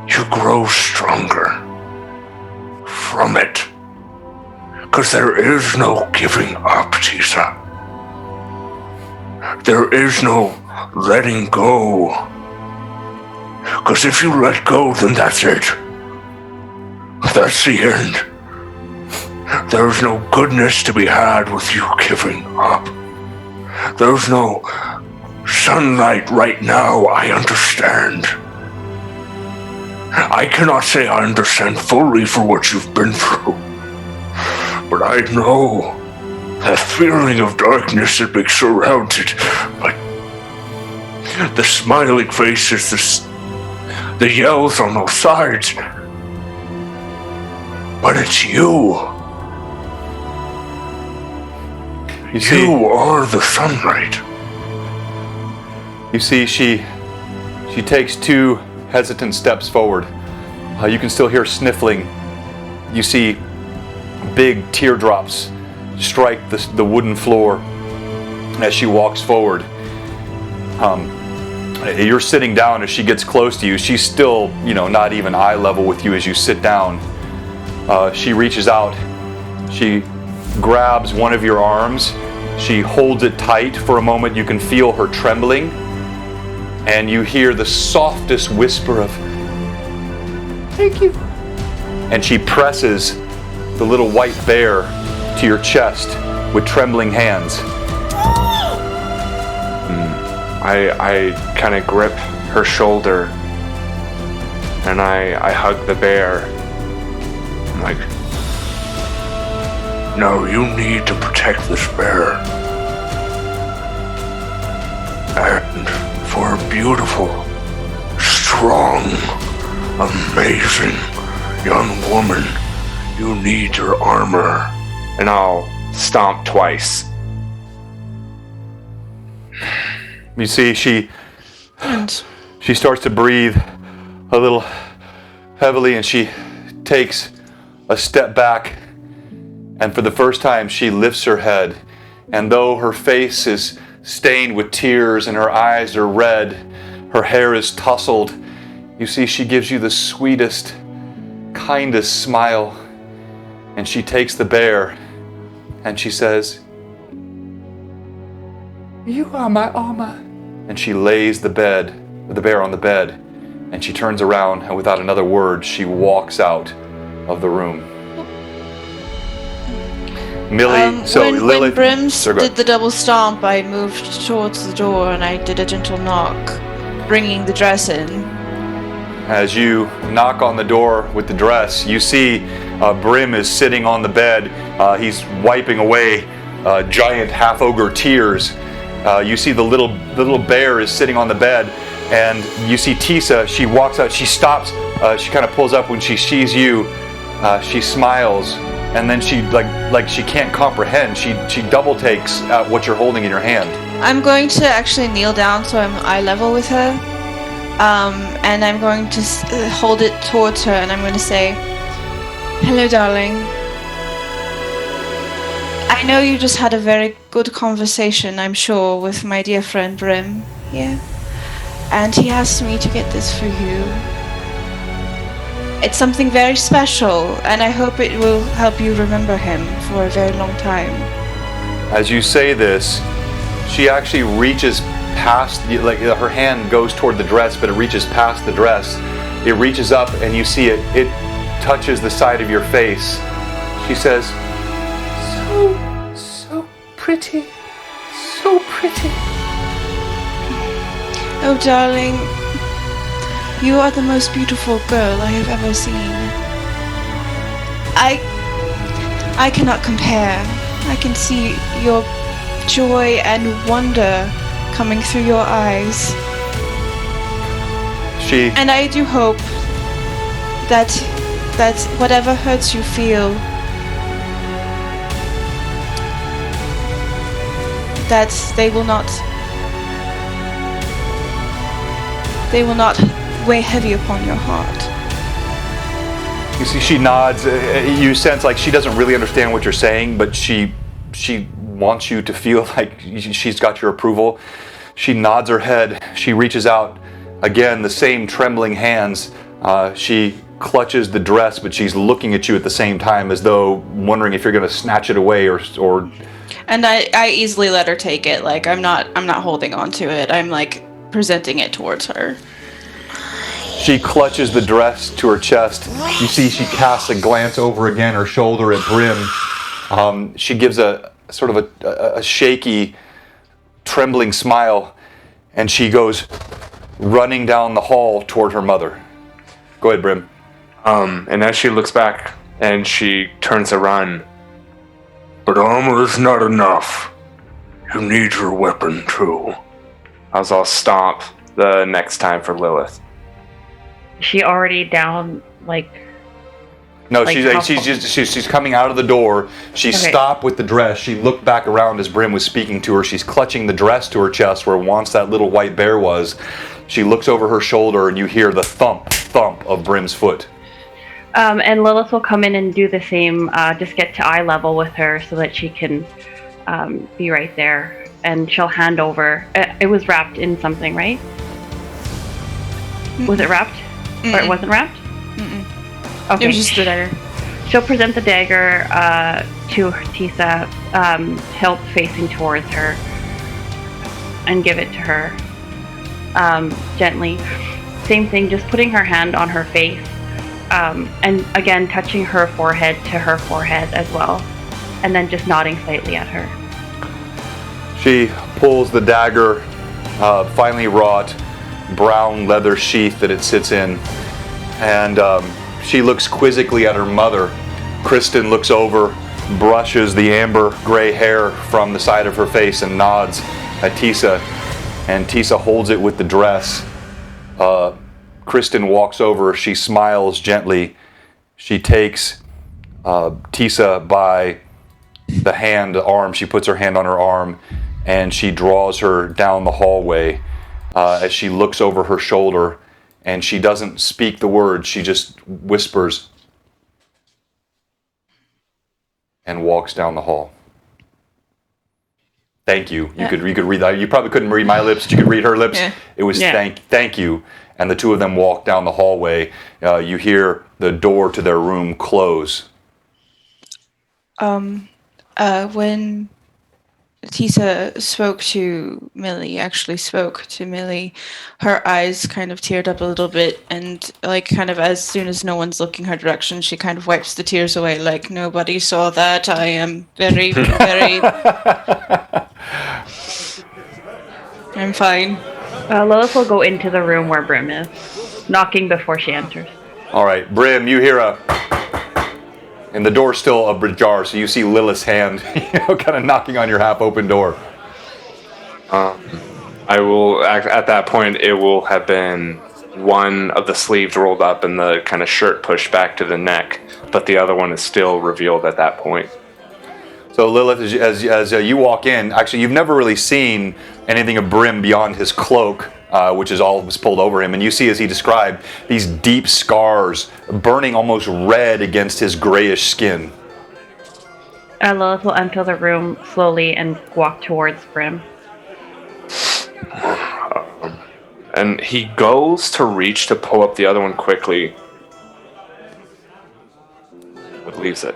You grow stronger from it. Because there is no giving up, Tisa. There is no letting go. Because if you let go, then that's it. That's the end. There's no goodness to be had with you giving up. There's no sunlight right now, I understand. I cannot say I understand fully for what you've been through. But I know that feeling of darkness that being surrounded by the smiling faces, the yells on all sides. But it's you. You are the sunlight. You see, she takes 2 hesitant steps forward. You can still hear sniffling. You see big teardrops strike the wooden floor as she walks forward. You're sitting down as she gets close to you. She's still, not even eye level with you as you sit down. She reaches out. She grabs one of your arms. She holds it tight for a moment. You can feel her trembling. And you hear the softest whisper of, "Thank you." And she presses the little white bear to your chest with trembling hands. I kind of grip her shoulder and I hug the bear. I'm like, No, you need to protect this bear. And for a beautiful, strong, amazing young woman, you need your armor. and I'll stomp twice. You see, she starts to breathe a little heavily, and she takes a step back, and for the first time she lifts her head, and though her face is stained with tears and her eyes are red, her hair is tousled, you see she gives you the sweetest, kindest smile, and she takes the bear and she says, "You are my armor." And she lays the bear on the bed, and she turns around, and without another word, she walks out of the room. Millie, when Brims Sorry, go did ahead. the double stomp, I moved towards the door and I did a gentle knock, bringing the dress in. As you knock on the door with the dress, you see Brim is sitting on the bed. He's wiping away giant half-ogre tears. You see the little bear is sitting on the bed, and you see Tisa. She walks out. She stops. She kind of pulls up when she sees you. She smiles, and then she like she can't comprehend. She double takes at what you're holding in your hand. I'm going to actually kneel down so I'm eye level with her, and I'm going to hold it towards her, and I'm going to say, "Hello, darling. I know you just had a very good conversation, I'm sure, with my dear friend Brim here, and he asked me to get this for you. It's something very special, and I hope it will help you remember him for a very long time. As you say this, she actually reaches past, her hand goes toward the dress, but it reaches past the dress. It reaches up and you see it touches the side of your face. She says, so pretty, so pretty. Oh, darling, you are the most beautiful girl I have ever seen. I cannot compare. I can see your joy and wonder coming through your eyes. And I do hope that whatever hurts you feel, that they will not weigh heavy upon your heart. You see, she nods. You sense like she doesn't really understand what you're saying, but she wants you to feel like she's got your approval. She nods her head. She reaches out. Again, the same trembling hands. She clutches the dress, but she's looking at you at the same time as though wondering if you're going to snatch it away or. And I easily let her take it. Like I'm not holding on to it. I'm like presenting it towards her. She clutches the dress to her chest. You see she casts a glance over again her shoulder at Brim. She gives a sort of a shaky, trembling smile, and she goes running down the hall toward her mother. Go ahead, Brim. And as she looks back and she turns to run. But armor is not enough. You need your weapon too. I'll stop the next time for Lilith. Is she already down, like... No, like she's coming out of the door. She stopped with the dress. She looked back around as Brim was speaking to her. She's clutching the dress to her chest where once that little white bear was. She looks over her shoulder and you hear the thump of Brim's foot. And Lilith will come in and do the same, just get to eye level with her so that she can be right there. And she'll hand over. It was wrapped in something, right? Was it wrapped? Or it wasn't wrapped? Okay. It was just the dagger. She'll present the dagger to Tisa, hilt facing towards her, and give it to her gently. Same thing, just putting her hand on her face, and again touching her forehead to her forehead as well, and then just nodding slightly at her. She pulls the dagger, finely wrought brown leather sheath that it sits in, and she looks quizzically at her mother. Kristen looks over, brushes the amber gray hair from the side of her face and nods at Tisa, and Tisa holds it with the dress. Kristen walks over, she smiles gently. She takes Tisa by the hand, the arm, she puts her hand on her arm, and she draws her down the hallway as she looks over her shoulder. And she doesn't speak the words, she just whispers and walks down the hall. Thank you. You could read that. You probably couldn't read my lips, but you could read her lips. Yeah. It was thank you. And the two of them walk down the hallway. You hear the door to their room close. When Tisa spoke to Millie, her eyes kind of teared up a little bit, and like kind of as soon as no one's looking her direction, she kind of wipes the tears away like nobody saw that. I am very, very... I'm fine. Lilith will go into the room where Brim is, knocking before she enters. All right, Brim, you hear and the door's still ajar, so you see Lilith's hand, kind of knocking on your half-open door. I will, at that point, it will have been one of the sleeves rolled up and the kind of shirt pushed back to the neck, but the other one is still revealed at that point. So Lilith, as you walk in, actually you've never really seen anything of Brim beyond his cloak, which is all was pulled over him, and you see, as he described, these deep scars burning almost red against his grayish skin. Lilith will enter the room slowly and walk towards Brim. And he goes to reach to pull up the other one quickly, but leaves it.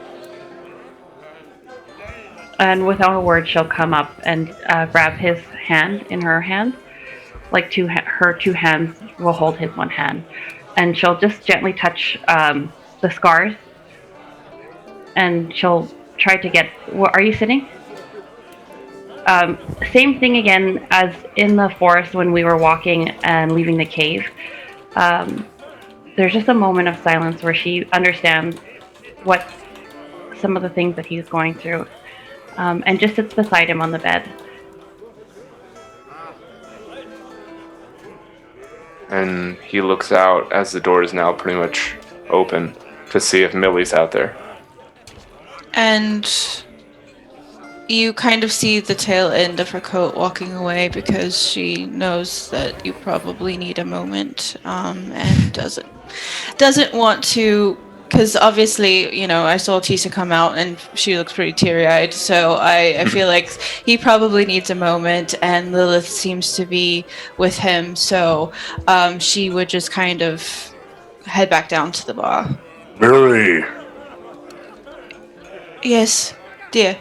And without a word, she'll come up and grab his hand in her hand. Like her two hands will hold his one hand. And she'll just gently touch the scars. And she'll try to get... Are you sitting? Same thing again as in the forest when we were walking and leaving the cave. There's just a moment of silence where she understands what some of the things that he's going through. And just sits beside him on the bed. And he looks out as the door is now pretty much open to see if Millie's out there. And you kind of see the tail end of her coat walking away because she knows that you probably need a moment, and doesn't want to, because obviously, you know, I saw Tisa come out and she looks pretty teary-eyed, so I feel like he probably needs a moment, and Lilith seems to be with him, so she would just kind of head back down to the bar. Millie, Yes, dear.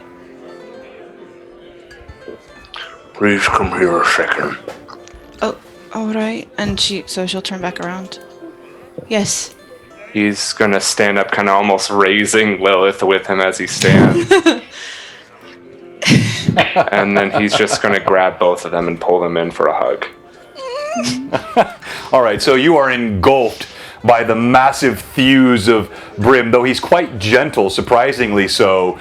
please come here a second. Oh, all right. And she'll turn back around. Yes. He's gonna stand up, kind of almost raising Lilith with him as he stands. And then he's just gonna grab both of them and pull them in for a hug. All right, so you are engulfed by the massive thews of Brim, though he's quite gentle, surprisingly so.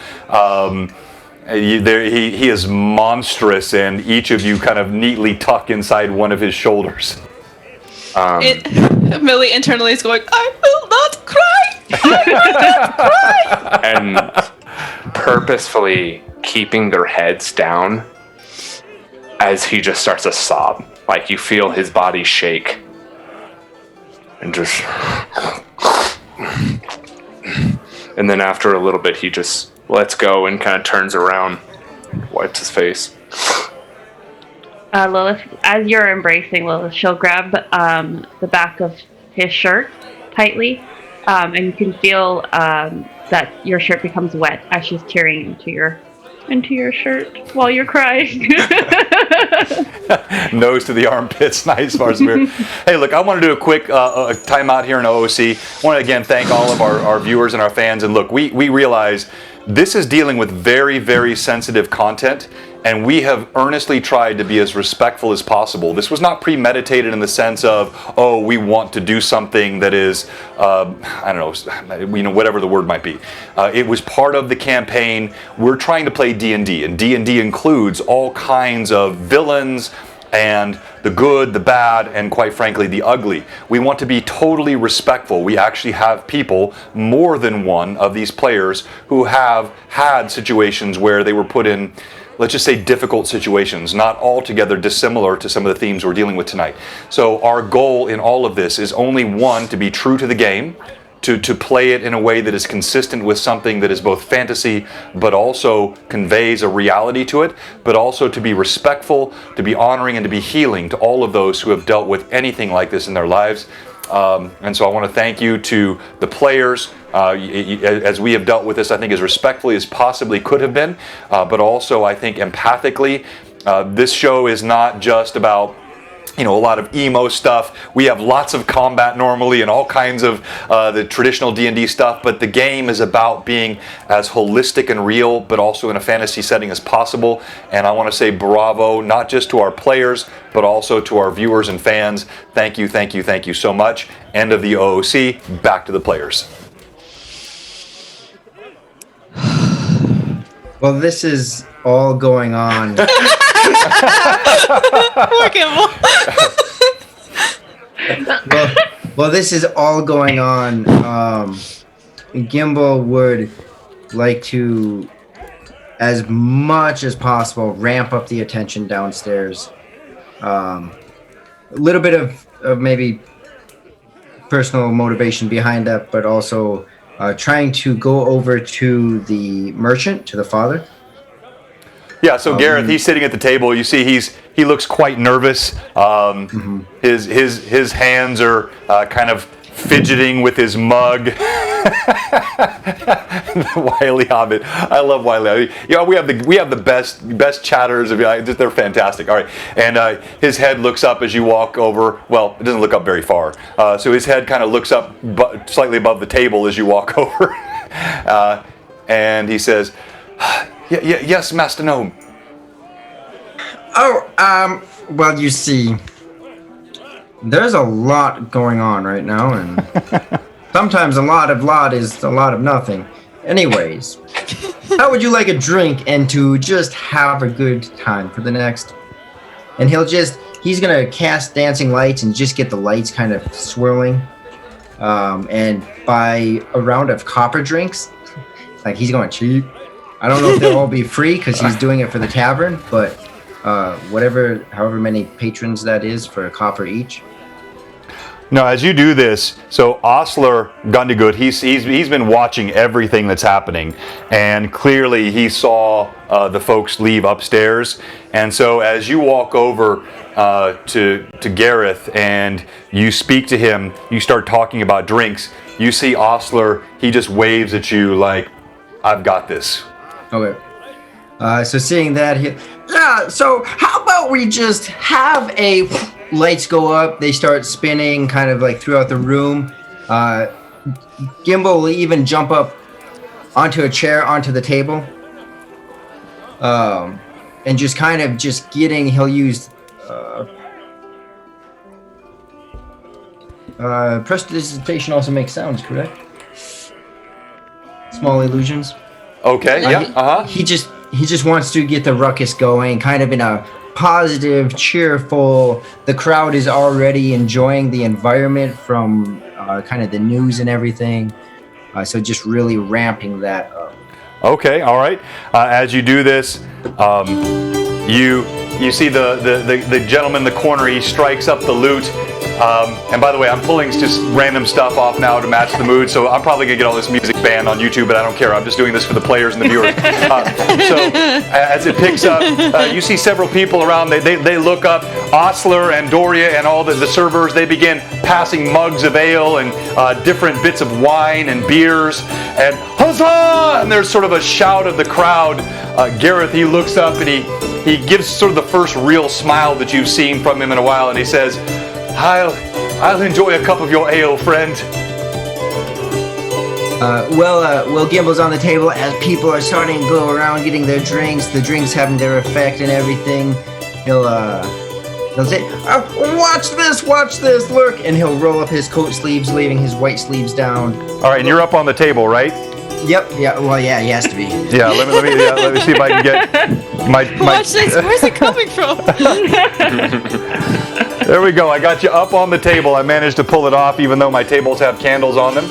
He is monstrous, and each of you kind of neatly tuck inside one of his shoulders. Millie internally is going, I will not cry! I will not cry! And purposefully keeping their heads down as he just starts to sob. Like you feel his body shake. And just... And then after a little bit, he just lets go and kind of turns around, wipes his face. Lilith, as you're embracing Lilith, she'll grab the back of his shirt tightly, and you can feel that your shirt becomes wet as she's tearing into your shirt while you're crying. Nose to the armpits, nice, Marsimir. Hey, look, I want to do a quick timeout here in OOC. I want to again thank all of our viewers and our fans. And look, we realize this is dealing with very, very sensitive content, and we have earnestly tried to be as respectful as possible. This was not premeditated in the sense of, oh, we want to do something that is, I don't know, whatever the word might be. It was part of the campaign. We're trying to play D&D, and D&D includes all kinds of villains and the good, the bad, and quite frankly, the ugly. We want to be totally respectful. We actually have people, more than one of these players, who have had situations where they were put in, let's just say, difficult situations, not altogether dissimilar to some of the themes we're dealing with tonight. So our goal in all of this is only, one, to be true to the game, to play it in a way that is consistent with something that is both fantasy but also conveys a reality to it, but also to be respectful, to be honoring, and to be healing to all of those who have dealt with anything like this in their lives. And so I want to thank you to the players, as we have dealt with this, I think, as respectfully as possibly could have been, but also, I think, empathically. This show is not just about, a lot of emo stuff. We have lots of combat normally and all kinds of the traditional D&D stuff, but the game is about being as holistic and real, but also in a fantasy setting as possible. And I want to say bravo, not just to our players, but also to our viewers and fans. Thank you, thank you, thank you so much. End of the OOC, back to the players. Well, this is all going on. well, this is all going on. Gimbal would like to, as much as possible, ramp up the attention downstairs. A little bit of maybe personal motivation behind that, but also trying to go over to the merchant, to the father. Yeah, so Gareth, he's sitting at the table. You see, he looks quite nervous. His hands are kind of fidgeting with his mug. Wily Hobbit. I love Wily. We have the best chatters. They're fantastic. All right, and his head looks up as you walk over. Well, it doesn't look up very far. So his head kind of looks up slightly above the table as you walk over, and he says, "Yes, Master Gnome." Oh, well, you see, there's a lot going on right now, and sometimes a lot is a lot of nothing. Anyways, how would you like a drink and to just have a good time for the next? And he's gonna cast dancing lights and just get the lights kind of swirling. And buy a round of copper drinks. Like, he's going cheap. I don't know if they'll all be free because he's doing it for the tavern, but however many patrons that is for a copper each. No, as you do this, so Osler Gundigood, he's been watching everything that's happening, and clearly he saw the folks leave upstairs. And so as you walk over to Gareth and you speak to him, you start talking about drinks. You see Osler, he just waves at you like, "I've got this." Okay. So seeing that, so how about we just have lights go up, they start spinning kind of like throughout the room. Gimbal will even jump up onto a chair, onto the table. And just kind of he'll use prestidigitation also makes sounds, correct? Small illusions. Okay, yeah, He just wants to get the ruckus going, kind of in a positive, cheerful. The crowd is already enjoying the environment from kind of the news and everything. So just really ramping that up. Okay, all right. As you do this, you see the gentleman in the corner. He strikes up the lute. And by the way, I'm pulling just random stuff off now to match the mood, so I'm probably going to get all this music banned on YouTube, but I don't care. I'm just doing this for the players and the viewers. So as it picks up, you see several people around. They look up. Osler and Doria and all the servers, they begin passing mugs of ale and different bits of wine and beers. And huzzah! And there's sort of a shout of the crowd. Gareth, he looks up and he gives sort of the first real smile that you've seen from him in a while, and he says, I'll enjoy a cup of your ale, friend. Well, Gimbal's on the table as people are starting to go around getting their drinks. The drinks having their effect and everything. He'll say, watch this, look, and he'll roll up his coat sleeves, leaving his white sleeves down. All right, and you're up on the table, right? Yep. Yeah. Well, yeah, he has to be. Yeah. Let me see if I can get my. Watch this. Where's it coming from? There we go. I got you up on the table. I managed to pull it off, even though my tables have candles on them.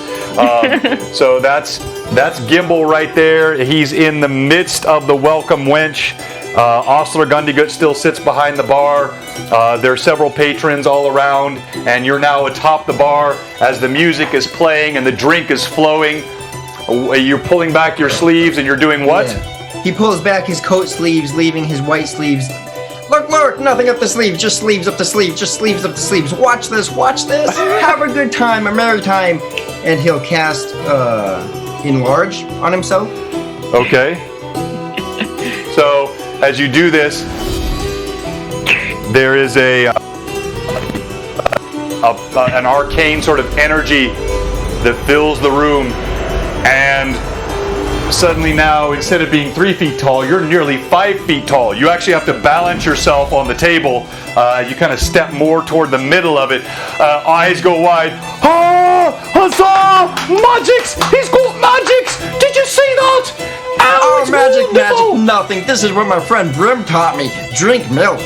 So that's Gimbal right there. He's in the midst of the welcome wench. Osler Gundigut still sits behind the bar. There are several patrons all around, and you're now atop the bar as the music is playing and the drink is flowing. You're pulling back your sleeves, and you're doing what? Yeah. He pulls back his coat sleeves, leaving his white sleeves. Look, nothing up the sleeves, just sleeves up the sleeves, just sleeves up the sleeves. Watch this, have a good time, a merry time. And he'll cast Enlarge on himself. Okay. So, as you do this, there is an arcane sort of energy that fills the room, and suddenly now, instead of being 3 feet tall, you're nearly 5 feet tall. You actually have to balance yourself on the table. You kind of step more toward the middle of it. Eyes go wide. Ah! Huzzah! Magics! He's got magics! Did you see that? Oh, magic, nothing. This is what my friend Brim taught me. Drink milk.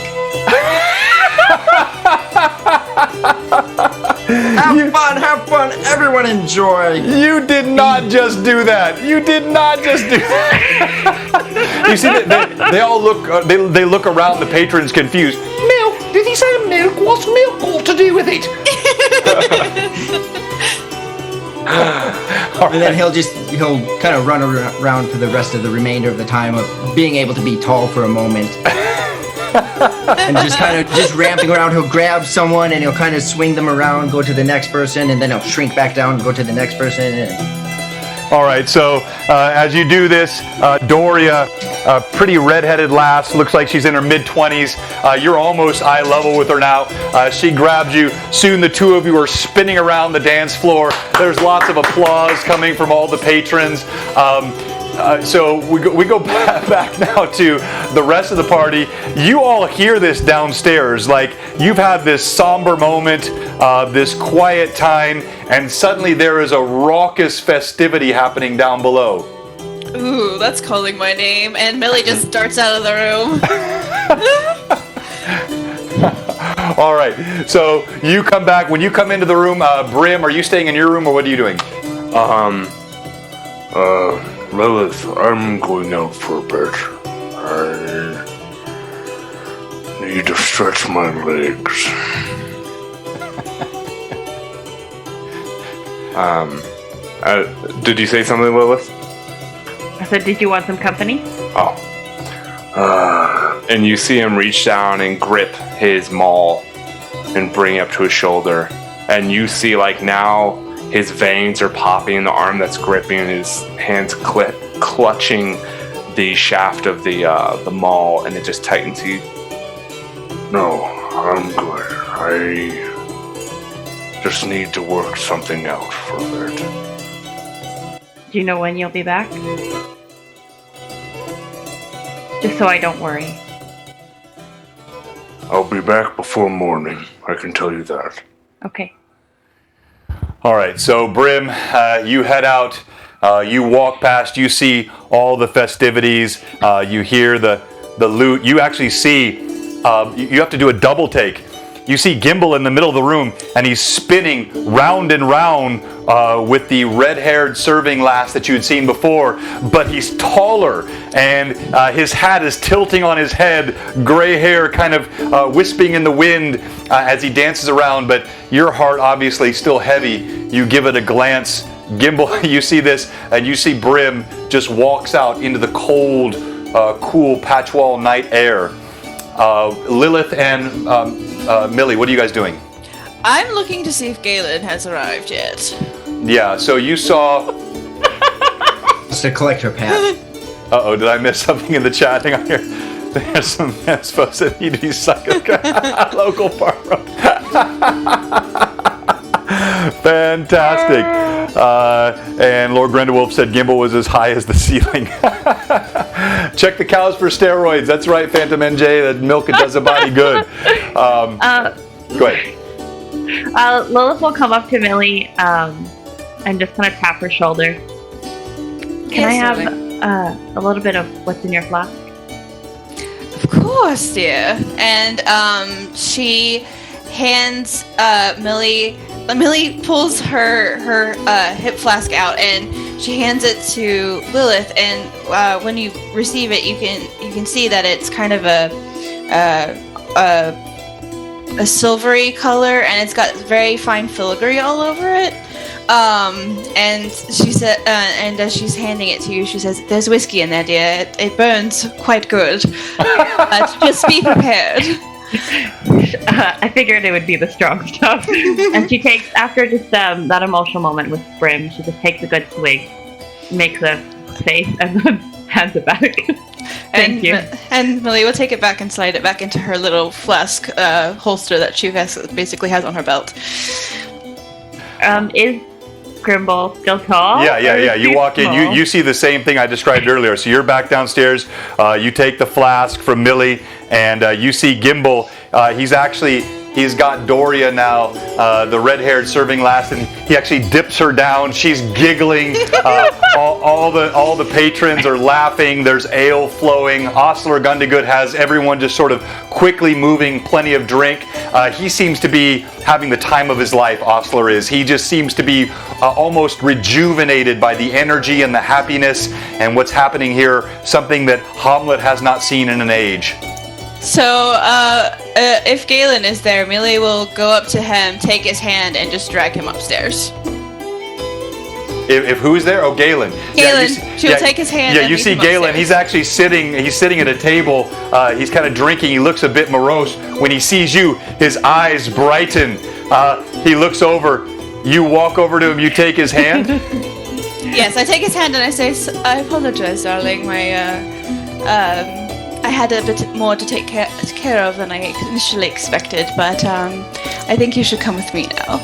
Have fun, everyone enjoy. You did not just do that. You see, they all look. They look around. The patrons confused. Milk? Did he say milk? What's milk got to do with it? And then he'll kind of run around for the rest of the remainder of the time of being able to be tall for a moment. And just ramping around. He'll grab someone and he'll kind of swing them around, go to the next person, and then he'll shrink back down and go to the next person. All right, so as you do this, Doria, a pretty redheaded lass, looks like she's in her mid-20s. You're almost eye level with her now. She grabs you. Soon the two of you are spinning around the dance floor. There's lots of applause coming from all the patrons. So we go back now to the rest of the party. You all hear this downstairs, like you've had this somber moment, this quiet time, and suddenly there is a raucous festivity happening down below. Ooh, that's calling my name. And Millie just darts out of the room. All right, so you come back. When you come into the room, Brim, are you staying in your room or what are you doing? Lilith, I'm going out for a bit. I need to stretch my legs. Did you say something, Lilith? I said, did you want some company? Oh. And you see him reach down and grip his maul and bring it up to his shoulder. And you see, like, now his veins are popping in the arm that's gripping, and his hands clutching the shaft of the maul, and it just tightens. No, I'm good. I just need to work something out for a bit. Do you know when you'll be back? Just so I don't worry. I'll be back before morning, I can tell you that. Okay. All right, so Brim, you head out, you walk past, you see all the festivities, you hear the loot, you actually see, you have to do a double take. You see Gimbal in the middle of the room, and he's spinning round and round with the red-haired serving lass that you had seen before, but he's taller, and his hat is tilting on his head, gray hair kind of wisping in the wind as he dances around, but your heart obviously still heavy. You give it a glance. Gimbal, you see this, and you see Brim just walks out into the cold, cool patchwall night air. Lilith and Millie, what are you guys doing? I'm looking to see if Galen has arrived yet. Yeah, so you saw... Just to collect her pad. Uh-oh, did I miss something in the chat? Hang on here. There's some supposed to need to be local farm. Fantastic. And Lord Grindelwolf said Gimbal was as high as the ceiling. Check the cows for steroids. That's right, Phantom NJ. That milk it does a body good. Go ahead. Lilith will come up to Millie and just kind of tap her shoulder. Can I have a little bit of what's in your flask? Of course, dear. And she hands Millie. Millie pulls her hip flask out and she hands it to Lilith. And when you receive it, you can see that it's kind of a silvery color, and it's got very fine filigree all over it. And she said, and as she's handing it to you, she says, "There's whiskey in there, dear. It burns quite good. Just be prepared." I figured it would be the strong stuff. And she takes, after just that emotional moment with Brim, she just takes a good swig, makes a face, and then hands it back. Thank you. And Millie will take it back and slide it back into her little flask holster that she basically has on her belt. Is Grimble still tall? Yeah. You walk in, you see the same thing I described earlier. So you're back downstairs, you take the flask from Millie, and you see Gimbal. He's got Doria now, the red-haired serving lass, and he actually dips her down. She's giggling. All the patrons are laughing. There's ale flowing. Ostler Gundagood has everyone just sort of quickly moving, plenty of drink. He seems to be having the time of his life, Ostler is. He just seems to be almost rejuvenated by the energy and the happiness and what's happening here, something that Hamlet has not seen in an age. So, if Galen is there, Millie will go up to him, take his hand, and just drag him upstairs. If who is there? Oh, Galen. Galen. She'll take his hand. Yeah, you see Galen. Upstairs. He's actually sitting. He's sitting at a table. He's kind of drinking. He looks a bit morose. When he sees you, his eyes brighten. He looks over. You walk over to him. You take his hand. Yes, I take his hand and I say, I apologize, darling. I had a bit more to take care of than I initially expected, but I think you should come with me now.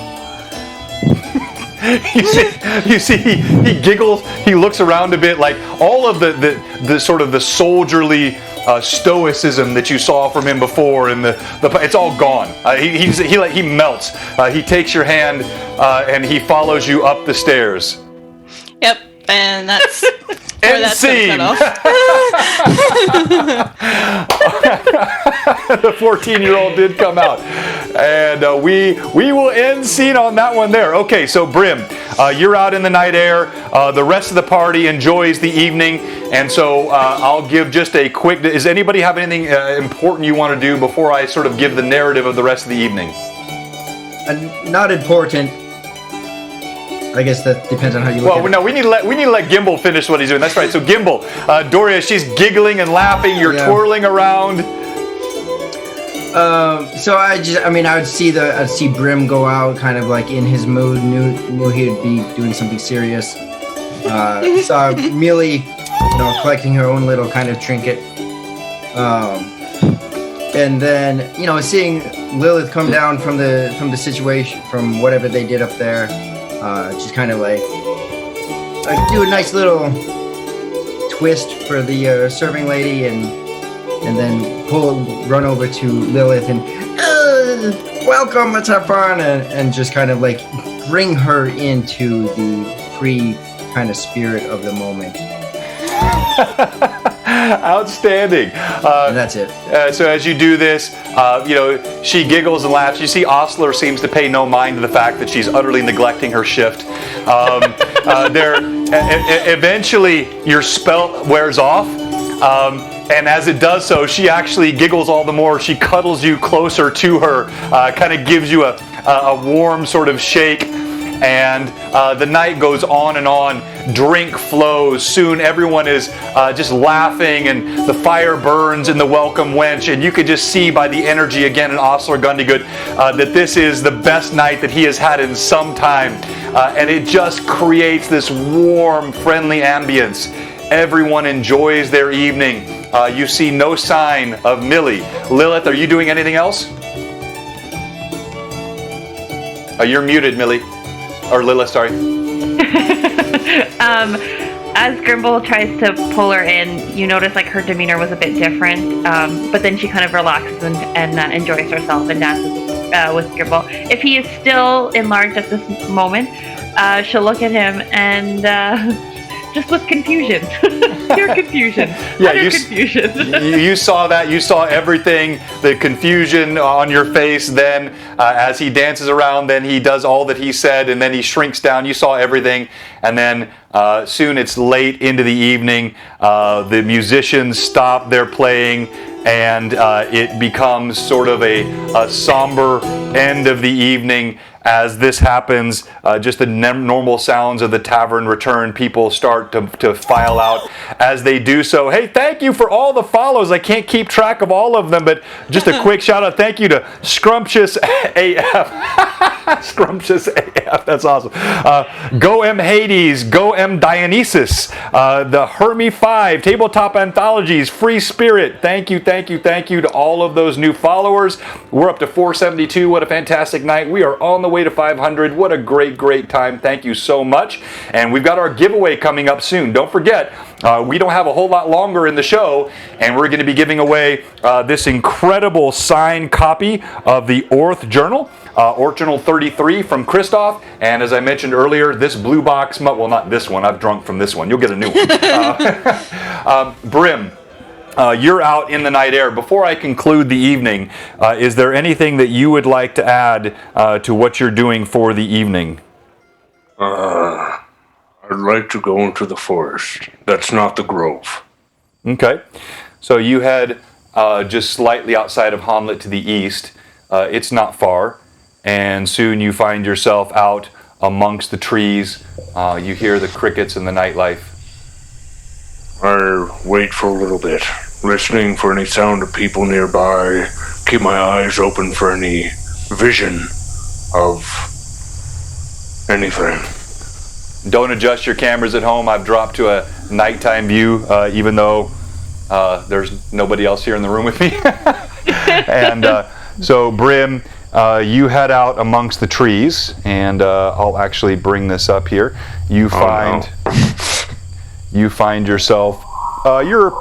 you see he giggles, he looks around a bit, like all of the sort of the soldierly stoicism that you saw from him before, and it's all gone. He melts. He takes your hand and he follows you up the stairs. Yep, and that's where that's scene. gonna cut off. The 14-year-old did come out, and we will end scene on that one there. Okay, so Brim, you're out in the night air. The rest of the party enjoys the evening, and so I'll give just a quick. Does anybody have anything important you want to do before I sort of give the narrative of the rest of the evening? Not important. I guess that depends on how you look at it. No, we need to let Gimbal finish what he's doing. That's right. So Gimbal, Doria, she's giggling and laughing. You're twirling around. So I would see Brim go out, kind of like in his mood. Knew he'd be doing something serious. Saw Millie, collecting her own little kind of trinket. And then seeing Lilith come down from the situation, from whatever they did up there. Just kind of like do a nice little twist for the serving lady, and then run over to Lilith and welcome, let's have fun, and just kind of like bring her into the free kind of spirit of the moment. Outstanding. And that's it. So as you do this, she giggles and laughs. You see Osler seems to pay no mind to the fact that she's utterly neglecting her shift. Eventually your spell wears off. And as it does so, she actually giggles all the more. She cuddles you closer to her, kind of gives you a warm sort of shake. And the night goes on and on. Drink flows. Soon everyone is just laughing, and the fire burns in the welcome wench. And you could just see by the energy again in Osler Gundygood that this is the best night that he has had in some time. And it just creates this warm, friendly ambience. Everyone enjoys their evening. You see no sign of Millie. Lilith, are you doing anything else? You're muted, Millie. Or Lilith, sorry. As Grimble tries to pull her in, you notice like her demeanor was a bit different, but then she kind of relaxes and enjoys herself and dances with Grimble. If he is still enlarged at this moment, she'll look at him and just with confusion. Pure confusion. Yeah, confusion. You saw that. You saw everything, the confusion on your face. Then as he dances around, then he does all that he said, and then he shrinks down. You saw everything. And then soon it's late into the evening. The musicians stop their playing, and it becomes sort of a somber end of the evening. As this happens, just the normal sounds of the tavern return. People start to file out. As they do so, hey, thank you for all the follows. I can't keep track of all of them, but just a quick shout out. Thank you to Scrumptious AF. Scrumptious AF, that's awesome. Go M Hades, Go M Dionysus, the Hermy 5, Tabletop Anthologies, Free Spirit. Thank you to all of those new followers. We're up to 472. What a fantastic night. We are on the way to 500. What a great time. Thank you so much. And we've got our giveaway coming up soon. Don't forget, we don't have a whole lot longer in the show, and we're going to be giving away this incredible signed copy of the Orth Journal. Orth Journal 33 from Christoph, and as I mentioned earlier, this blue box, well, not this one, I've drunk from this one, you'll get a new one. Brim, you're out in the night air. Before I conclude the evening, is there anything that you would like to add to what you're doing for the evening? I'd like to go into the forest. That's not the grove. Okay, so you head just slightly outside of Hamlet to the east. It's not far. And soon you find yourself out amongst the trees. You hear the crickets and the nightlife. I wait for a little bit, listening for any sound of people nearby. Keep my eyes open for any vision of anything. Don't adjust your cameras at home. I've dropped to a nighttime view, even though there's nobody else here in the room with me. And so, Brim, you head out amongst the trees, and I'll actually bring this up here. You find you find yourself. You're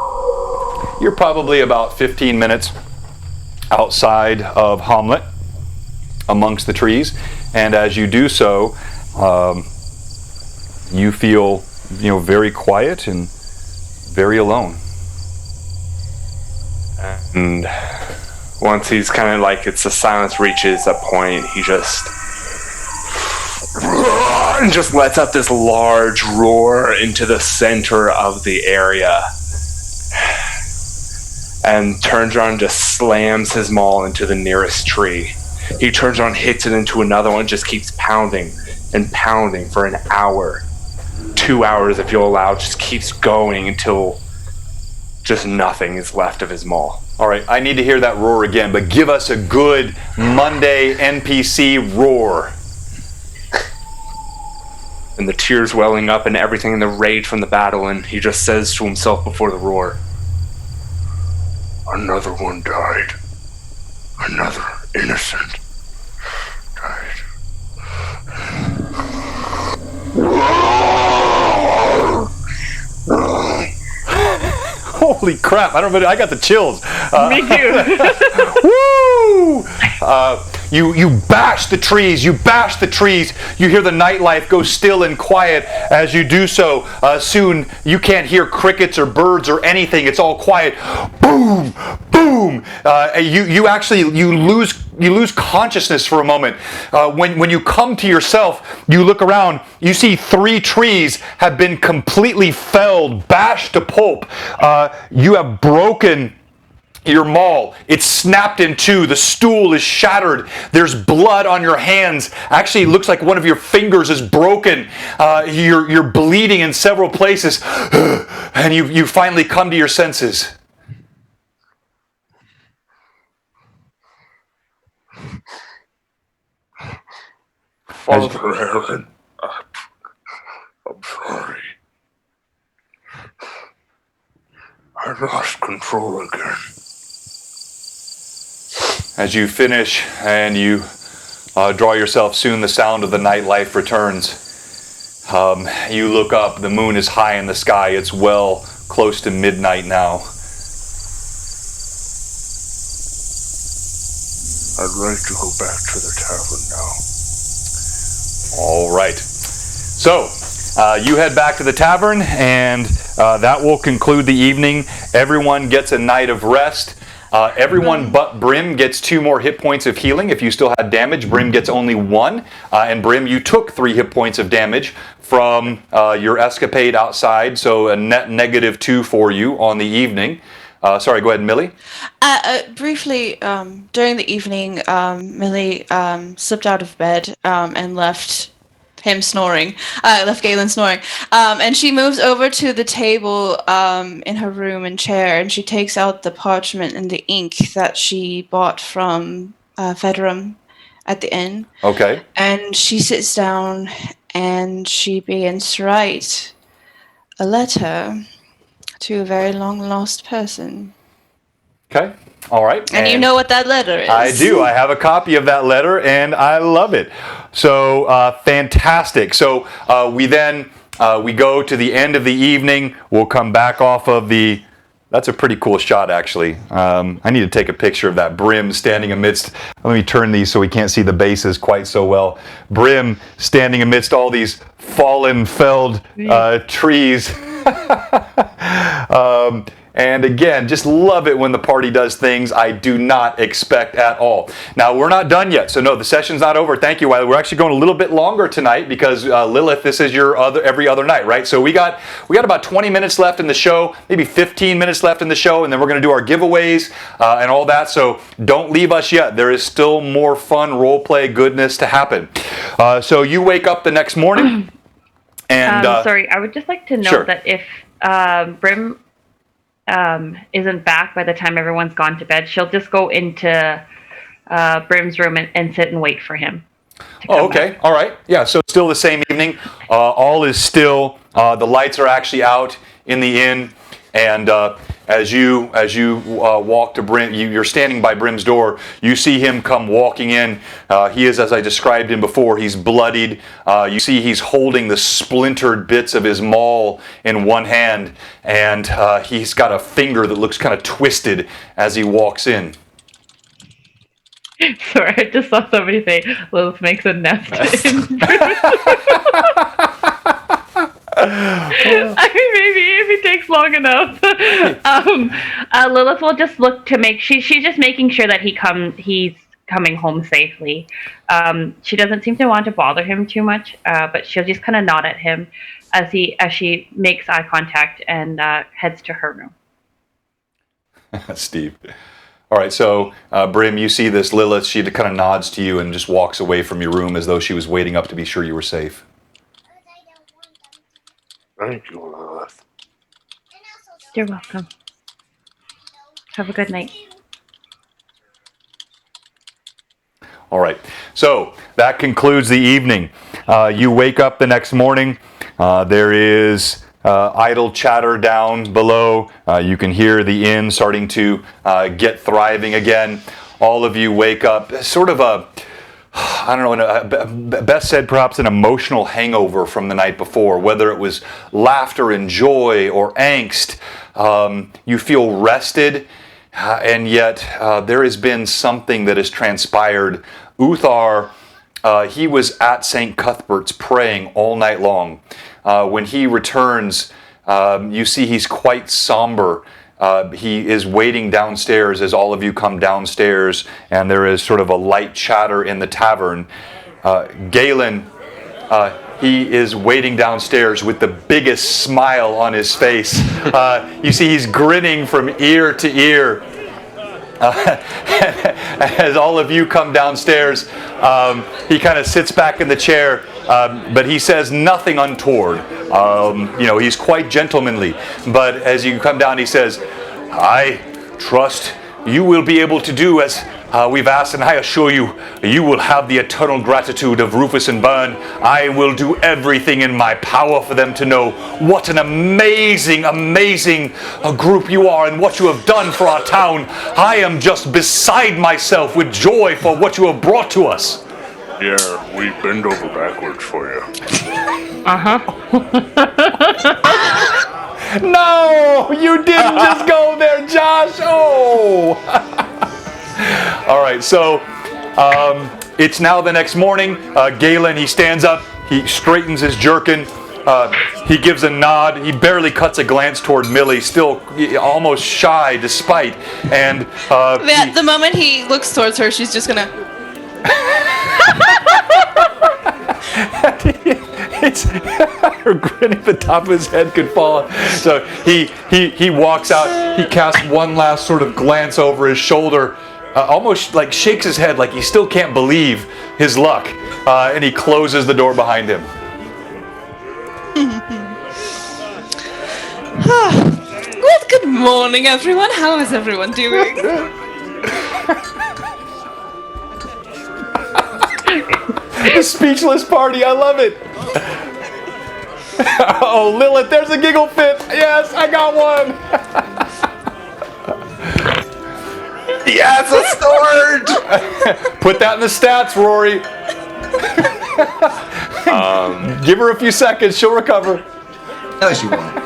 probably about 15 minutes outside of Hamlet, amongst the trees, and as you do so, you feel, very quiet and very alone. And once he's kind of like, the silence reaches a point, he just lets out this large roar into the center of the area, and turns around and just slams his maul into the nearest tree. He turns around, hits it into another one, just keeps pounding and pounding for an hour, 2 hours if you'll allow, just keeps going until just nothing is left of his maul. All right, I need to hear that roar again, but give us a good Monday NPC roar. And the tears welling up and everything in the rage from the battle, and he just says to himself before the roar, Another one died. Another innocent died. Holy crap! I got the chills. Me too. Woo! You bash the trees. You bash the trees. You hear the nightlife go still and quiet as you do so. Soon you can't hear crickets or birds or anything. It's all quiet. Boom, boom. You lose consciousness for a moment. When you come to yourself, you look around. You see 3 trees have been completely felled, bashed to pulp. You have broken your maul. It's snapped in 2. The stool is shattered. There's blood on your hands. Actually, it looks like one of your fingers is broken. You're bleeding in several places. And you finally come to your senses. Father Aaron, I'm sorry. I lost control again. As you finish and you draw yourself, soon the sound of the nightlife returns. You look up, the moon is high in the sky. It's well close to midnight now. I'd like to go back to the tavern now. All right. So, you head back to the tavern, and that will conclude the evening. Everyone gets a night of rest. Everyone but Brim gets 2 more hit points of healing. If you still had damage, Brim gets only 1. And Brim, you took 3 hit points of damage from your escapade outside, so a net -2 for you on the evening. Sorry, go ahead, Millie. Briefly, during the evening, Millie slipped out of bed and left him snoring, left Galen snoring. And she moves over to the table in her room and chair, and she takes out the parchment and the ink that she bought from Federum at the inn. Okay. And she sits down and she begins to write a letter to a very long-lost person. Okay. All right. And you know what that letter is. I do. I have a copy of that letter, and I love it. So, fantastic. So, we go to the end of the evening. We'll come back off of the... That's a pretty cool shot, actually. I need to take a picture of that Brim standing amidst... Let me turn these so we can't see the bases quite so well. Brim standing amidst all these fallen, felled trees. And again, just love it when the party does things I do not expect at all. Now, we're not done yet, so no, the session's not over. Thank you, Wiley. We're actually going a little bit longer tonight because Lilith, this is your every other night, right? So we got about 20 minutes left in the show, maybe 15 minutes left in the show, and then we're going to do our giveaways and all that. So don't leave us yet. There is still more fun role play goodness to happen. So you wake up the next morning, and sorry, I would just like to note sure. that if Brim isn't back by the time everyone's gone to bed, she'll just go into Brim's room and sit and wait for him. Oh, okay. All right. Yeah, so still the same evening. All is still. The lights are actually out in the inn. And as you walk to Brim, you're standing by Brim's door. You see him come walking in. He is, as I described him before, he's bloodied. You see he's holding the splintered bits of his maul in one hand. And he's got a finger that looks kind of twisted as he walks in. Sorry, I just saw somebody say Lilith makes a nest. I mean, maybe if it takes long enough. Lilith will just look to make she's just making sure that he's coming home safely. She doesn't seem to want to bother him too much, but she'll just kind of nod at him as she makes eye contact and heads to her room. Steve. All right, so Brim, you see this Lilith. She kind of nods to you and just walks away from your room as though she was waiting up to be sure you were safe. Thank you, Lilith. You're welcome. Have a good night. All right, so that concludes the evening. You wake up the next morning. There is idle chatter down below. You can hear the inn starting to get thriving again. All of you wake up, sort of best said perhaps an emotional hangover from the night before, whether it was laughter and joy or angst. You feel rested, and yet there has been something that has transpired. Uthar, he was at St. Cuthbert's praying all night long. When he returns, you see he's quite somber. He is waiting downstairs as all of you come downstairs, and there is sort of a light chatter in the tavern. Galen, he is waiting downstairs with the biggest smile on his face. You see he's grinning from ear to ear. As all of you come downstairs, he kind of sits back in the chair, but he says nothing untoward. He's quite gentlemanly. But as you come down, he says, "I trust you will be able to do as we've asked, and I assure you, you will have the eternal gratitude of Rufus and Byrne. I will do everything in my power for them to know what an amazing, amazing group you are and what you have done for our town. I am just beside myself with joy for what you have brought to us." Yeah, we bend over backwards for you. No, you didn't just go there, Josh. Oh. All right, so it's now the next morning. Galen, he stands up, he straightens his jerkin, he gives a nod, he barely cuts a glance toward Millie, still almost shy despite, and The moment he looks towards her, she's just gonna... It's her grin at the top of his head could fall. So he walks out, he casts one last sort of glance over his shoulder, almost like shakes his head like he still can't believe his luck, and he closes the door behind him. Well, good morning, everyone. How is everyone doing? The speechless party, I love it. Oh, Lilith, there's a giggle fit. Yes, I got one. Yes, a sword! Put that in the stats, Rory. Give her a few seconds, she'll recover. No, she won't.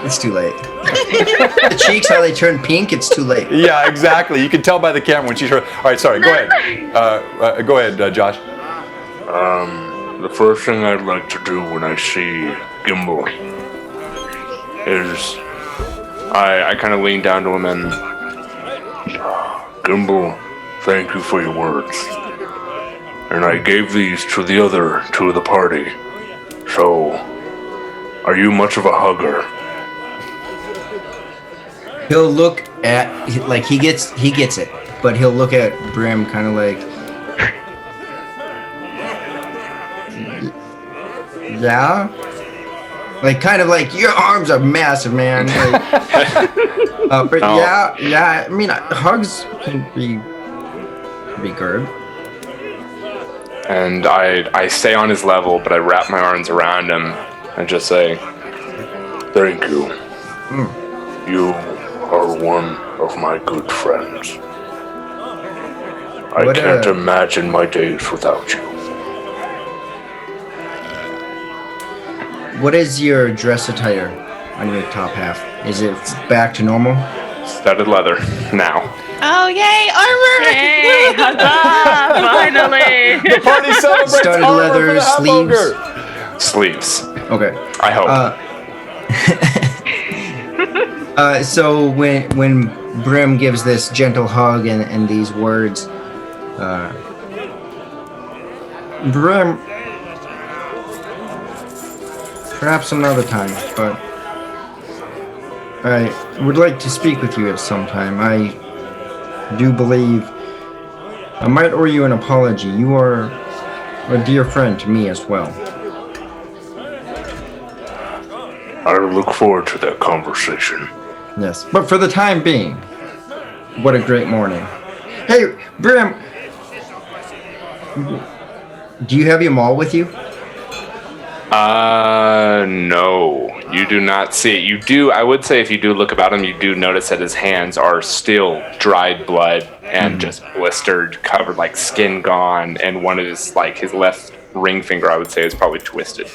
It's too late. The cheeks, how they turn pink, it's too late. Yeah, exactly. You can tell by the camera when she's hurt. All right, sorry, go ahead. Go ahead, Josh. The first thing I'd like to do when I see Gimbal is I kind of lean down to him and... Gimbal, thank you for your words. And I gave these to the other two of the party. So, are you much of a hugger? He'll look at, like, he gets it, but he'll look at Brim kind of like, yeah? Like, kind of like, your arms are massive, man. Like, but yeah, I mean, hugs can be good. And I stay on his level, but I wrap my arms around him and just say, Thank you. You are one of my good friends. I can't imagine my days without you. What is your dress attire on your top half? Is it back to normal? studded leather now. Oh, yay, armor! Yay! Huzzah! Finally! The party celebrates Studded armor leather for the sleeves. hamburger. Sleeves. Okay. I hope. So when Brim gives this gentle hug and these words, Brim, perhaps another time, but I would like to speak with you at some time. I do believe I might owe you an apology. You are a dear friend to me as well. I look forward to that conversation. Yes, but for the time being, what a great morning. Hey, Brim, do you have your maul with you? No. You do not see it. You do, I would say if you do look about him, you do notice that his hands are still dried blood and just blistered, covered, like skin gone, and one of his, like his left ring finger, I would say, is probably twisted.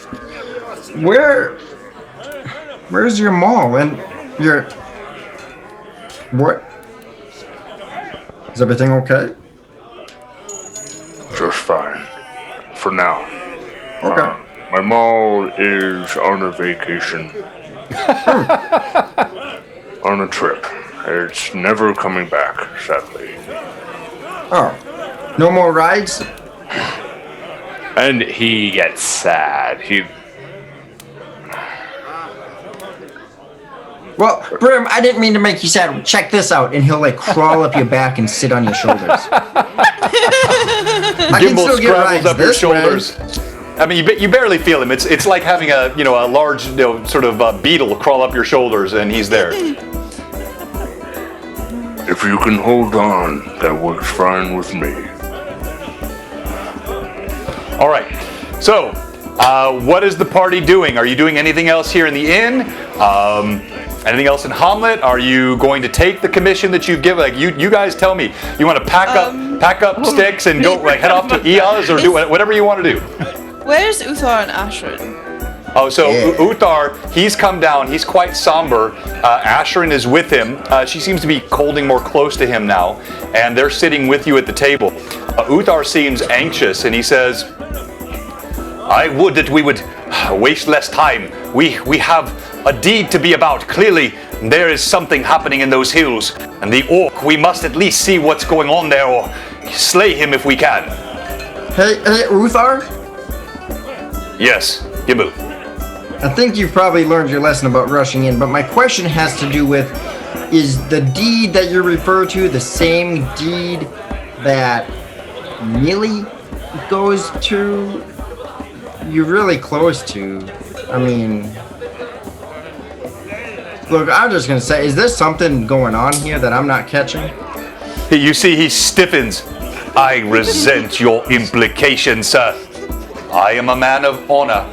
Where's your maul and your... What? Is everything okay? Just fine. For now. Okay. My mall is on a vacation. On a trip. It's never coming back, sadly. Oh, no more rides? And he gets sad. Well, Brim, I didn't mean to make you sad. Check this out. And he'll like crawl up your back and sit on your shoulders. I can Gimbal still get scrambles rides up your this way. shoulders. I mean, you barely feel him. It's like having a large sort of beetle crawl up your shoulders, and he's there. If you can hold on, that works fine with me. All right. So, what is the party doing? Are you doing anything else here in the inn? Anything else in Hamlet? Are you going to take the commission that you've given? Like you guys tell me. You want to pack up sticks and go head off to Eoz or do whatever you want to do. Where's Uthar and Ashrin? Oh, so Uthar, he's come down. He's quite somber. Ashrin is with him. She seems to be holding more close to him now, and they're sitting with you at the table. Uthar seems anxious, and he says, "I would that we would waste less time. We have a deed to be about. Clearly, there is something happening in those hills, and the orc. We must at least see what's going on there, or slay him if we can." Hey, Uthar? Yes, Gimbal. I think you've probably learned your lesson about rushing in, but my question has to do with, is the deed that you refer to the same deed that Millie goes to? You're really close to. I mean, look, I'm just gonna say, is there something going on here that I'm not catching? You see, he stiffens. I resent your implication, sir. I am a man of honor.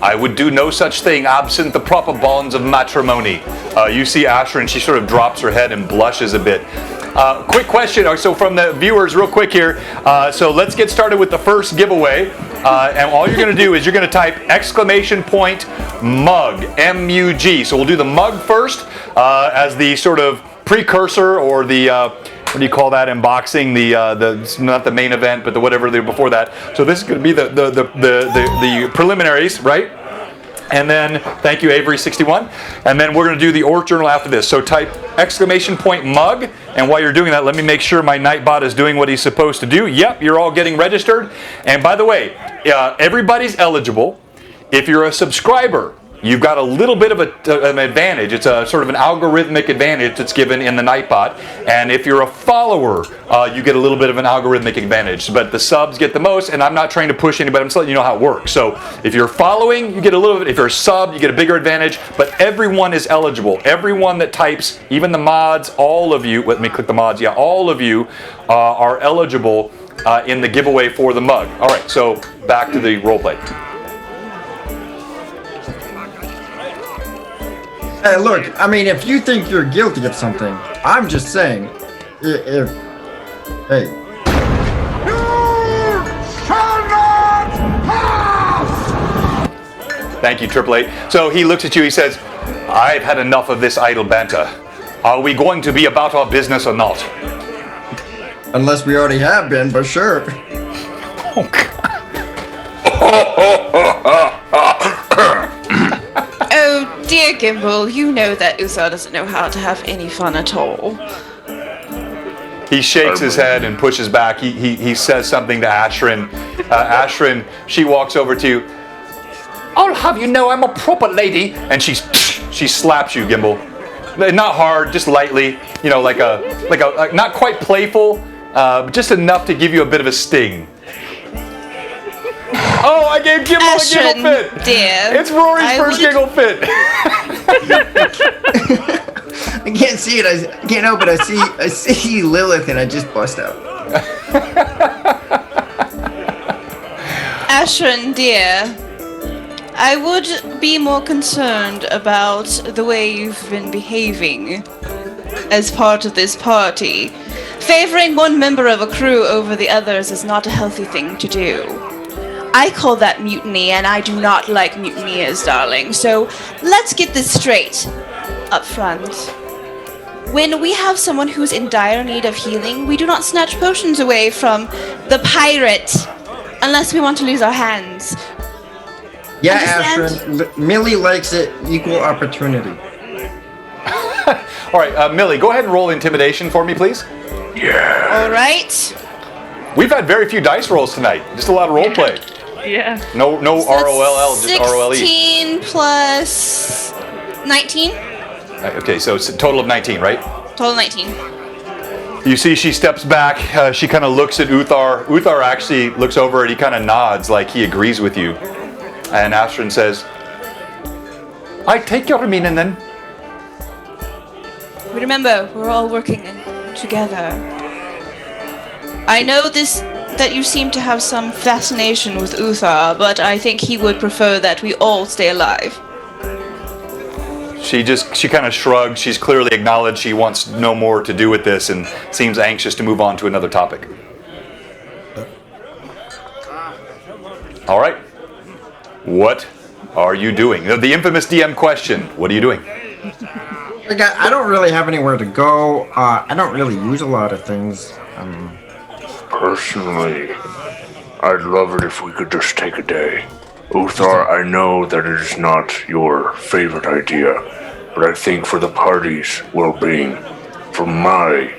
I would do no such thing absent the proper bonds of matrimony. You see Ashrin, she sort of drops her head and blushes a bit. Quick question, so from the viewers, real quick here. So let's get started with the first giveaway. And all you're going to do is you're going to type !mug, M-U-G. So we'll do the mug first as the sort of precursor or the... what do you call that in boxing? The not the main event, but the whatever before that. So this is going to be the preliminaries, right? And then thank you, Avery61. And then we're going to do the Orc Journal after this. So type !mug, and while you're doing that, let me make sure my Nightbot is doing what he's supposed to do. Yep, you're all getting registered. And by the way, everybody's eligible. If you're a subscriber, you've got a little bit of an advantage. It's a sort of an algorithmic advantage that's given in the Nightbot. And if you're a follower, you get a little bit of an algorithmic advantage. But the subs get the most, and I'm not trying to push anybody. I'm just letting you know how it works. So if you're following, you get a little bit. If you're a sub, you get a bigger advantage. But everyone is eligible. Everyone that types, even the mods, all of you, let me click the mods. Yeah, all of you are eligible in the giveaway for the mug. All right, so back to the roleplay. Hey, look, I mean, if you think you're guilty of something, I'm just saying, hey. Thank you, Triple Eight. So he looks at you, he says, I've had enough of this idle banter. Are we going to be about our business or not? Unless we already have been, but sure. Oh, God. Oh, dear Gimbal, you know that Uthar doesn't know how to have any fun at all. He shakes his head and pushes back. He says something to Ashrin. Ashrin, she walks over to you. I'll have you know I'm a proper lady. And she slaps you, Gimbal. Not hard, just lightly. You know, like a not quite playful, but just enough to give you a bit of a sting. Oh, I gave Gimbal a giggle fit. Dear, It's Rory's first giggle fit. I can't see it. I can't help it. I see Lilith, and I just bust out. Ashran, dear, I would be more concerned about the way you've been behaving as part of this party. Favoring one member of a crew over the others is not a healthy thing to do. I call that mutiny, and I do not like mutineers, darling. So let's get this straight up front. When we have someone who's in dire need of healing, we do not snatch potions away from the pirate unless we want to lose our hands. Yeah, Understand? Ashrin, Millie likes it. Equal opportunity. All right, Millie, go ahead and roll intimidation for me, please. Yeah. All right. We've had very few dice rolls tonight. Just a lot of role play. Yeah. No ROLL, just ROLE. 16 plus 19. Okay, so it's a total of 19, right? Total 19. You see she steps back. She kind of looks at Uthar. Uthar actually looks over and he kind of nods like he agrees with you. And Ashrin says, I take your meaning then. Remember, we're all working together. I know that you seem to have some fascination with Uthar, but I think he would prefer that we all stay alive. She kind of shrugs. She's clearly acknowledged she wants no more to do with this and seems anxious to move on to another topic. All right. What are you doing? The infamous DM question. What are you doing? Like, I don't really have anywhere to go. I don't really use a lot of things. Personally, I'd love it if we could just take a day. Uthar, I know that it is not your favorite idea, but I think for the party's well-being, for my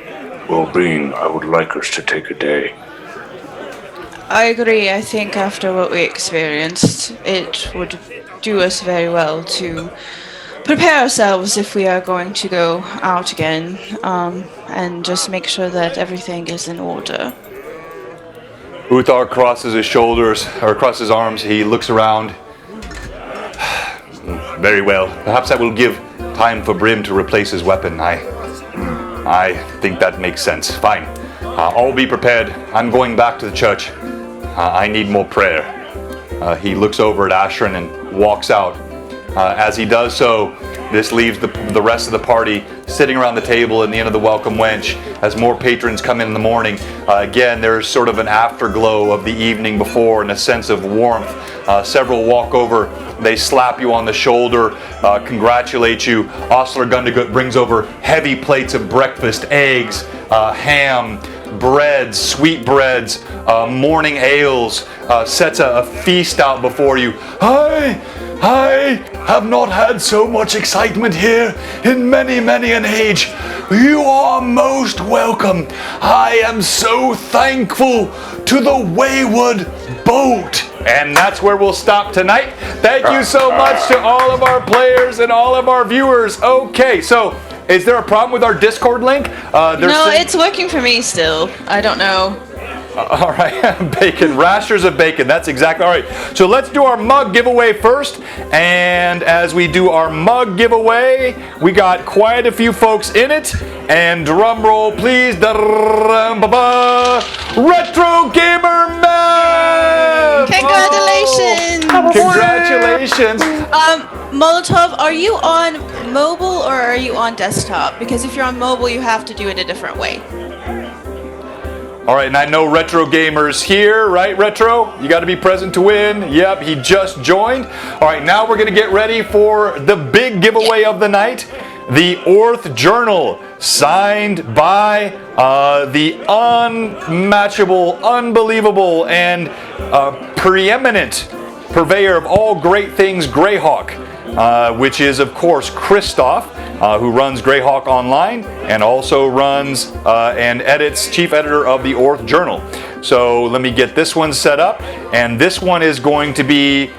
well-being, I would like us to take a day. I agree. I think after what we experienced, it would do us very well to prepare ourselves if we are going to go out again, and just make sure that everything is in order. Uthar crosses his shoulders, or crosses his arms. He looks around. Very well. Perhaps that will give time for Brim to replace his weapon. I think that makes sense. Fine. I'll be prepared. I'm going back to the church. I need more prayer. He looks over at Ashran and walks out. As he does so, this leaves the rest of the party sitting around the table in the end of the welcome wench as more patrons come in the morning. Again, there's sort of an afterglow of the evening before and a sense of warmth. Several walk over, they slap you on the shoulder, congratulate you. Ostler Gundagut brings over heavy plates of breakfast, eggs, ham, breads, sweet breads, morning ales, sets a feast out before you. I have not had so much excitement here in many an age. You are most welcome. I am so thankful to the wayward boat. And that's where we'll stop tonight. Thank you so much to all of our players and all of our viewers. Okay, so is there a problem with our Discord link? No, it's working for me still. I don't know. All right, bacon, rashers of bacon. That's exactly all right. So let's do our mug giveaway first. And as we do our mug giveaway, we got quite a few folks in it. And drum roll, please. Retro Gamer Man! Congratulations! Congratulations! Molotov, are you on mobile or are you on desktop? Because if you're on mobile, you have to do it a different way. All right, and I know Retro Gamer's here, right, Retro? You got to be present to win. Yep, he just joined. All right, now we're going to get ready for the big giveaway of the night. The Orth Journal, signed by the unmatchable, unbelievable, and preeminent purveyor of all great things, Greyhawk, which is, of course, Christoph, who runs Greyhawk Online and also runs and edits, chief editor of the Orth Journal. So let me get this one set up, and this one is going to be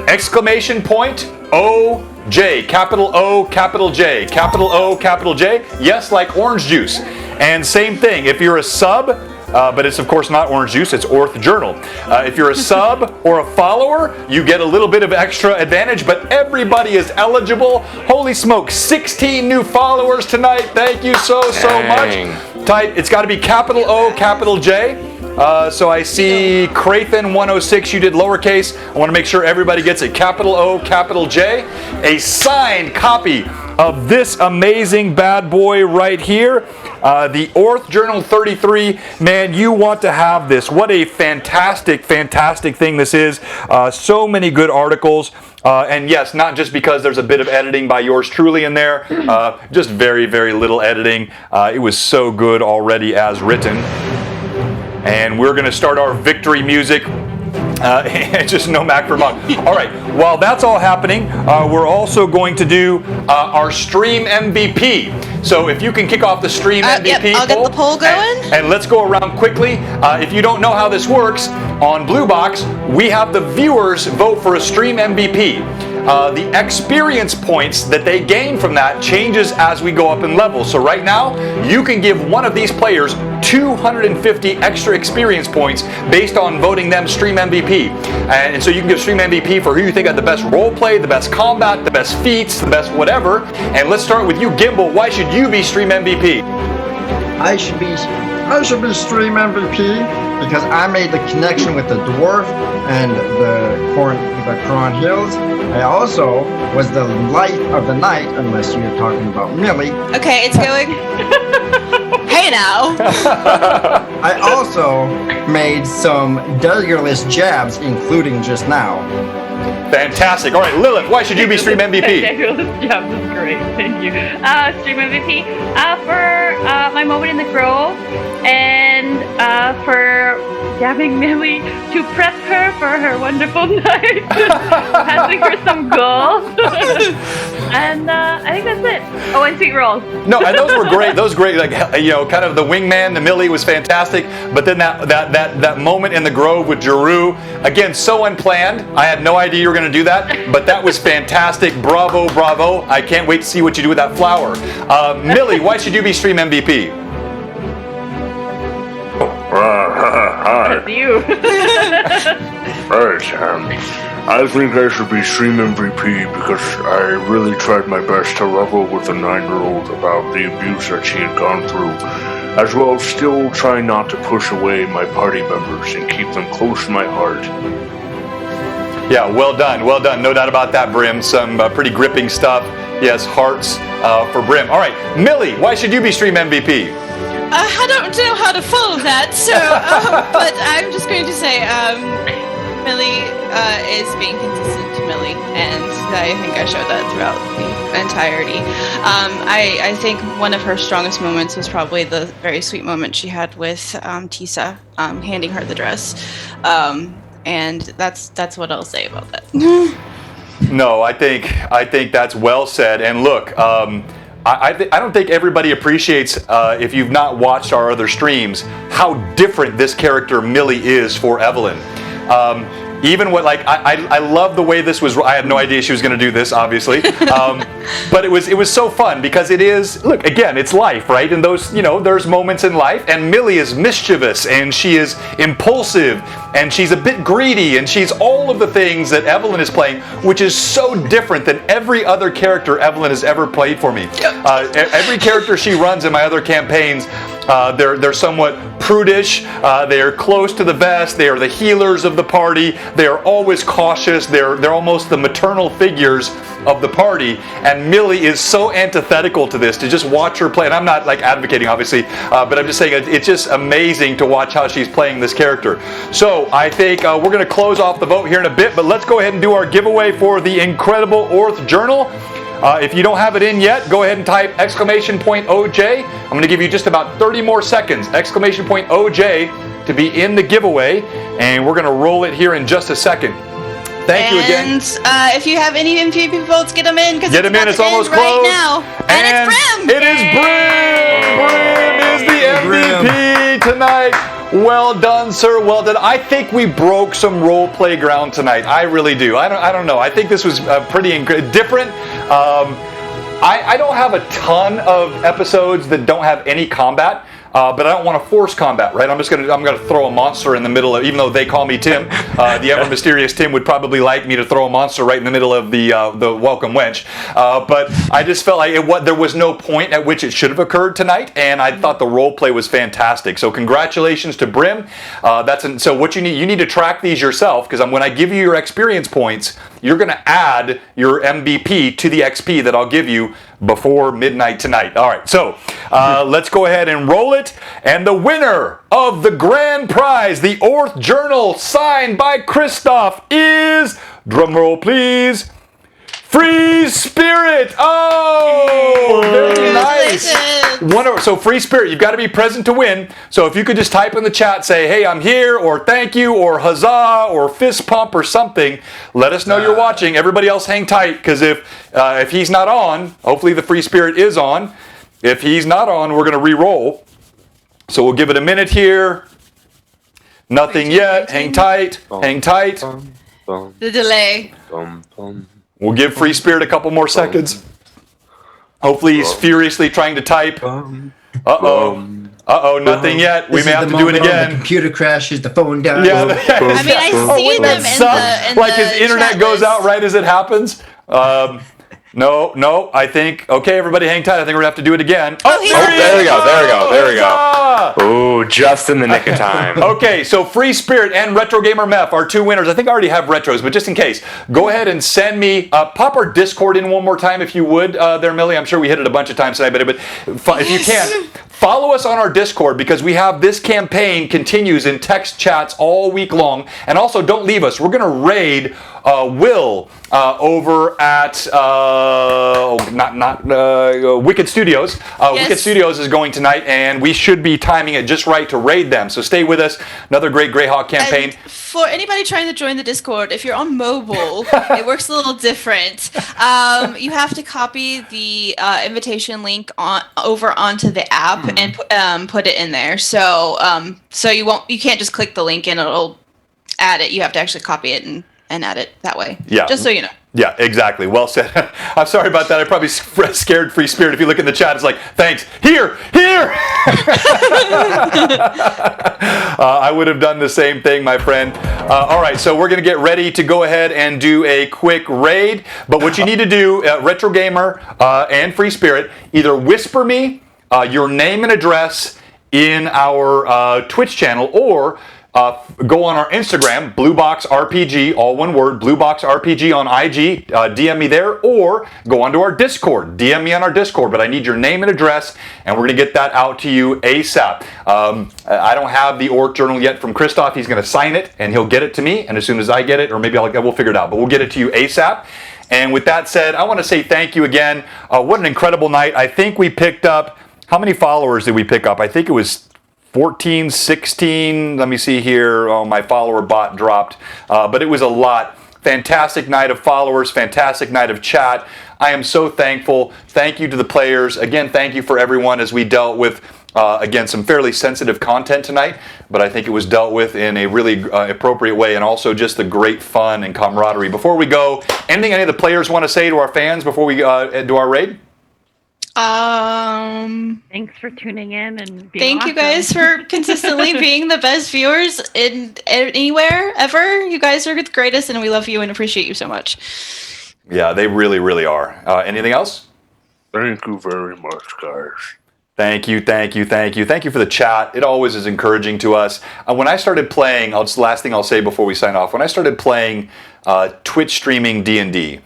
exclamation point OJ, capital O, capital J, capital O, capital J. Yes, like orange juice. And same thing, if you're a sub, but it's of course not orange juice, it's Orth Journal. If you're a sub or a follower, you get a little bit of extra advantage, but everybody is eligible. Holy smoke, 16 new followers tonight. Thank you so much. Type, it's got to be capital O, capital J. So I see Crathen 106, you did lowercase. I want to make sure everybody gets a capital O, capital J. A signed copy of this amazing bad boy right here. The Orth Journal 33. Man, you want to have this. What a fantastic, fantastic thing this is. So many good articles. And yes, not just because there's a bit of editing by yours truly in there. Just very, very little editing. It was so good already as written. And we're going to start our victory music. Just no Mac for Mug. All right, while that's all happening, we're also going to do our stream MVP. So if you can kick off the stream MVP yep, I'll get the poll going. And let's go around quickly. If you don't know how this works, on Blue Box, we have the viewers vote for a stream MVP. The experience points that they gain from that changes as we go up in level. So right now, you can give one of these players 250 extra experience points based on voting them stream MVP. And so you can give stream MVP for who you think had the best role play, the best combat, the best feats, the best whatever. And let's start with you, Gimbal. Why should you be stream MVP? I should be stream MVP because I made the connection with the dwarf and the Cron Hills. I also was the light of the night, unless you're talking about Millie. Okay, it's going. Hey now. I also made some Duggarless jabs, including just now. Fantastic. All right, Lilith, why should you be stream MVP? Duggarless jabs is great. Thank you. Stream MVP for my moment in the Grove and for dabbing Millie to prep her for her wonderful night, passing her some gold. And I think that's it. Oh, and sweet rolls. No, and those were great. Those were great. Like, you know, kind of the wingman, the Millie was fantastic. But then that moment in the Grove with Jeru, again, so unplanned. I had no idea you were going to do that, but that was fantastic. Bravo, bravo. I can't wait to see what you do with that flower. Millie, why should you be stream MVP? Hi. That's you. Right, I think I should be stream MVP because I really tried my best to level with a 9-year-old about the abuse that she had gone through, as well as still trying not to push away my party members and keep them close to my heart. Yeah, well done, no doubt about that, Brim. Some pretty gripping stuff. Yes, hearts for Brim. All right, Millie, why should you be stream MVP? I don't know how to follow that, so but I'm just going to say Millie is being consistent to Millie, and I think I showed that throughout the entirety. I think one of her strongest moments was probably the very sweet moment she had with Tisa handing her the dress, and that's what I'll say about that. No, I think that's well said. And look, I don't think everybody appreciates, if you've not watched our other streams, how different this character Millie is for Evelyn. even what I love the way this was. I had no idea she was going to do this, obviously, but it was so fun because it is. Look, again, it's life, right? And those, there's moments in life, and Millie is mischievous and she is impulsive and she's a bit greedy and she's all of the things that Evelyn is playing, which is so different than every other character Evelyn has ever played for me. Every character she runs in my other campaigns, they're somewhat prudish. They are close to the vest. They are the healers of the party. They are always cautious. They're almost the maternal figures of the party. And Millie is so antithetical to this. To just watch her play, and I'm not advocating, obviously, but I'm just saying it's just amazing to watch how she's playing this character. So I think we're going to close off the vote here in a bit, but let's go ahead and do our giveaway for the Incredible Orth Journal. If you don't have it in yet, go ahead and type !OJ. I'm going to give you just about 30 more seconds, !OJ, to be in the giveaway, and we're going to roll it here in just a second. Thank you again. And if you have any MVP votes, get them in, because it's almost closed right now. And it's Brim! It is Brim! Brim is the MVP tonight. Well done, sir. Well done. I think we broke some role play ground tonight. I really do. I don't know. I think this was pretty different. I don't have a ton of episodes that don't have any combat. But I don't want to force combat, right? I'm gonna throw a monster in the middle of, even though they call me Tim, the ever mysterious Tim would probably like me to throw a monster right in the middle of the welcome wench. But I just felt like there was no point at which it should have occurred tonight, and I thought the role play was fantastic. So congratulations to Brim. So what you need to track these yourself, because when I give you your experience points, you're going to add your MVP to the XP that I'll give you before midnight tonight. All right, so let's go ahead and roll it. And the winner of the grand prize, the Orth Journal, signed by Christoph, is, drumroll please, Free Spirit! Oh, very nice. So Free Spirit, you've got to be present to win. So if you could just type in the chat, say, hey, I'm here, or thank you, or huzzah, or fist pump, or something. Let us know you're watching. Everybody else hang tight, because if he's not on, hopefully the Free Spirit is on. If he's not on, we're going to re-roll. So we'll give it a minute here. Nothing yet. Hang tight. Hang tight. The delay. We'll give Free Spirit a couple more seconds. Hopefully he's furiously trying to type. Uh-oh, nothing yet. We may have to do it again. The computer crashes, the phone dies. Yeah, I mean, I see them in like his internet goes out right as it happens. No, I think, okay, everybody hang tight. I think we're going to have to do it again. There we go. Oh, just in the nick of time. Okay, so Free Spirit and Retro Gamer Meph are two winners. I think I already have retros, but just in case, go ahead and send me, pop our Discord in one more time if you would, there, Millie. I'm sure we hit it a bunch of times tonight, but if you can, follow us on our Discord, because we have this campaign continues in text chats all week long. And also, don't leave us. We're going to raid Will over at Wicked Studios. Wicked Studios is going tonight, and we should be timing it just right to raid them. So stay with us. Another great Greyhawk campaign. And for anybody trying to join the Discord, if you're on mobile, it works a little different. You have to copy the invitation link over onto the app and put it in there. So you can't just click the link and it'll add it. You have to actually copy it and add it that way. Yeah. Just so you know. Yeah, exactly. Well said. I'm sorry about that. I probably scared Free Spirit. If you look in the chat, it's like, thanks. Here! I would have done the same thing, my friend. All right, so we're going to get ready to go ahead and do a quick raid. But what you need to do, Retro Gamer and Free Spirit, either whisper me your name and address in our Twitch channel, or go on our Instagram, BlueBoxRPG, all one word, BlueBoxRPG on IG, DM me there, or go onto our Discord, DM me on our Discord, but I need your name and address, and we're going to get that out to you ASAP. I don't have the Orc Journal yet from Christoph. He's going to sign it, and he'll get it to me, and as soon as I get it, or maybe we'll figure it out, but we'll get it to you ASAP. And with that said, I want to say thank you again. What an incredible night. I think we picked up, how many followers did we pick up? I think it was 14, 16, let me see here. Oh, my follower bot dropped. But it was a lot. fantastic night of followers, fantastic night of chat. I am so thankful. Thank you to the players. Again, thank you for everyone as we dealt with, again, some fairly sensitive content tonight, but I think it was dealt with in a really appropriate way, and also just the great fun and camaraderie. Before we go, anything any of the players want to say to our fans before we do our raid? Thanks for tuning in and being Thank you awesome. guys for consistently being the best viewers in anywhere ever. You guys are the greatest, and we love you and appreciate you so much. Yeah, they really, really are. Anything else? Thank you very much, guys. Thank you for the chat. It always is encouraging to us. When I started playing, last thing I'll say before we sign off. When I started playing Twitch streaming D&D,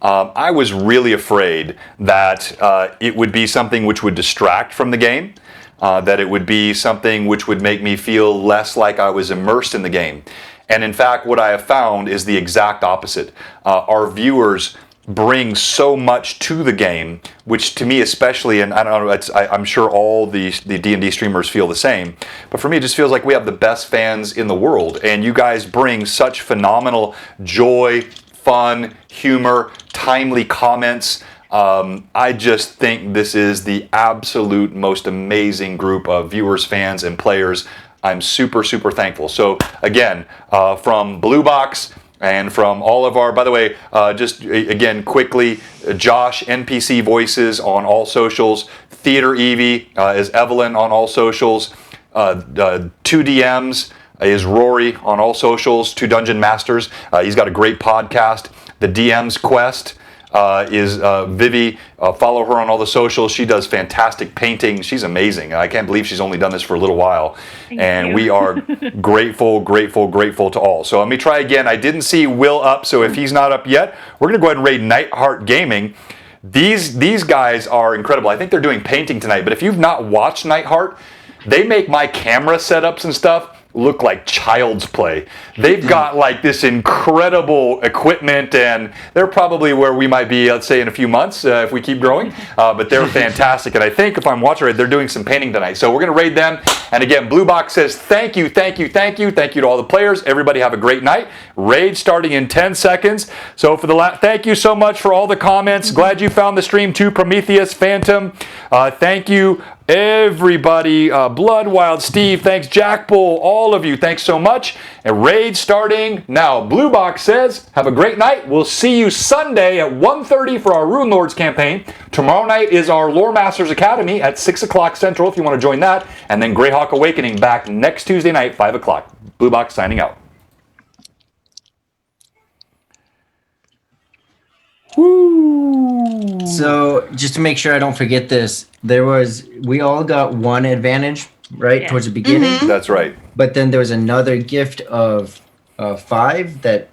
I was really afraid that it would be something which would distract from the game, that it would be something which would make me feel less like I was immersed in the game. And in fact, what I have found is the exact opposite. Our viewers bring so much to the game, which to me especially, and I don't know, I'm sure all the D&D streamers feel the same, but for me it just feels like we have the best fans in the world, and you guys bring such phenomenal joy, fun, humor, timely comments. I just think this is the absolute most amazing group of viewers, fans, and players. I'm super, super thankful. So again, from Blue Box and from all of our, by the way, just again quickly, Josh, NPC Voices on all socials, Theater Evie is Evelyn on all socials, 2DMs is Rory on all socials, 2 Dungeon Masters. He's got a great podcast. The DM's Quest is Vivi. Follow her on all the socials. She does fantastic painting. She's amazing. I can't believe she's only done this for a little while. Thank you. We are grateful to all. So let me try again. I didn't see Will up, so if he's not up yet, we're going to go ahead and raid Nightheart Gaming. These guys are incredible. I think they're doing painting tonight, but if you've not watched Nightheart, they make my camera setups and stuff look like child's play. They've got like this incredible equipment, and they're probably where we might be, let's say, in a few months if we keep growing. But they're fantastic, and I think if I'm watching right, they're doing some painting tonight. So we're going to raid them. And again, Blue Box says thank you to all the players. Everybody have a great night. Raid starting in 10 seconds. So for the thank you so much for all the comments. Glad you found the stream too, Prometheus, Phantom. Thank you. Everybody, Blood Wild, Steve, thanks, Jack Bull, all of you, thanks so much. And raid starting now. Blue Box says, have a great night. We'll see you Sunday at 1:30 for our Rune Lords campaign. Tomorrow night is our Lore Masters Academy at 6 o'clock Central if you want to join that. And then Greyhawk Awakening back next Tuesday night, 5 o'clock. Blue Box signing out. Woo! So just to make sure I don't forget this, we all got one advantage, right, towards the beginning. That's right. But then there was another gift of 5 that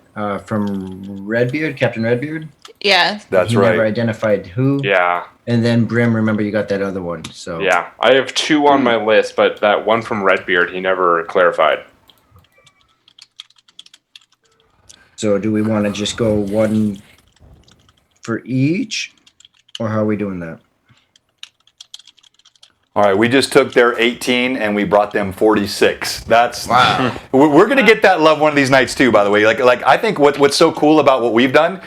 from Redbeard, Captain Redbeard. Yeah. That's He right. never identified who. Yeah. And then Brim, remember you got that other one. So Yeah. I have 2 on my list, but that one from Redbeard, he never clarified. So do we want to just go one for each, or how are we doing that? All right, we just took their 18 and we brought them 46. That's Wow. We're gonna get that love one of these nights too. By the way, like I think what's so cool about what we've done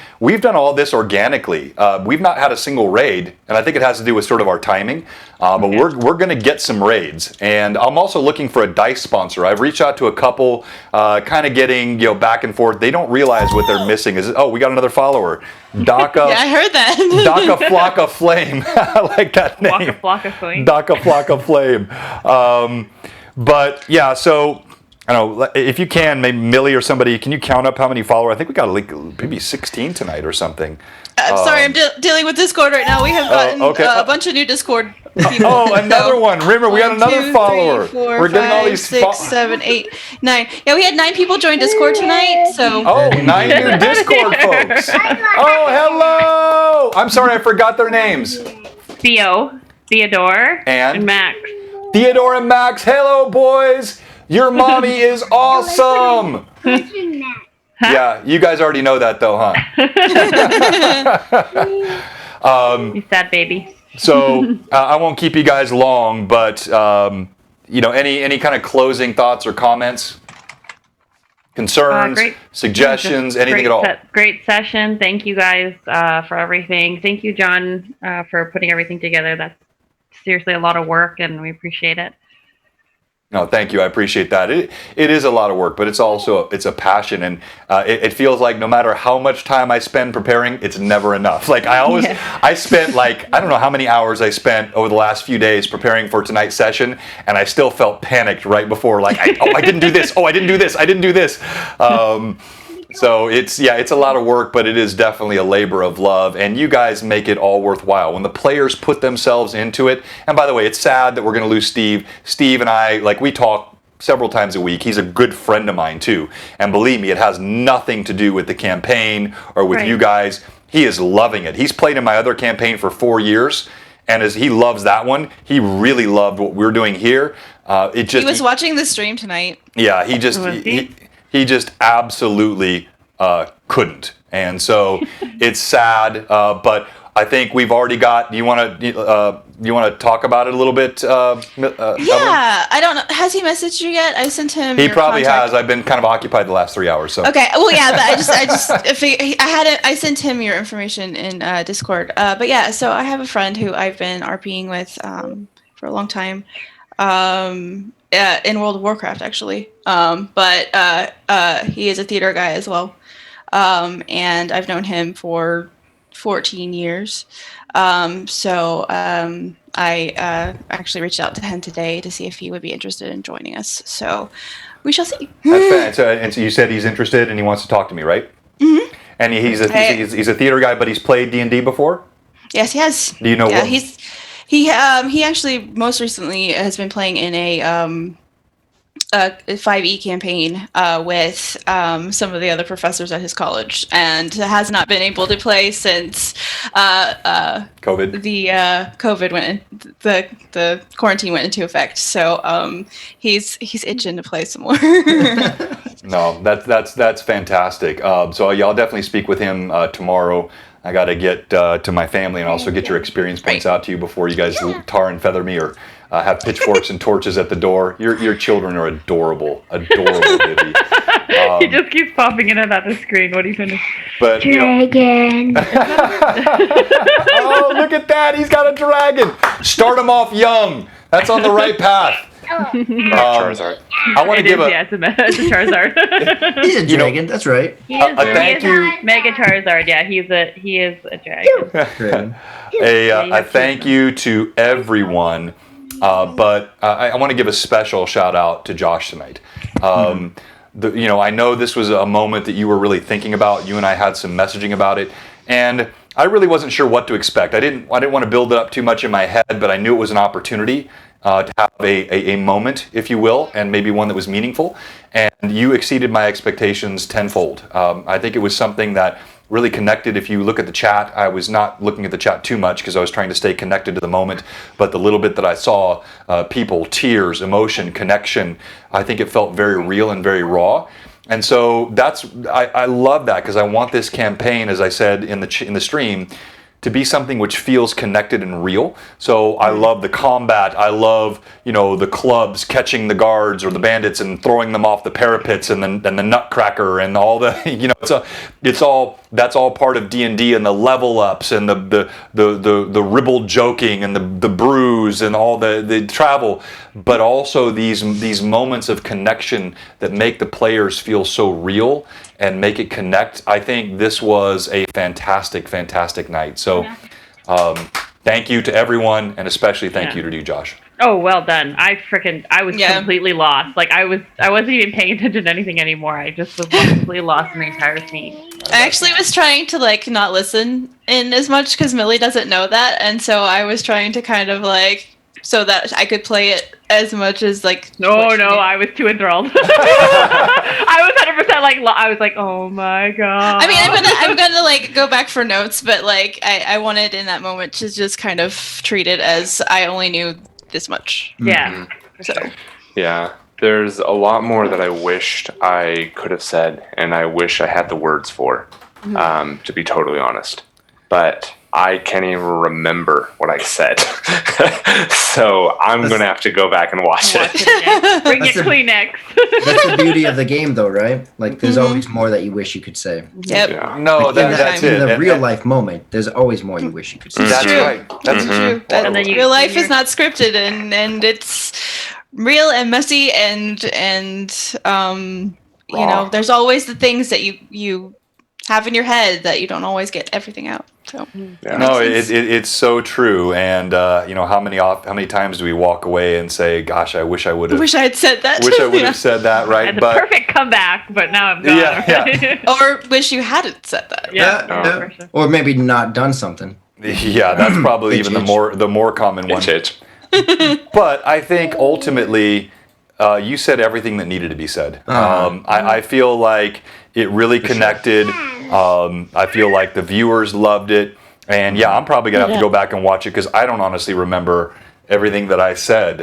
all this organically. We've not had a single raid, and I think it has to do with sort of our timing. But we're gonna get some raids, and I'm also looking for a dice sponsor. I've reached out to a couple, kind of getting back and forth. They don't realize what they're missing. We got another follower, Daka. Yeah, I heard that. Daka Flocka Flame. I like that name. Flocka Flame. Daka Flocka Flame. But yeah, so I don't know if you can, maybe Millie or somebody, can you count up how many followers? I think we got like maybe 16 tonight or something. I'm sorry, I'm dealing with Discord right now. We have gotten okay. a bunch of new Discord people. Oh, another one. Remember, we got another follower. 3, 4, We're getting all 5, these 6, 7, 8, 9. Yeah, we had 9 people join Discord tonight. So. Oh, 9 new Discord folks. Oh, hello. I'm sorry, I forgot their names. Theodore, And? Max. Theodore and Max. Hello, boys. Your mommy is awesome. Yeah, you guys already know that though, huh? You sad baby. So I won't keep you guys long, but any kind of closing thoughts or comments? concerns, Great. suggestions, Just anything at all? Great session. Thank you guys for everything. Thank you, John, for putting everything together. That's seriously a lot of work, and we appreciate it. No, thank you. I appreciate that. It is a lot of work, but it's also it's a passion, and it feels like no matter how much time I spend preparing, it's never enough. Like I spent like I don't know how many hours I spent over the last few days preparing for tonight's session, and I still felt panicked right before. Like I didn't do this. Oh, I didn't do this. I didn't do this. So it's a lot of work, but it is definitely a labor of love, and you guys make it all worthwhile. When the players put themselves into it, and by the way, it's sad that we're going to lose Steve. Steve and I, like, we talk several times a week. He's a good friend of mine too, and believe me, it has nothing to do with the campaign or with you guys. He is loving it. He's played in my other campaign for 4 years, and as he loves that one, he really loved what we're doing here. He was watching the stream tonight. Yeah, he just absolutely couldn't, and so it's sad. But I think we've already got. Do you want to talk about it a little bit? Yeah, I don't know. Has he messaged you yet? I sent him. He probably has. I've been kind of occupied the last 3 hours. So okay. Well, yeah, but I sent him your information in Discord. But yeah, so I have a friend who I've been RPing with for a long time. In World of Warcraft, actually. But he is a theater guy as well. And I've known him for 14 years. So I actually reached out to him today to see if he would be interested in joining us. So we shall see. That's and so you said he's interested and he wants to talk to me, right? Mm-hmm. And he's a theater guy, but he's played D&D before? Yes, he has. Do you know what? He actually most recently has been playing in a 5e campaign with some of the other professors at his college, and has not been able to play since COVID. The COVID the quarantine went into effect. So he's itching to play some more. No, that's fantastic. So yeah, I'll definitely speak with him tomorrow. I got to get to my family and also get your experience points out to you before you guys tar and feather me or have pitchforks and torches at the door. Your children are adorable, Vivi. He just keeps popping in and out the screen. What are you going to? But dragon. Oh, look at that! He's got a dragon. Start him off young. That's on the right path. Charizard. I want to give it's a Charizard. He's a dragon. That's right. Thank you. Mega Charizard. Yeah, he is a dragon. A thank you to everyone. But I want to give a special shout out to Josh tonight. I know this was a moment that you were really thinking about. You and I had some messaging about it, and I really wasn't sure what to expect. I didn't want to build it up too much in my head, but I knew it was an opportunity to have a moment, if you will, and maybe one that was meaningful. And you exceeded my expectations tenfold. I think it was something that really connected. If you look at the chat, I was not looking at the chat too much because I was trying to stay connected to the moment. But the little bit that I saw, people, tears, emotion, connection, I think it felt very real and very raw. And so I love that because I want this campaign, as I said in the stream, to be something which feels connected and real. So I love the combat. I love, the clubs catching the guards or the bandits and throwing them off the parapets, and the nutcracker and all the, that's all part of D&D, and the level ups and the ribald joking and the brews and all the travel, but also these moments of connection that make the players feel so real and make it connect. I think this was a fantastic, fantastic night. So thank you to everyone, and especially thank you to you, Josh. Oh, well done. I was completely lost. Like I wasn't even paying attention to anything anymore. I just was completely lost in the entire scene. I actually was trying to not listen in as much because Millie doesn't know that, and so I was trying to kind of so that I could play it as much as No, I was too enthralled. I was 100% I was like, oh my god. I mean, I'm gonna go back for notes, but I wanted in that moment to just kind of treat it as I only knew this much. Yeah. So. Yeah. There's a lot more that I wished I could have said, and I wish I had the words for, to be totally honest. But I can't even remember what I said. So I'm going to have to go back and watch it. again. Bring That's your a- Kleenex. That's the beauty of the game, though, right? Like, there's always more that you wish you could say. Yep. Yeah. No, Like, that's in it. the And- real and- life moment, there's always more you wish you could say. That's True. right. That's Mhm. That And then you- real life you're- is not scripted, and it's real and messy, and you know, there's always the things that you have in your head that you don't always get everything out. So Yeah. No, makes sense. it's so true. And you know, how many times do we walk away and say, "Gosh, I wish I would I have." wish I had said that. Wish I would Yeah. have said that, right? It's a But perfect comeback, but now I'm gone. Yeah, Or wish you hadn't said that. Yeah, Yeah, for sure. Or maybe not done something. yeah, that's probably Itch, even itch. the more common one. Itch. But I think ultimately, you said everything that needed to be said. I feel like it really connected. I feel like the viewers loved it. And yeah, I'm probably going to have to go back and watch it because I don't honestly remember everything that I said.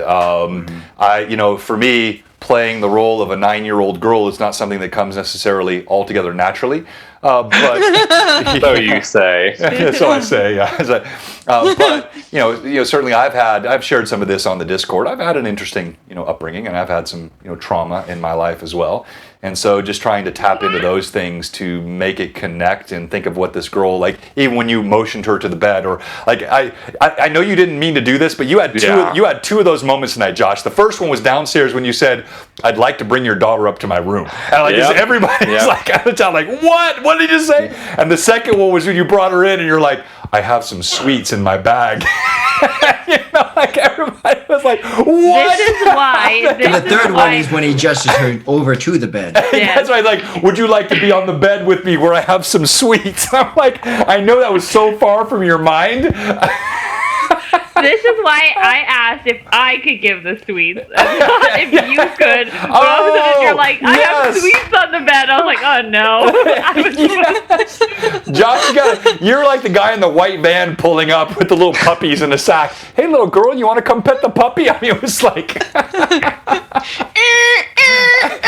For me, playing the role of a 9-year-old girl is not something that comes necessarily altogether naturally. But So you say. so I say, yeah. But certainly I've shared some of this on the Discord. I've had an interesting, upbringing, and I've had some, trauma in my life as well. And so just trying to tap into those things to make it connect and think of what this girl, like, even when you motioned her to the bed, or like, I know you didn't mean to do this, but you had two of those moments tonight, Josh. The first one was downstairs when you said, "I'd like to bring your daughter up to my room." And like, everybody's like, at the time, like, what? What did you say? And the second one was when you brought her in and you're like, "I have some sweets in my bag." Like everybody was like, what? This is why. And the third one is when he gestures her over to the bed. That's right. Like, would you like to be on the bed with me where I have some sweets? I'm like, I know that was so far from your mind. This is why I asked if I could give the sweets, not if you could. But all of a sudden you're like, I have yes. sweets on the bed. I was like, oh no. Josh, you're like the guy in the white van pulling up with the little puppies in a sack. Hey, little girl, you want to come pet the puppy? I mean, it was like...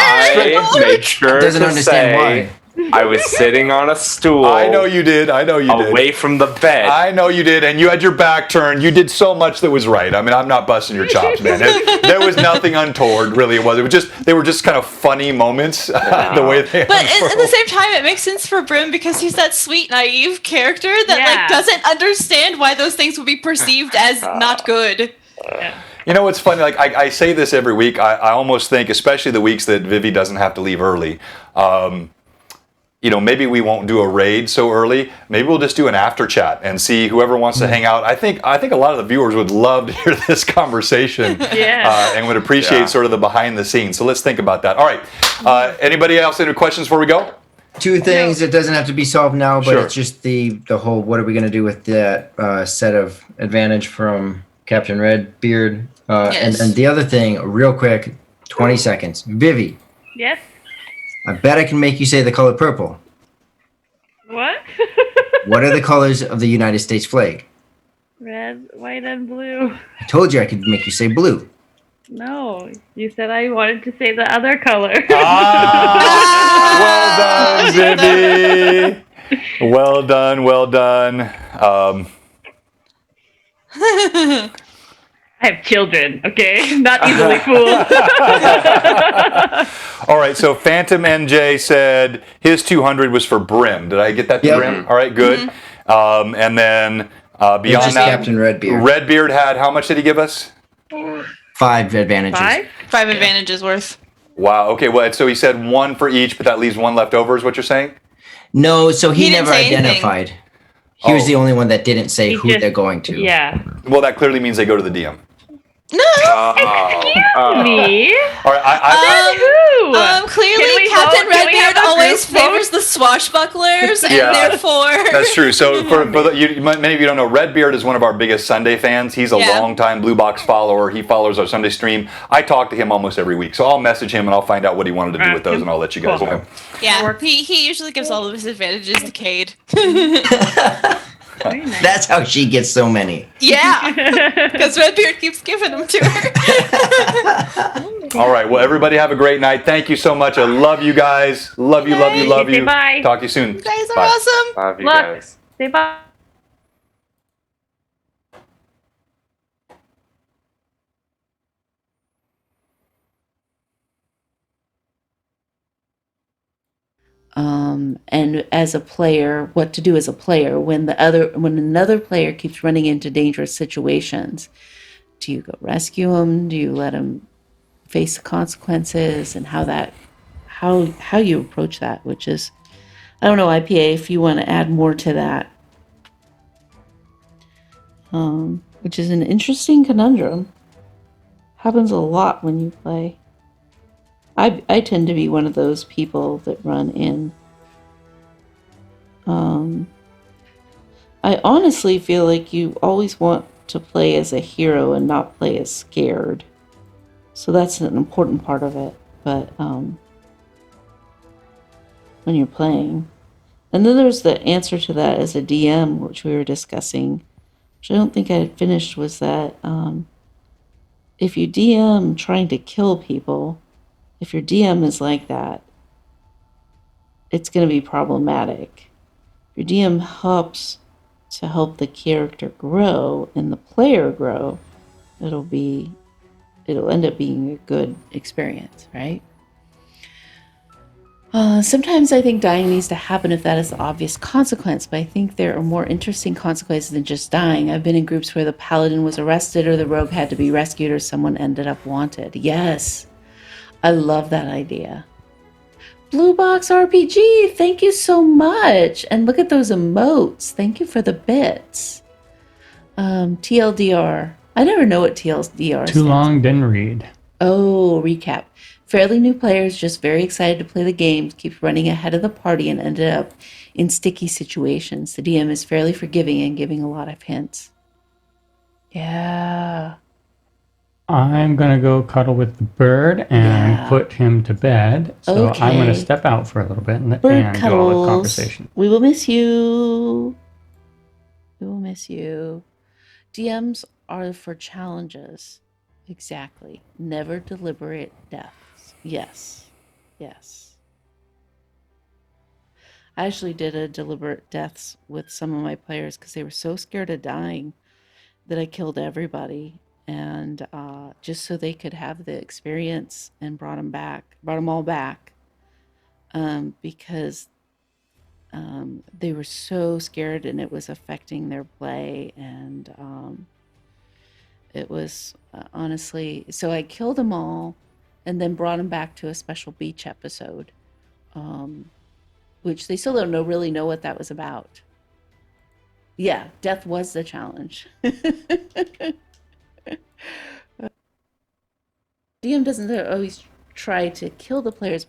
I made sure Doesn't to understand say why. I was sitting on a stool. I know you did. away from the bed. I know you did, and you had your back turned. You did so much that was right. I mean, I'm not busting your chops, man. There was nothing untoward, really. It was just they were just kind of funny moments, the way they. But at the same time, it makes sense for Brim because he's that sweet, naive character that like doesn't understand why those things would be perceived as not good. You know what's funny? Like I say this every week. I almost think, especially the weeks that Vivi doesn't have to leave early. Maybe we won't do a raid so early. Maybe we'll just do an after chat and see whoever wants to hang out. I think a lot of the viewers would love to hear this conversation and would appreciate sort of the behind the scenes. So let's think about that. All right. Anybody else any questions before we go? Two things. It doesn't have to be solved now, but Sure. it's just the whole. What are we going to do with that set of advantage from Captain Redbeard? And Yes. then the other thing, real quick, 20 seconds. Vivi, Yes? I bet I can make you say the color purple. What? What are the colors of the United States flag? Red, white, and blue. I told you I could make you say blue. No, you said I wanted to say the other color. Well done, Vivi. Well done. I have children, okay? Not easily fooled. All right, so Phantom NJ said his 200 was for Brim. Did I get that to Yep. Brim? All right, good. And then beyond Just that, Captain Redbeard. Redbeard had, how much did he give us? 5 advantages. 5? 5 advantages worth. Wow, okay, well, so he said 1 for each, but that leaves 1 left over, is what you're saying? No, so he He didn't never say anything. identified. He was Oh. the only one that didn't say He who just- they're going to. Yeah. Well, that clearly means they go to the DM. No. Me? All right, I Who? Clearly, Can we Captain vote? Can we have Redbeard a always group vote? favors the swashbucklers, and Yeah. therefore. That's true. So many of you don't know, Redbeard is one of our biggest Sunday fans. He's a Yeah. longtime Blue Box follower. He follows our Sunday stream. I talk to him almost every week. So I'll message him and I'll find out what he wanted to do with those, and I'll let you guys Cool. know. Yeah, he usually gives all of his advantages to Cade. Very nice. That's how she gets so many. Yeah, because Redbeard keeps giving them to her. All right. Well, everybody have a great night. Thank you so much. I love you guys. Love you. Say Love you. bye. Talk to you soon. You guys are Bye. awesome. Love you Look. guys. Say bye. and as a player, what to do as a player when another player keeps running into dangerous situations. Do you go rescue him? Do you let him face the consequences? And how you approach that, which is, I don't know, IPA, if you want to add more to that, which is an interesting conundrum. Happens a lot when you play. I tend to be one of those people that run in. I honestly feel like you always want to play as a hero and not play as scared. So that's an important part of it. But when you're playing. And then there's the answer to that as a DM, which we were discussing, which I don't think I had finished, was that if you DM trying to kill people, if your DM is like that, it's going to be problematic. If your DM helps to help the character grow and the player grow, it'll end up being a good experience, right? Sometimes I think dying needs to happen if that is the obvious consequence, but I think there are more interesting consequences than just dying. I've been in groups where the paladin was arrested or the rogue had to be rescued or someone ended up wanted. Yes, I love that idea. BlueBoxRPG, thank you so much. And look at those emotes. Thank you for the bits. TLDR. I never know what TLDR Too long, didn't read. Oh, recap. Fairly new players, just very excited to play the game, keeps running ahead of the party and ended up in sticky situations. The DM is fairly forgiving and giving a lot of hints. Yeah. I'm going to go cuddle with the bird and put him to bed. So I'm going to step out for a little bit and let Dan do all the conversation. We will miss you. We will miss you. DMs are for challenges. Exactly. Never deliberate deaths. Yes. Yes. I actually did a deliberate deaths with some of my players because they were so scared of dying that I killed everybody. And just so they could have the experience, and brought them all back, because they were so scared and it was affecting their play. And it was honestly, so I killed them all and then brought them back to a special beach episode, which they still don't really know what that was about. Yeah, death was the challenge. DM doesn't always try to kill the players,